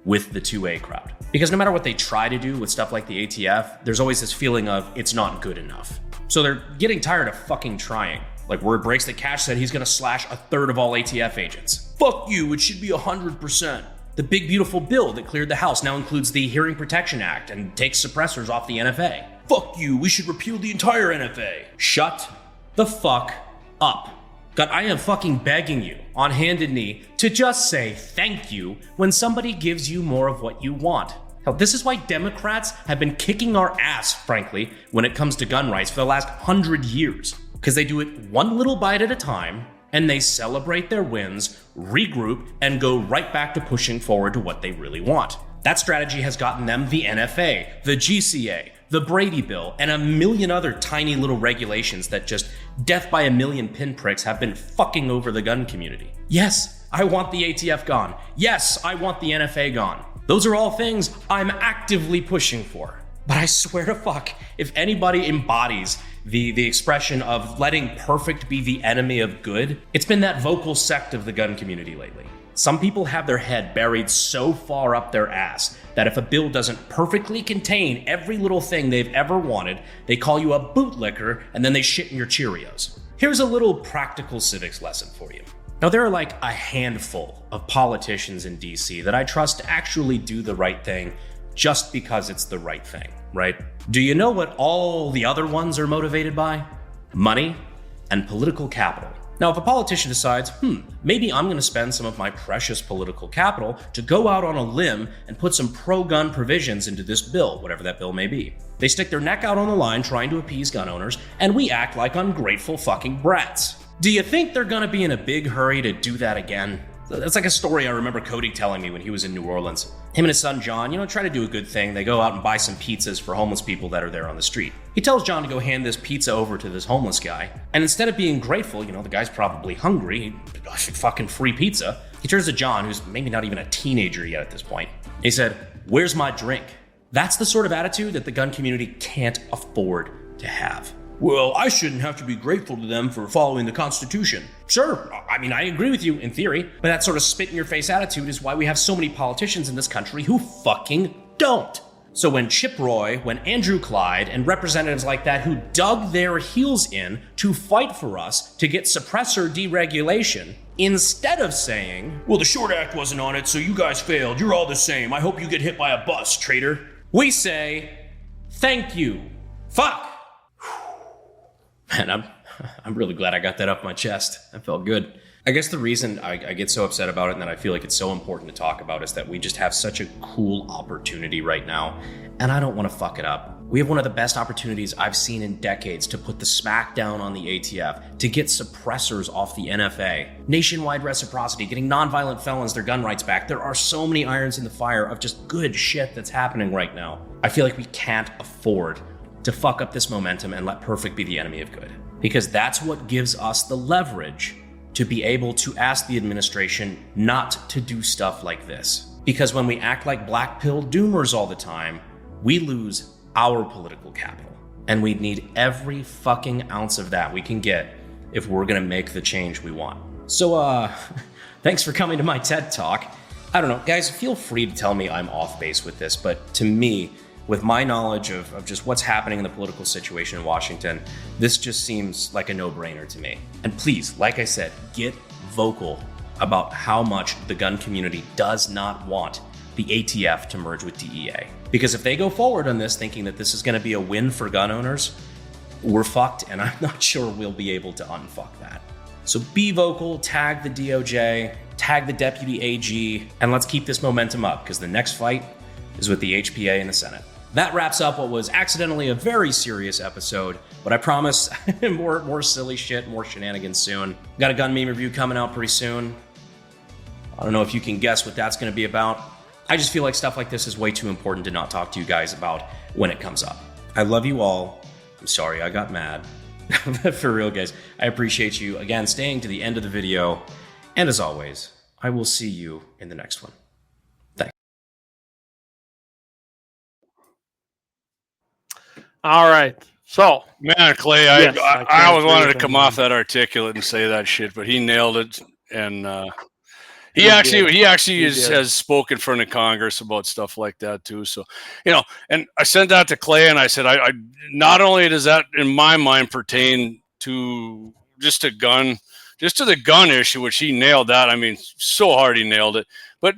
with the 2A crowd. Because no matter what they try to do with stuff like the ATF, there's always this feeling of it's not good enough. So they're getting tired of fucking trying. Like word breaks that Cash said he's gonna slash 1/3 of all ATF agents. Fuck you, it should be 100%. The big beautiful bill that cleared the House now includes the Hearing Protection Act and takes suppressors off the NFA. Fuck you, we should repeal the entire NFA. Shut the fuck up. God, I am fucking begging you on handed knee to just say thank you when somebody gives you more of what you want. Hell, this is why Democrats have been kicking our ass, frankly, when it comes to gun rights for the last 100 years. Because they do it one little bite at a time, and they celebrate their wins, regroup, and go right back to pushing forward to what they really want. That strategy has gotten them the NFA, the GCA, the Brady Bill, and a million other tiny little regulations that just death by a million pinpricks have been fucking over the gun community. Yes, I want the ATF gone. Yes, I want the NFA gone. Those are all things I'm actively pushing for. But I swear to fuck, if anybody embodies the expression of letting perfect be the enemy of good, it's been that vocal sect of the gun community lately. Some people have their head buried so far up their ass that if a bill doesn't perfectly contain every little thing they've ever wanted, they call you a bootlicker and then they shit in your Cheerios. Here's a little practical civics lesson for you. Now, there are like a handful of politicians in DC that I trust to actually do the right thing just because it's the right thing, right? Do you know what all the other ones are motivated by? Money and political capital. Now, if a politician decides, maybe I'm going to spend some of my precious political capital to go out on a limb and put some pro-gun provisions into this bill, whatever that bill may be. They stick their neck out on the line trying to appease gun owners, and we act like ungrateful fucking brats. Do you think they're going to be in a big hurry to do that again? That's like a story I remember Cody telling me when he was in New Orleans. Him and his son John, try to do a good thing. They go out and buy some pizzas for homeless people that are there on the street. He tells John to go hand this pizza over to this homeless guy. And instead of being grateful, the guy's probably hungry, fucking free pizza. He turns to John, who's maybe not even a teenager yet at this point. He said, "Where's my drink?" That's the sort of attitude that the gun community can't afford to have. Well, I shouldn't have to be grateful to them for following the Constitution. Sure, I agree with you in theory, but that sort of spit-in-your-face attitude is why we have so many politicians in this country who fucking don't. So when Chip Roy, when Andrew Clyde, and representatives like that who dug their heels in to fight for us to get suppressor deregulation, instead of saying, well, the Short Act wasn't on it, so you guys failed, you're all the same, I hope you get hit by a bus, traitor, we say, thank you. Fuck. Man, I'm really glad I got that off my chest. That felt good. I guess the reason I get so upset about it and that I feel like it's so important to talk about is that we just have such a cool opportunity right now, and I don't want to fuck it up. We have one of the best opportunities I've seen in decades to put the smack down on the ATF, to get suppressors off the NFA, nationwide reciprocity, getting nonviolent felons their gun rights back. There are so many irons in the fire of just good shit that's happening right now. I feel like we can't afford to fuck up this momentum and let perfect be the enemy of good. Because that's what gives us the leverage to be able to ask the administration not to do stuff like this. Because when we act like black pill doomers all the time, we lose our political capital. And we need every fucking ounce of that we can get if we're gonna make the change we want. So, thanks for coming to my TED Talk. I don't know, guys, feel free to tell me I'm off base with this, but to me, with my knowledge of just what's happening in the political situation in Washington, this just seems like a no-brainer to me. And please, like I said, get vocal about how much the gun community does not want the ATF to merge with DEA. Because if they go forward on this thinking that this is going to be a win for gun owners, we're fucked, and I'm not sure we'll be able to unfuck that. So be vocal, tag the DOJ, tag the Deputy AG, and let's keep this momentum up, because the next fight is with the HPA in the Senate. That wraps up what was accidentally a very serious episode, but I promise more silly shit, more shenanigans soon. Got a gun meme review coming out pretty soon. I don't know if you can guess what that's going to be about. I just feel like stuff like this is way too important to not talk to you guys about when it comes up. I love you all. I'm sorry I got mad. For real, guys. I appreciate you, again, staying to the end of the video. And as always, I will see you in the next one. All right. So, man, Clay, yes, I always wanted to come off that articulate and say that shit, but he nailed it. And he actually has spoken in front of Congress about stuff like that too. So, and I sent that to Clay, and I said, I not only does that in my mind pertain to just to the gun issue, which he nailed that. I mean, so hard he nailed it, but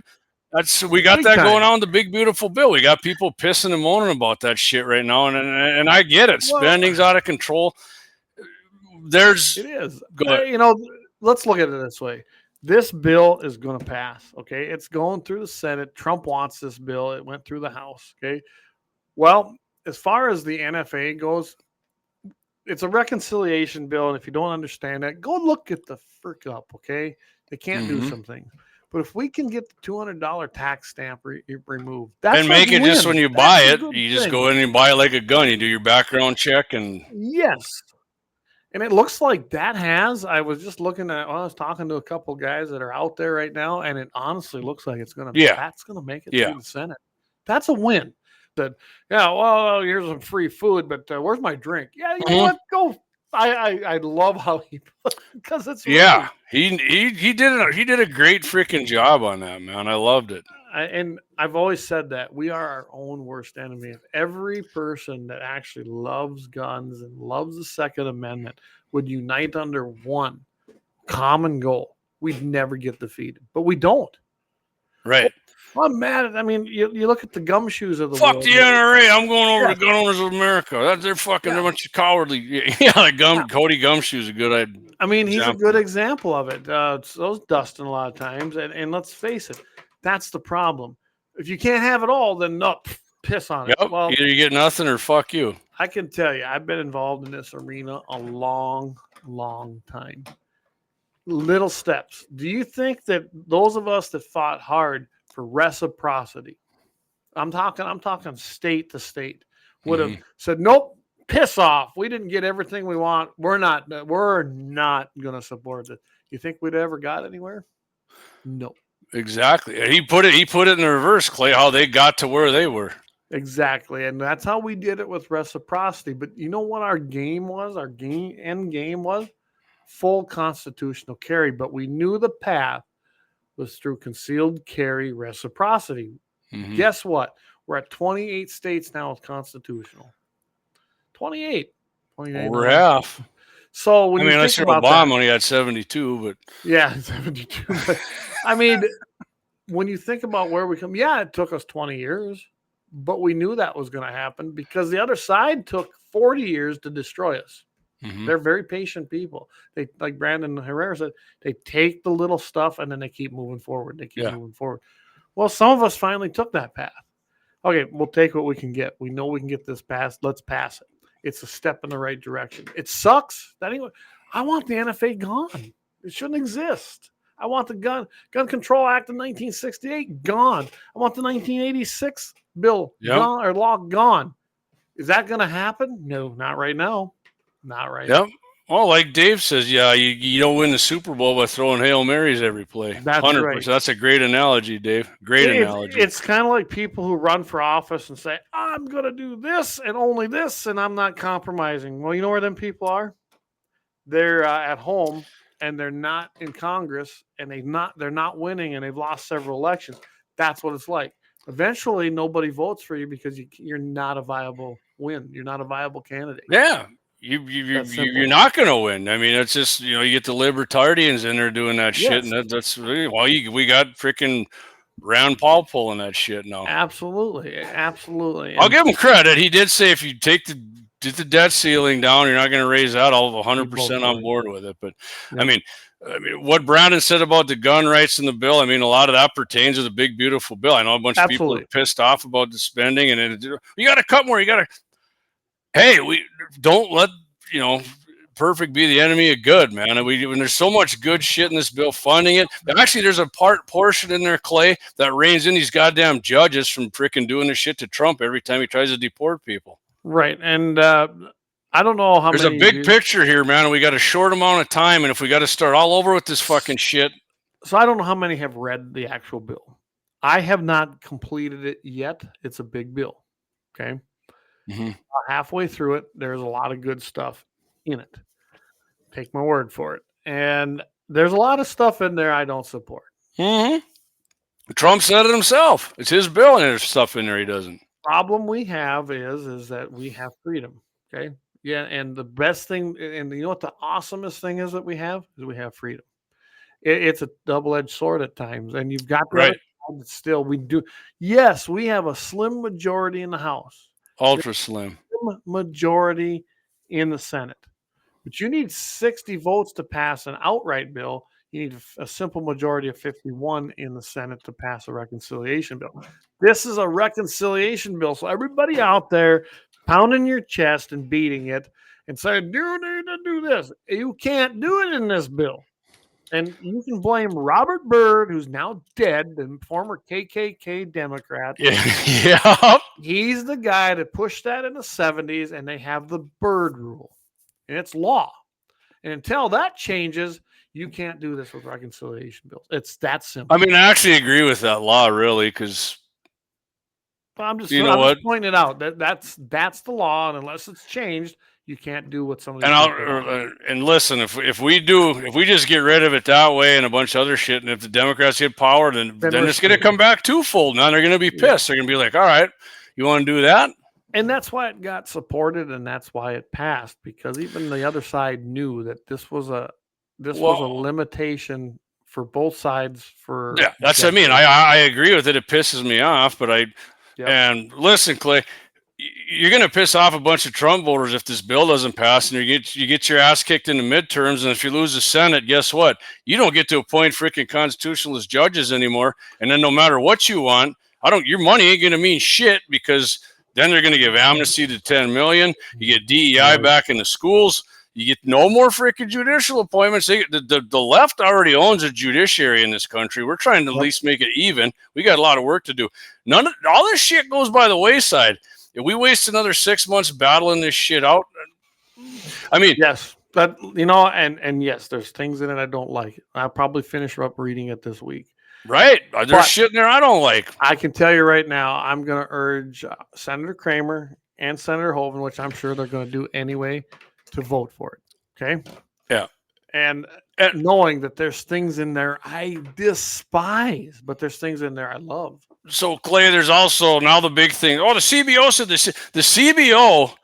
we got that going on with the big beautiful bill. We got people pissing and moaning about that shit right now, and I get it. Spending's out of control. It is. Go ahead. let's look at it this way. This bill is going to pass. Okay. It's going through the Senate. Trump wants this bill. It went through the House. Okay. Well, as far as the NFA goes, it's a reconciliation bill. And if you don't understand that, go look at the frick up. Okay. They can't do some things. But if we can get the $200 tax stamp removed, that's and make it win. just when you buy it, you just go in and buy it like a gun. You do your background check and yes. And it looks like that has. I was just looking at. I was talking to a couple guys that are out there right now, and it honestly looks like it's going to. Yeah. That's going to make it Yeah. through the Senate. That's a win. That yeah. Well, here's some free food, but where's my drink? Yeah, you know what? Go. I love how he because it's yeah. He did a great freaking job on that, man. I loved it. And I've always said that we are our own worst enemy. If every person that actually loves guns and loves the Second Amendment would unite under one common goal, we'd never get defeated. But we don't. Right. Well, I'm mad at. I mean, you look at the gumshoes of the Fuck world. the NRA. I'm going over to Gun Owners of America. They're fucking a bunch of cowardly. Yeah, Cody Gumshoe's a good idea. I mean, he's a good example of it. Those Dustin a lot of times, and let's face it, that's the problem. If you can't have it all, then no, piss on it. Yep. Well, Either you get nothing or fuck you. I can tell you, I've been involved in this arena a long, long time. Little steps. Do you think that those of us that fought hard for reciprocity, I'm talking state to state, would have said, nope, piss off. We didn't get everything we want. We're not going to support it. You think we'd ever got anywhere? No. Exactly. And he put it in the reverse, Clay, how they got to where they were. Exactly. And that's how we did it with reciprocity. But you know what our game was? Our end game was full constitutional carry. But we knew the path was through concealed carry reciprocity. Guess what? We're at 28 states now with constitutional. 28. Over half. So when you unless think you're about Obama, he had 72, but yeah, 72. But, I mean, when you think about where we come, yeah, it took us 20 years, but we knew that was going to happen because the other side took 40 years to destroy us. They're very patient people. They, like Brandon Herrera said, they take the little stuff and then they keep moving forward. They keep moving forward. Well, some of us finally took that path. Okay, we'll take what we can get. We know we can get this passed. Let's pass it. It's a step in the right direction. It sucks. Anyway, I want the NFA gone. It shouldn't exist. I want the Gun Control Act of 1968 gone. I want the 1986 bill gone or law gone. Is that going to happen? No, not right now. Not right now. Well, like Dave says, you don't win the Super Bowl by throwing Hail Marys every play. That's 100%. Right. That's a great analogy, Dave. Great analogy. It's kind of like people who run for office and say, I'm going to do this and only this, and I'm not compromising. Well, you know where them people are? They're at home, and they're not in Congress, and they're not winning, and they've lost several elections. That's what it's like. Eventually, nobody votes for you because you're not a viable win. You're not a viable candidate. Yeah. You're not going to win. I mean, it's just, you get the libertarians in there doing that shit. And that's we got freaking Rand Paul pulling that shit now. Absolutely. I'll give him credit. He did say if you get the debt ceiling down, you're not going to raise that. I'll 100% on board with it. But I mean, what Brandon said about the gun rights in the bill, I mean, a lot of that pertains to the big, beautiful bill. I know a bunch of people are pissed off about the spending and you got to cut more. You got to. Hey, we don't let, perfect be the enemy of good, man. And when there's so much good shit in this bill funding it, actually there's a portion in there, Clay, that reins in these goddamn judges from freaking doing this shit to Trump every time he tries to deport people. Right. And I don't know how there's a big picture here, man. And we got a short amount of time. And if we got to start all over with this fucking shit. So I don't know how many have read the actual bill. I have not completed it yet. It's a big bill. Okay. Halfway through it, there's a lot of good stuff in it. Take my word for it. And there's a lot of stuff in there I don't support. Trump said it himself. It's his bill, and there's stuff in there he doesn't. Problem we have is that we have freedom. Okay. Yeah. And the best thing, and you know what the awesomest thing is that we have freedom. It's a double-edged sword at times, and you've got still we do. Yes, we have a slim majority in the House. Ultra slim majority in the Senate. But you need 60 votes to pass an outright bill. You need a simple majority of 51 in the Senate to pass a reconciliation bill. This is a reconciliation bill. So everybody out there pounding your chest and beating it and saying, you need to do this. You can't do it in this bill. And you can blame Robert Byrd, who's now dead, the former KKK Democrat. Yeah. He's the guy that pushed that in the 70s, and they have the Byrd rule. And it's law. And until that changes, you can't do this with reconciliation bills. It's that simple. I mean, I actually agree with that law, really, because I'm just what? pointing it out that's the law, and unless it's changed, you can't do what some of these and listen, if we just get rid of it that way and a bunch of other shit, and if the Democrats get power, then it's going to come back twofold. Now they're going to be pissed. They're going to be like, all right, you want to do that? And that's why it got supported, and that's why it passed, because even the other side knew that this was a limitation for both sides. That's what I mean. I agree with it. It pisses me off, but and listen, Clay, you're going to piss off a bunch of Trump voters if this bill doesn't pass, and you get your ass kicked in the midterms. And if you lose the Senate, guess what? You don't get to appoint freaking constitutionalist judges anymore. And then no matter what you want, your money ain't going to mean shit, because then they're going to give amnesty to 10 million. You get DEI back in the schools. You get no more freaking judicial appointments. The left already owns a judiciary in this country. We're trying to at least make it even. We got a lot of work to do. All this shit goes by the wayside. If we waste another 6 months battling this shit out, I mean, yes, but and yes, there's things in it I don't like. I'll probably finish up reading it this week. Right. There's shit in there I don't like. I can tell you right now, I'm going to urge Senator Kramer and Senator Hoeven, which I'm sure they're going to do anyway, to vote for it. Okay? Yeah. And knowing that there's things in there I despise, but there's things in there I love. So, Clay, there's also now the big thing. Oh, the CBO said this. The CBO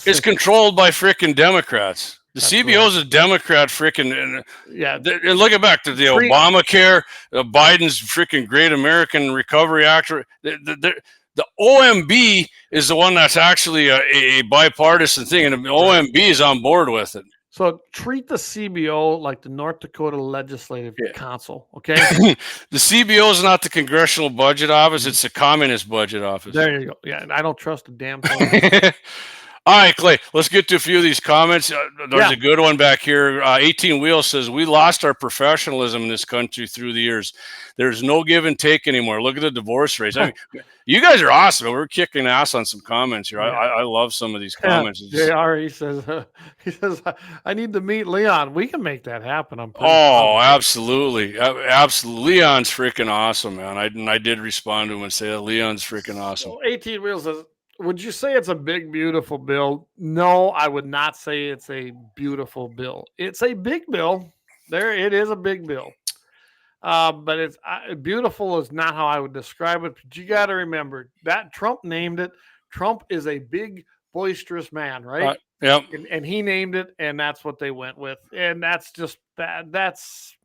is controlled by freaking Democrats. The CBO is a Democrat freaking. And look back to the Obamacare, Biden's freaking Great American Recovery Act. The OMB is the one that's actually a bipartisan thing, and the OMB is on board with it. So treat the CBO like the North Dakota Legislative Council, okay? The CBO is not the Congressional Budget Office; it's the Communist Budget Office. There you go. Yeah, and I don't trust a damn thing. All right, Clay, let's get to a few of these comments. There's a good one back here. 18 Wheel says, we lost our professionalism in this country through the years. There's no give and take anymore. Look at the divorce rates. I mean, you guys are awesome. We're kicking ass on some comments here. I love some of these comments. JR, he says, I need to meet Leon. We can make that happen. Absolutely. Absolutely. Leon's freaking awesome, man. I did respond to him and say that Leon's freaking awesome. So 18 Wheel says, would you say it's a big, beautiful bill? No, I would not say it's a beautiful bill. It's a big bill. It is a big bill. But it's beautiful is not how I would describe it. But you got to remember that Trump named it. Trump is a big, boisterous man, right? Yep. And he named it, and that's what they went with. And that's just bad. That's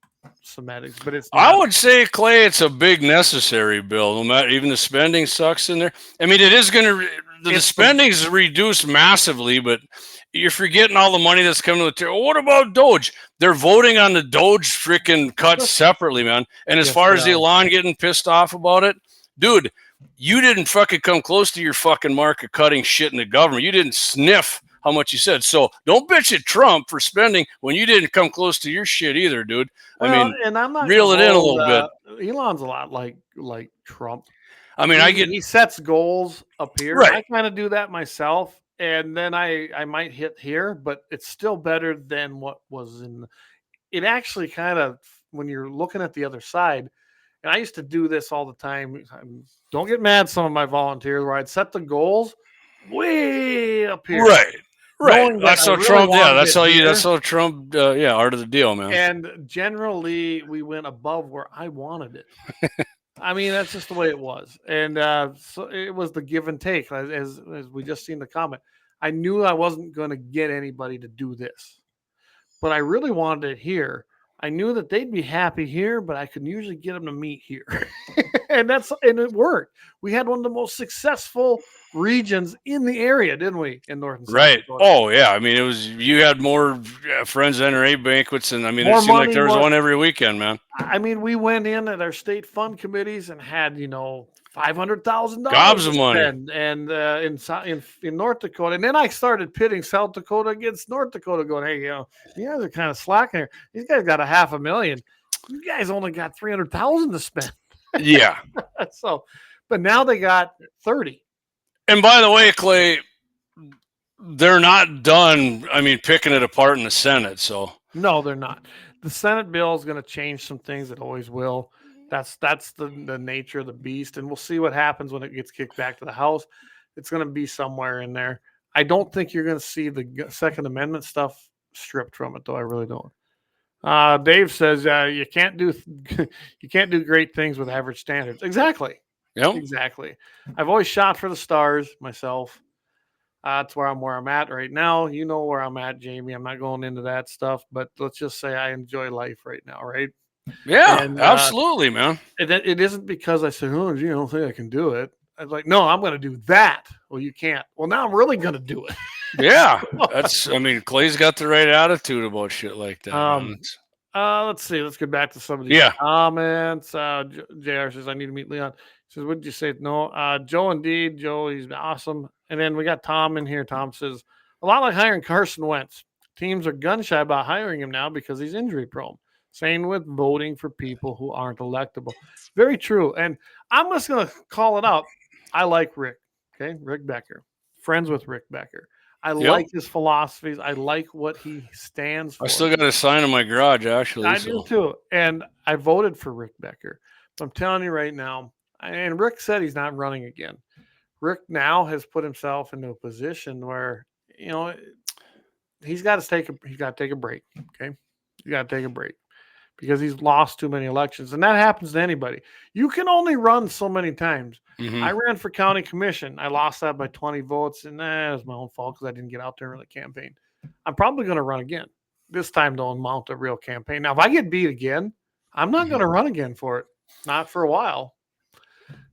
semantics, but it's not. I would say, Clay, it's a big necessary bill. No matter, even the spending sucks in there. I mean, it is going to the spending is reduced massively, but you're forgetting all the money that's coming to the table. What about Doge? They're voting on the Doge freaking cuts separately, man. And as far as the Elon getting pissed off about it, dude, you didn't fucking come close to your fucking mark of cutting shit in the government. You didn't sniff how much you said. So don't bitch at Trump for spending when you didn't come close to your shit either, dude. Well, I mean, and I'm not reel it in a little bit. Elon's a lot like Trump. I mean, he sets goals up here. Right. I kind of do that myself, and then I might hit here, but it's still better than what was in. It actually kind of, when you're looking at the other side, and I used to do this all the time. Don't get mad, some of my volunteers, where I'd set the goals way up here. Right. That's how Trump. That's how Trump. Art of the deal, man. And generally, we went above where I wanted it. I mean, that's just the way it was. And so it was the give and take. As we just seen the comment, I knew I wasn't going to get anybody to do this, but I really wanted it here. I knew that they'd be happy here, but I could usually get them to meet here. and it worked. We had one of the most successful regions in the area, didn't we? In North and South Right. Dakota. Oh yeah. I mean, you had more friends NRA banquets, and I mean, More it seemed like money, there was more- one every weekend, man. I mean, we went in at our state fund committees and had, $500,000 Gobs to of money. spend, and in North Dakota, and then I started pitting South Dakota against North Dakota, going, "Hey, you guys are kind of slacking here. These guys got $500,000. You guys only got 300,000 to spend." Yeah. So, but now they got 30. And by the way, Clay, they're not done. I mean, picking it apart in the Senate. So No, they're not. The Senate bill is going to change some things. It always will. That's the nature of the beast, and we'll see what happens when it gets kicked back to the House. It's going to be somewhere in there. I don't think you're going to see the Second Amendment stuff stripped from it, though. I really don't. Dave says you can't do great things with average standards. Exactly. Yep. Exactly. I've always shot for the stars myself. That's where I'm at right now. You know where I'm at, Jamie. I'm not going into that stuff, but let's just say I enjoy life right now, right? Yeah, And, absolutely, man. It isn't because I said, "Oh, you don't think I can do it." I was like, "No, I'm going to do that." Well, you can't. Well, now I'm really going to do it. Yeah, Clay's got the right attitude about shit like that. Man. Let's see. Let's get back to some of these comments. JR says, "I need to meet Leon." He says, "What did you say?" No, Joe, indeed. Joe, he's awesome. And then we got Tom in here. Tom says, "A lot like hiring Carson Wentz. Teams are gun shy about hiring him now because he's injury prone. Same with voting for people who aren't electable." Very true. And I'm just going to call it out. I like Rick. Okay. Rick Becker. Friends with Rick Becker. I like his philosophies. I like what he stands for. I still got a sign in my garage, actually. I do too. And I voted for Rick Becker. But I'm telling you right now, and Rick said he's not running again. Rick now has put himself into a position where, he's got to take a break. Okay. You got to take a break because he's lost too many elections. And that happens to anybody. You can only run so many times. Mm-hmm. I ran for county commission. I lost that by 20 votes, and it was my own fault because I didn't get out there and really campaign. I'm probably going to run again. This time, don't mount a real campaign. Now, if I get beat again, I'm not going to run again for it. Not for a while.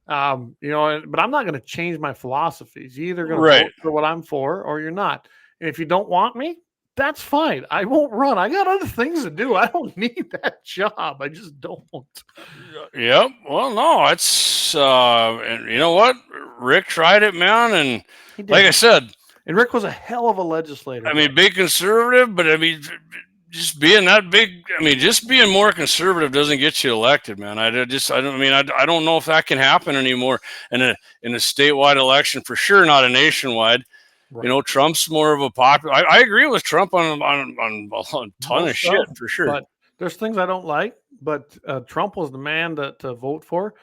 But I'm not going to change my philosophies. You're either going to vote for what I'm for or you're not. And if you don't want me, that's fine. I won't run. I got other things to do. I don't need that job. I just don't. Yep. Well, no, it's and you know what? Rick tried it, man, and like I said, and Rick was a hell of a legislator. I mean, big conservative, but I mean, just being that big. I mean, just being more conservative doesn't get you elected, man. I don't know if that can happen anymore in a statewide election, for sure. Not a nationwide. Right. Trump's more of a popular. I agree with Trump on a ton of shit, for sure. But there's things I don't like. But Trump was the man to vote for.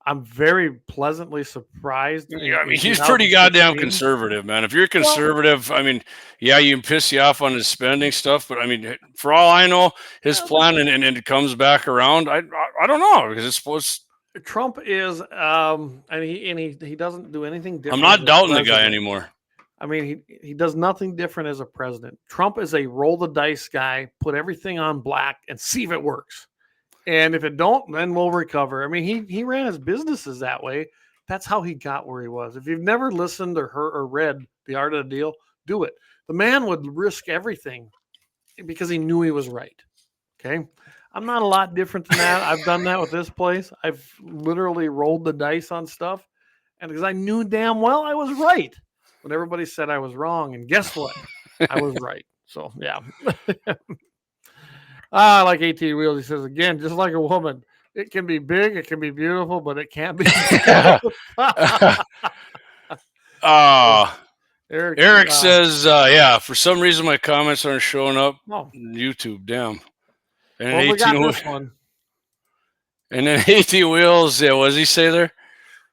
I'm very pleasantly surprised. Yeah, I mean, he's pretty goddamn conservative, man. If you're conservative, I mean, yeah, you can piss you off on his spending stuff, but I mean, for all I know, his plan and it comes back around. I don't know, because it's supposed. Trump is, and he doesn't do anything different. I'm not doubting the guy anymore. I mean, he does nothing different as a president. Trump is a roll the dice guy, put everything on black and see if it works. And if it don't, then we'll recover. I mean, he ran his businesses that way. That's how he got where he was. If you've never listened or heard or read The Art of the Deal, do it. The man would risk everything because he knew he was right. Okay. I'm not a lot different than that. I've done that with this place. I've literally rolled the dice on stuff. And because I knew damn well I was right when everybody said I was wrong. And guess what? I was right. So, yeah. Like AT Wheels, he says, again, just like a woman, it can be big, it can be beautiful, but it can't be. Eric says, for some reason my comments aren't showing up on YouTube. Damn. And we got this one. And then AT Wheels, what does he say there?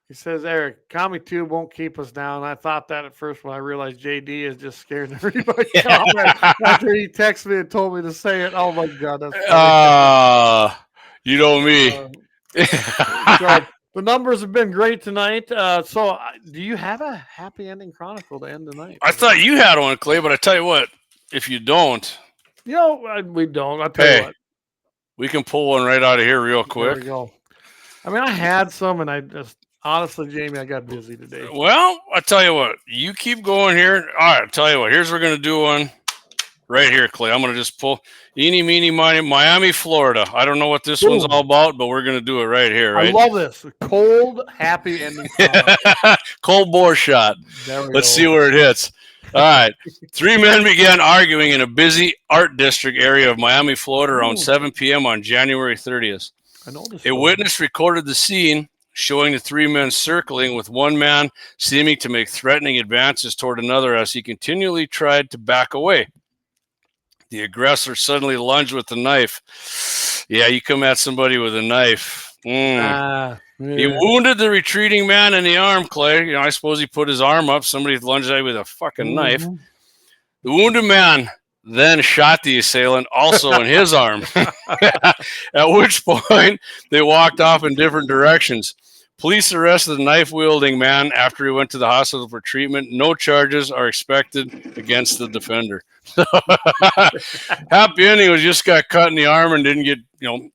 He says, Eric, CommiTube won't keep us down. I thought that at first when I realized JD is just scared everybody after he texted me and told me to say it. Oh, my God. That's you know me. So the numbers have been great tonight. So do you have a happy ending chronicle to end the night? I thought you had one, Clay, but I tell you what, if you don't. We don't. I'll tell you what. We can pull one right out of here real There quick. we go. I mean, I had some, and I just honestly, Jamie, I got busy today. Well, I tell you what, you keep going here. All right, I tell you what, here's we're gonna do one right here, Clay. I'm gonna just pull eeny, meeny, miny, Miami, Florida. I don't know what this one's all about, but we're gonna do it right here, right? I love this cold, happy ending. Cold bore shot. Let's see where it hits. All right. 3 men began arguing in a busy art district area of Miami, Florida around 7 p.m. on January 30th. I know this. A witness recorded the scene, showing the 3 men circling, with one man seeming to make threatening advances toward another as he continually tried to back away. The aggressor suddenly lunged with the knife. Yeah, you come at somebody with a knife. He wounded the retreating man in the arm, Clay. You know, I suppose he put his arm up. Somebody lunged at him with a fucking knife. The wounded man then shot the assailant also in his arm, at which point they walked off in different directions. Police arrested the knife-wielding man after he went to the hospital for treatment. No charges are expected against the defender. Happy ending was just got cut in the arm and didn't get,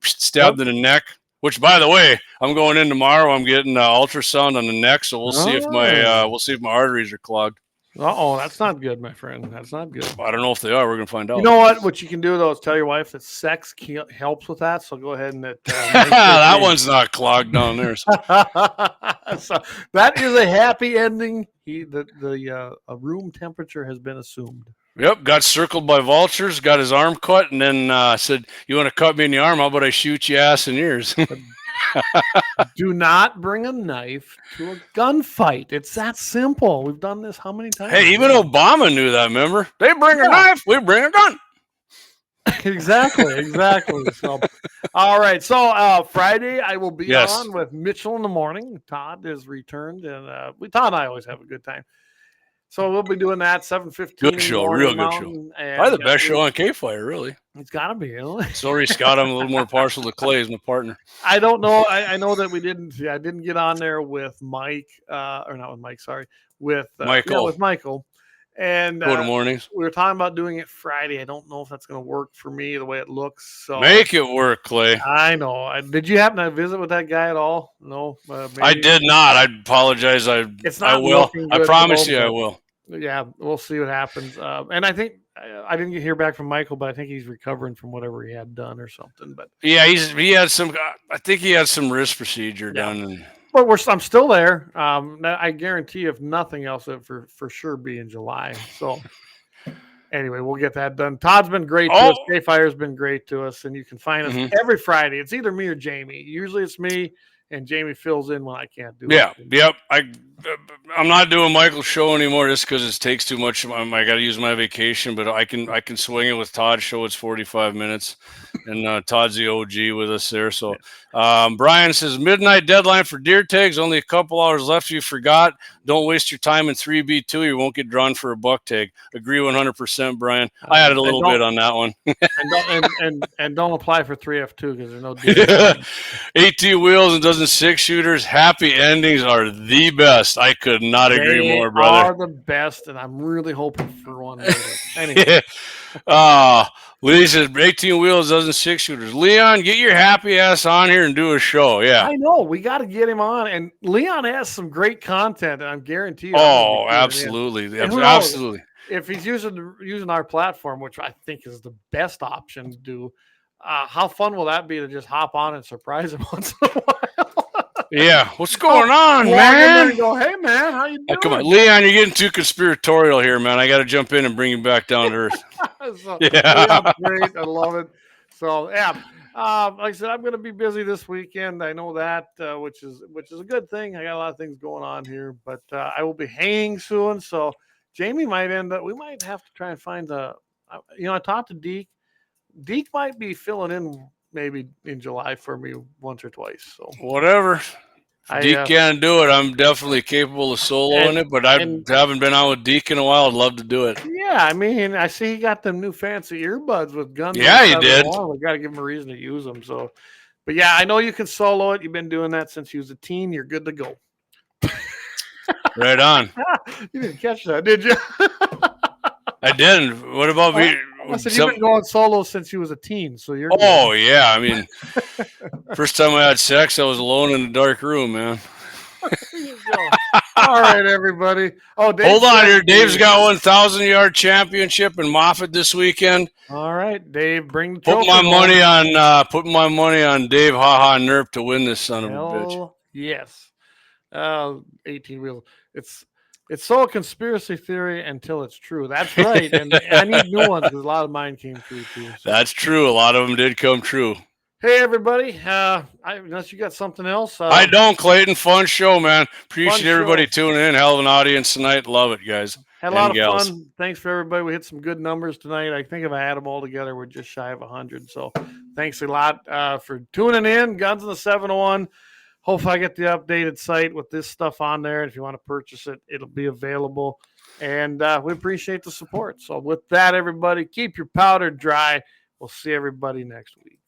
stabbed in the neck. Which, by the way, I'm going in tomorrow. I'm getting ultrasound on the neck, so we'll see if my arteries are clogged. That's not good, my friend. That's not good. I don't know if they are. We're gonna find out. You know what? What you can do though is tell your wife that sex helps with that. So go ahead and that one's not clogged down there. So. So that is a happy ending. The room temperature has been assumed. Yep, got circled by vultures, got his arm cut, and then said, "You want to cut me in the arm? How about I shoot you ass and ears?" Do not bring a knife to a gunfight. It's that simple. We've done this how many times? Hey, even Obama knew that, remember? They bring a knife, we bring a gun. Exactly. So, all right. So Friday I will be on with Mitchell in the morning. Todd is returned, and Todd and I always have a good time. So we'll be doing that 7:15. Good show, real good show. Probably the best show on K-Fire, really. It's got to be. Sorry, Scott, I'm a little more partial to Clay as my partner. I don't know. I know that I didn't get on there with Mike, or not with Mike. Sorry, with Michael. With Michael. And Go to mornings. We were talking about doing it Friday. I don't know if that's going to work for me the way it looks. So make it work, Clay. I know. Did you happen to visit with that guy at all? No, I did not. I apologize. I will. I promise you, I will. Yeah, we'll see what happens. And I think I didn't hear back from Michael, but I think he's recovering from whatever he had done or something. But yeah, he had some. I think he had some wrist procedure done. But I'm still there. I guarantee, if nothing else, it for sure be in July. So anyway, we'll get that done. Todd's been great to us. K-Fire's been great to us, and you can find us every Friday. It's either me or Jamie. Usually it's me, and Jamie fills in when I can't do it. Yep. I'm not doing Michael's show anymore just because it takes too much. I got to use my vacation, but I can swing it with Todd's show. It's 45 minutes, and Todd's the OG with us there. So Brian says, midnight deadline for deer tags. Only a couple hours left. You forgot. Don't waste your time in 3B2. You won't get drawn for a buck tag. Agree 100%, Brian. I added a little bit on that one. and don't apply for 3F2 because there's no deer. 18 wheels and dozen 6-shooters. Happy endings are the best. I could not agree more, brother. They are the best, and I'm really hoping for one. Anyway. Lee says 18 wheels, dozen 6-shooters. Leon, get your happy ass on here and do a show. Yeah, I know. We got to get him on. And Leon has some great content, and I'm guaranteed. Oh, absolutely. Absolutely. If he's using our platform, which I think is the best option to do, how fun will that be to just hop on and surprise him once in a while? Yeah, what's going on, man? Go, hey, man, how you doing? Come on, Leon, you're getting too conspiratorial here, man. I got to jump in and bring you back down to earth. Yeah, great. I love it. So, yeah, like I said, I'm going to be busy this weekend. I know that, which is a good thing. I got a lot of things going on here, but I will be hanging soon. So, Jamie might end up. We might have to try and find I talked to Deke. Deke might be filling in maybe in July for me once or twice. So whatever. Deke can't do it. I'm definitely capable of soloing it, but I haven't been out with Deke in a while. I'd love to do it. Yeah, I mean, I see he got them new fancy earbuds with guns. Yeah, he did. We got to give him a reason to use them. So, but yeah, I know you can solo it. You've been doing that since you was a teen. You're good to go. Right on. You didn't catch that, did you? I didn't. What about me? Listen, you've been going solo since you was a teen, so you're Oh good. yeah, I mean, first time I had sex, I was alone in a dark room, man. There you go. All right, everybody. Oh, Dave, Hold on here. Dave's got 1,000-yard championship in Moffat this weekend. All right, Dave, bring the Putting trophy my money on Dave HaHa Nerp to win this son of a bitch. Hell yes. 18 wheels. It's so a conspiracy theory until it's true. That's right. And I need new ones because a lot of mine came true too. So. That's true. A lot of them did come true. Hey, everybody. Unless you got something else. I don't, Clayton. Fun show, man. Appreciate everybody show. tuning in. Hell of an audience tonight. Love it, guys. Had a lot of fun. Thanks for everybody. We hit some good numbers tonight. I think if I add them all together, we're just shy of 100. So thanks a lot for tuning in. Guns in the 701. Hopefully I get the updated site with this stuff on there. If you want to purchase it, it'll be available. And we appreciate the support. So with that, everybody, keep your powder dry. We'll see everybody next week.